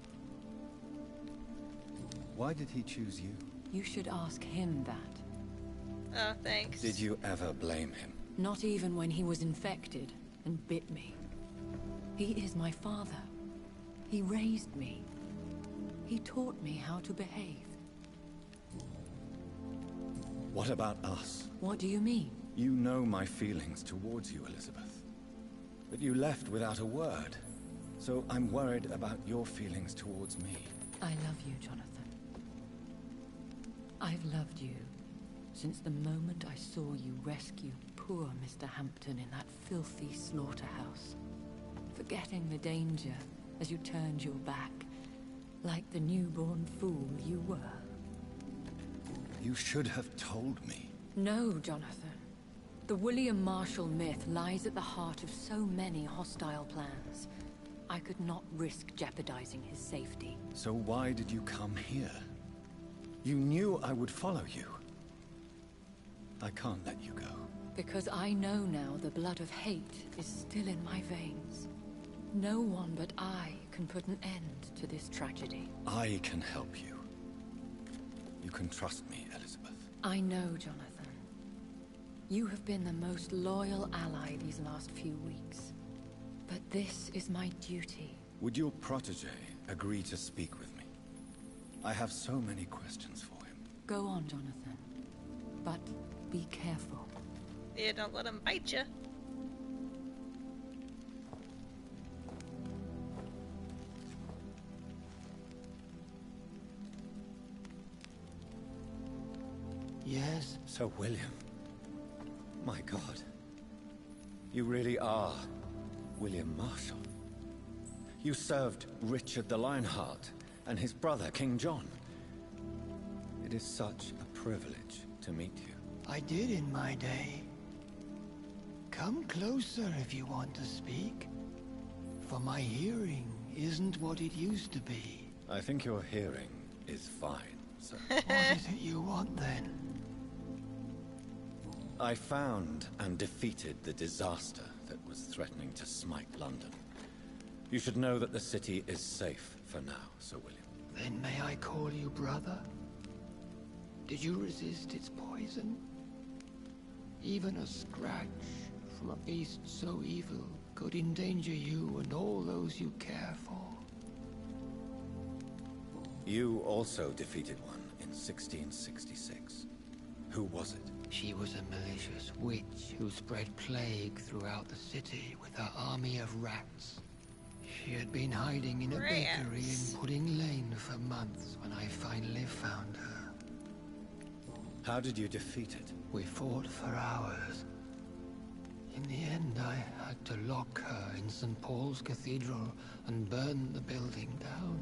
Why did he choose you? You should ask him that. Oh, thanks. Did you ever blame him? Not even when he was infected and bit me. He is my father. He raised me. He taught me how to behave. What about us? What do you mean? You know my feelings towards you, Elizabeth. But you left without a word. So I'm worried about your feelings towards me. I love you, Jonathan. I've loved you since the moment I saw you rescue poor Mr. Hampton in that filthy slaughterhouse. Forgetting the danger as you turned your back, like the newborn fool you were. You should have told me. No, Jonathan. The William Marshall myth lies at the heart of so many hostile plans. I could not risk jeopardizing his safety. So why did you come here? You knew I would follow you. I can't let you go. Because I know now the blood of hate is still in my veins. No one but I can put an end to this tragedy. I can help you. You can trust me, Elizabeth. I know, Jonathan. You have been the most loyal ally these last few weeks. But this is my duty. Would your protege agree to speak with me? I have so many questions for him. Go on, Jonathan. But be careful. Yeah, don't let him bite you. Yes? Sir William. My God. You really are William Marshall. You served Richard the Lionheart and his brother, King John. It is such a privilege to meet you. I did in my day. Come closer if you want to speak. For my hearing isn't what it used to be. I think your hearing is fine, sir. What is it you want then? I found and defeated the disaster that was threatening to smite London. You should know that the city is safe for now, Sir William. Then may I call you brother? Did you resist its poison? Even a scratch from a beast so evil could endanger you and all those you care for. You also defeated one in 1666. Who was it? She was a malicious witch who spread plague throughout the city with her army of rats. She had been hiding in a bakery in Pudding Lane for months when I finally found her. How did you defeat it? We fought for hours. In the end, I had to lock her in St. Paul's Cathedral and burn the building down.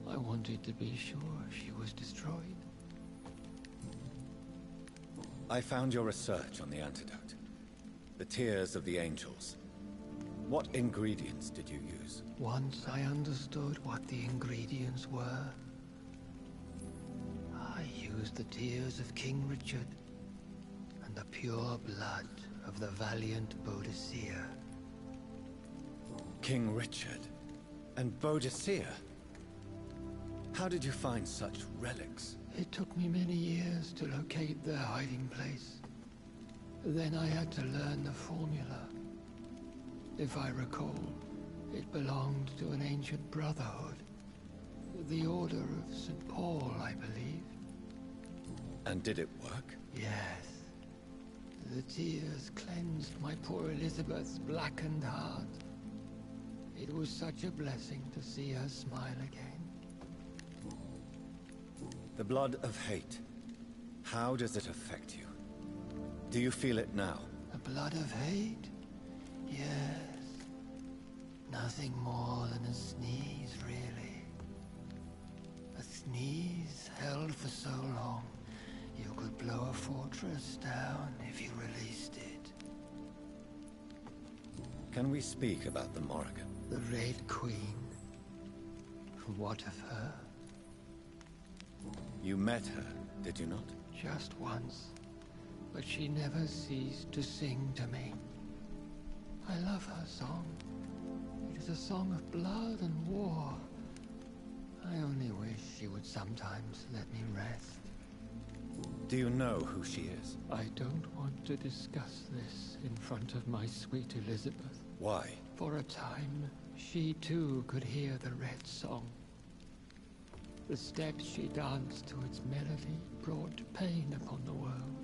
I wanted to be sure she was destroyed. I found your research on the antidote. The Tears of the Angels. What ingredients did you use? Once I understood what the ingredients were, I used the tears of King Richard and the pure blood of the valiant Boadicea. King Richard and Boadicea? How did you find such relics? It took me many years to locate their hiding place. Then I had to learn the formula. If I recall, it belonged to an ancient brotherhood. The Order of St. Paul, I believe. And did it work? Yes. The tears cleansed my poor Elizabeth's blackened heart. It was such a blessing to see her smile again. The blood of hate. How does it affect you? Do you feel it now? The blood of hate? Yes. Nothing more than a sneeze, really. A sneeze held for so long, you could blow a fortress down if you released it. Can we speak about the Morrigan? The Red Queen. What of her? You met her, did you not? Just once. But she never ceased to sing to me. I love her song. It is a song of blood and war. I only wish she would sometimes let me rest. Do you know who she is? I don't want to discuss this in front of my sweet Elizabeth. Why? For a time, she too could hear the red song. The steps she danced to its melody brought pain upon the world.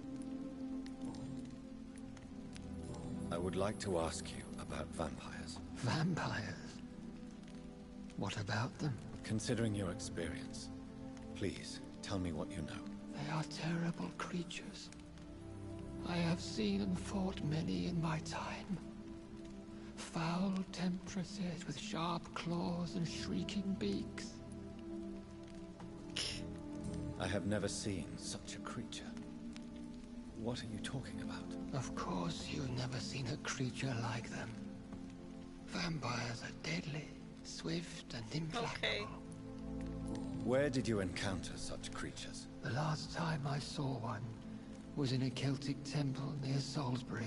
I would like to ask you about vampires. Vampires? What about them? Considering your experience, please tell me what you know. They are terrible creatures. I have seen and fought many in my time. Foul temptresses with sharp claws and shrieking beaks. I have never seen such a creature. What are you talking about? Of course you've never seen a creature like them. Vampires are deadly, swift and implacable. Okay. Where did you encounter such creatures? The last time I saw one was in a Celtic temple near Salisbury.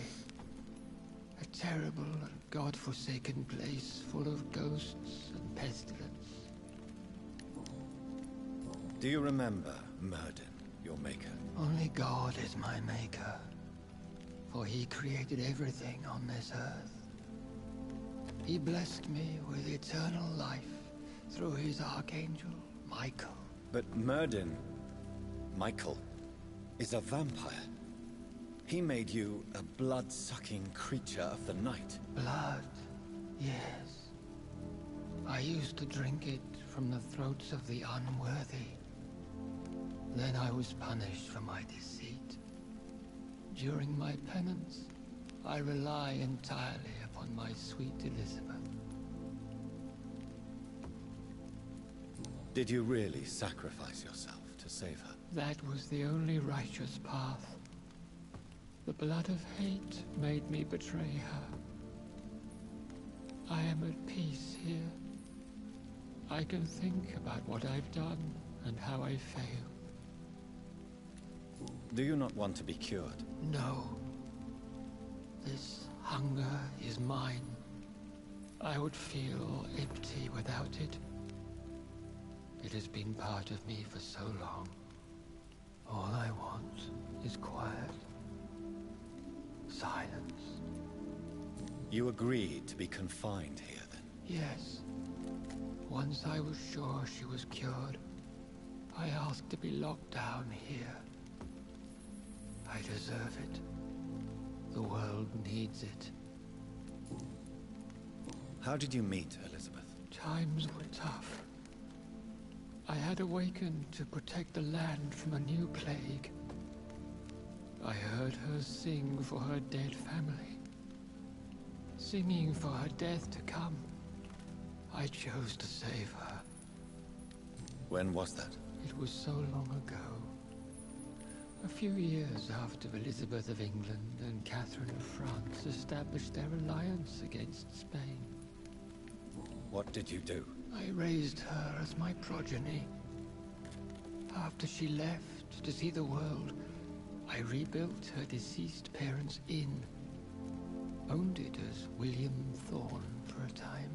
A terrible and god-forsaken place full of ghosts and pestilence. Do you remember Myrddin, your maker? Only God is my maker, for he created everything on this earth. He blessed me with eternal life through his archangel, Michael. But Myrddin Michael is a vampire. He made you a blood-sucking creature of the night. Blood, yes. I used to drink it from the throats of the unworthy. Then I was punished for my deceit. During my penance, I rely entirely upon my sweet Elizabeth. Did you really sacrifice yourself to save her? That was the only righteous path. The blood of hate made me betray her. I am at peace here. I can think about what I've done and how I failed. Do you not want to be cured? No. This hunger is mine. I would feel empty without it. It has been part of me for so long. All I want is quiet. Silence. You agreed to be confined here, then? Yes. Once I was sure she was cured, I asked to be locked down here. I deserve it. The world needs it. How did you meet Elizabeth? Times were tough. I had awakened to protect the land from a new plague. I heard her sing for her dead family. Singing for her death to come. I chose to save her. When was that? It was so long ago. A few years after Elizabeth of England and Catherine of France established their alliance against Spain. What did you do? I raised her as my progeny. After she left to see the world, I rebuilt her deceased parents' inn. Owned it as William Thorne for a time.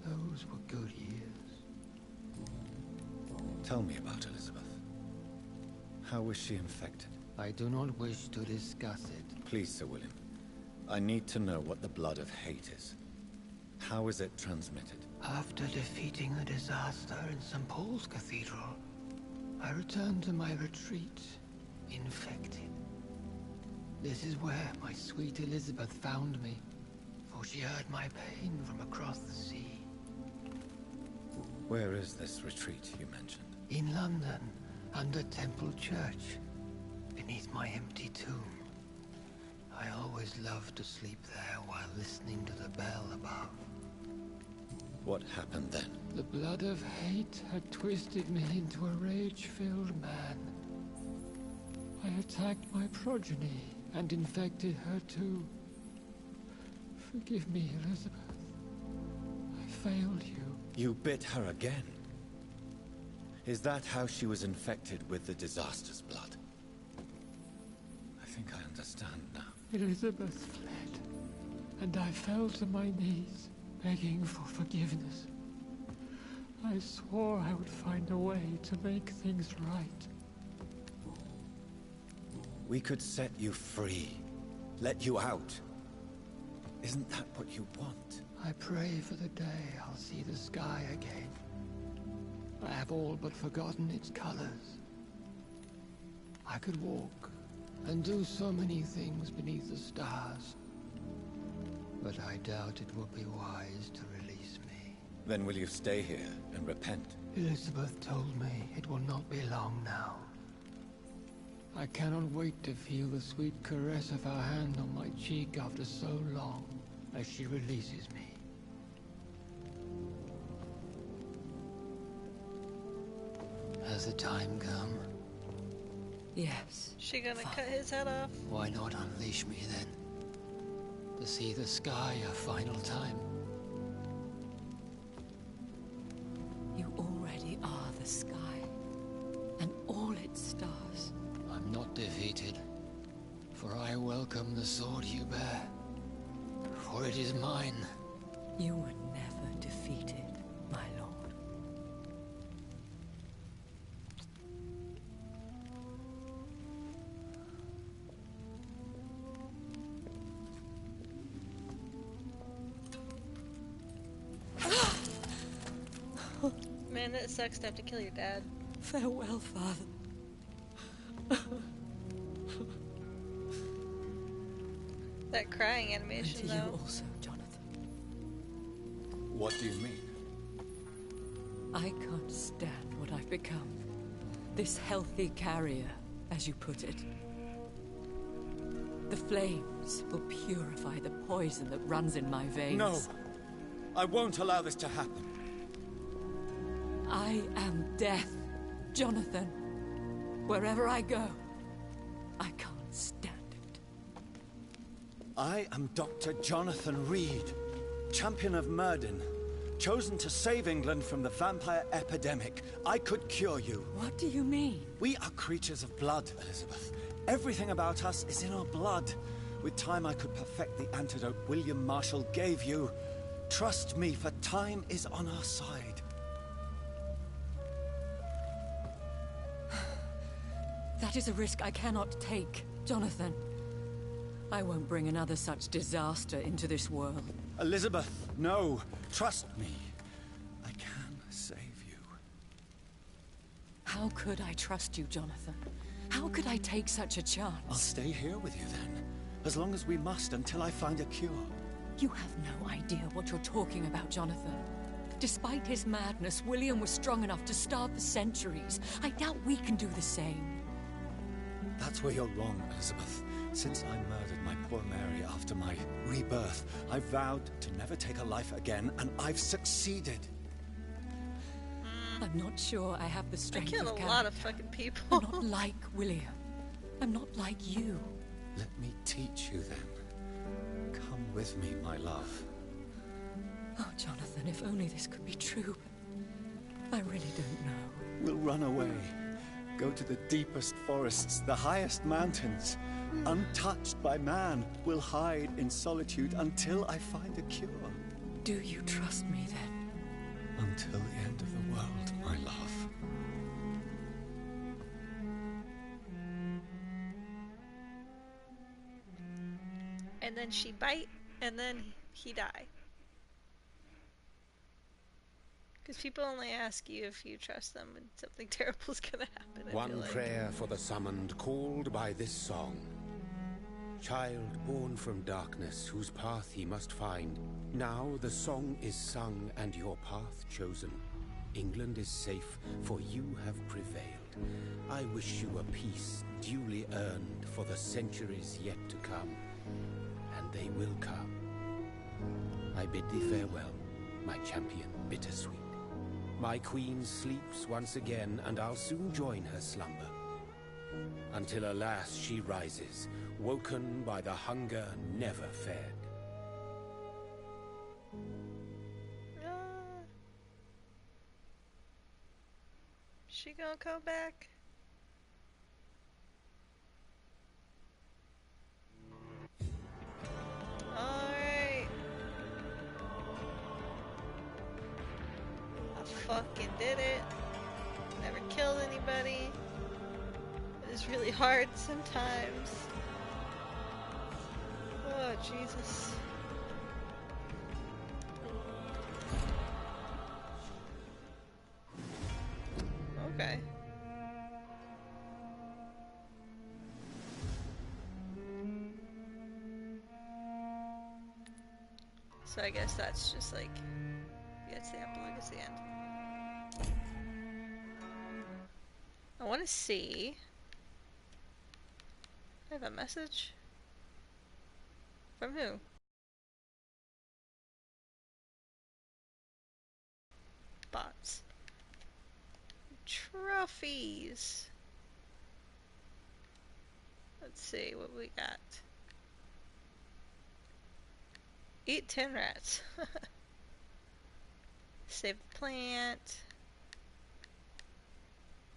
Those were good years. Tell me about Elizabeth. How was she infected? I do not wish to discuss it. Please, Sir William. I need to know what the blood of hate is. How is it transmitted? After defeating the disaster in St. Paul's Cathedral, I returned to my retreat, infected. This is where my sweet Elizabeth found me, for she heard my pain from across the sea. Where is this retreat you mentioned? In London, under Temple Church, beneath my empty tomb. I always loved to sleep there while listening to the bell above. What happened then? The blood of hate had twisted me into a rage-filled man. I attacked my progeny and infected her too. Forgive me, Elizabeth. I failed you. You bit her again? Is that how she was infected with the disaster's blood? I think I understand now. Elizabeth fled, and I fell to my knees, begging for forgiveness. I swore I would find a way to make things right. We could set you free. Let you out. Isn't that what you want? I pray for the day I'll see the sky again. I have all but forgotten its colors. I could walk and do so many things beneath the stars. But I doubt it will be wise to release me. Then will you stay here and repent? Elizabeth told me it will not be long now. I cannot wait to feel the sweet caress of her hand on my cheek after so long, as she releases me. Has the time come? Yes. She gonna cut his head off? Why not unleash me then? To see the sky a final time. You already are the sky, and all its stars. I'm not defeated, for I welcome the sword you bear, for it is mine. You were never defeated, my lord. Man, that sucks to have to kill your dad. Farewell, father. That crying animation, and to though. you also, Jonathan. What do you mean? I can't stand what I've become. This healthy carrier, as you put it. The flames will purify the poison that runs in my veins. No! I won't allow this to happen. I am death, Jonathan. Wherever I go, I can't stand it. I am Dr. Jonathan Reed, champion of Myrddin, chosen to save England from the vampire epidemic. I could cure you. What do you mean? We are creatures of blood, Elizabeth. Everything about us is in our blood. With time, I could perfect the antidote William Marshall gave you. Trust me, for time is on our side. That is a risk I cannot take, Jonathan. I won't bring another such disaster into this world. Elizabeth, no. Trust me. I can save you. How could I trust you, Jonathan? How could I take such a chance? I'll stay here with you then. As long as we must, until I find a cure. You have no idea what you're talking about, Jonathan. Despite his madness, William was strong enough to starve for centuries. I doubt we can do the same. That's where you're wrong, Elizabeth. Since I murdered my poor Mary after my rebirth, I vowed to never take a life again, and I've succeeded. I'm not sure I have the strength I of killed a character. lot of fucking people. I'm not like William. I'm not like you. Let me teach you then. Come with me, my love. Oh, Jonathan, if only this could be true. I really don't know. We'll run away. Go to the deepest forests, the highest mountains. Untouched by man, we'll hide in solitude until I find a cure. Do you trust me then? Until the end of the world, my love. And then she bite, and then he die. Because people only ask you if you trust them when something terrible's gonna happen. I feel One like. prayer for the summoned, called by this song. Child born from darkness, whose path he must find. Now the song is sung and your path chosen. England is safe, for you have prevailed. I wish you a peace duly earned for the centuries yet to come. And they will come. I bid thee farewell, my champion bittersweet. My queen sleeps once again, and I'll soon join her slumber. Until alas she rises, woken by the hunger never fed. She gonna come back? Alright. I fucking did it. Never killed anybody. It is really hard sometimes. Oh, Jesus. Okay. So I guess that's just like, yeah, it's the epilogue, it's the end. I want to see. I have a message? From who? Bots. Trophies. Let's see what we got. Eat 10 rats. Save the plant.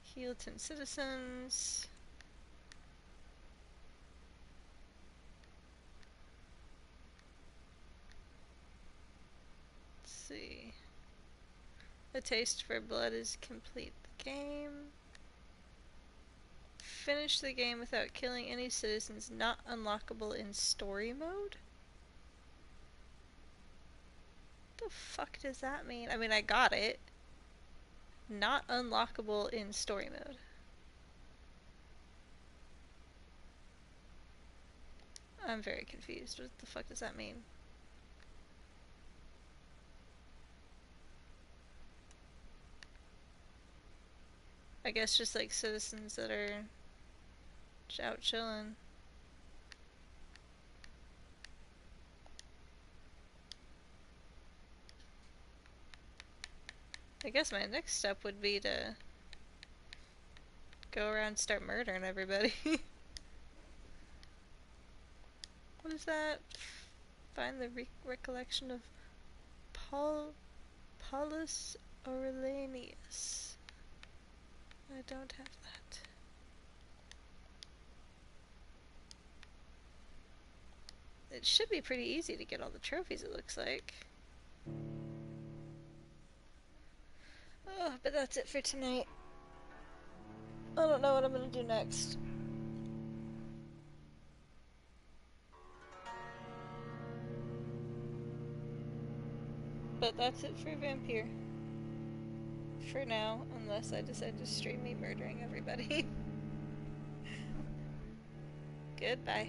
Heal 10 citizens. Let's see. A taste for blood is complete the game. Finish the game without killing any citizens not unlockable in story mode? What the fuck does that mean? I mean, I got it. Not unlockable in story mode. I'm very confused. What the fuck does that mean? I guess just like citizens that are out chilling. I guess my next step would be to go around and start murdering everybody. What is that? Find the recollection of Paulus Aurelianus. I don't have that. It should be pretty easy to get all the trophies, it looks like. Oh, but that's it for tonight. I don't know what I'm gonna do next. But that's it for Vampyr. For now, unless I decide to stream me murdering everybody. Goodbye.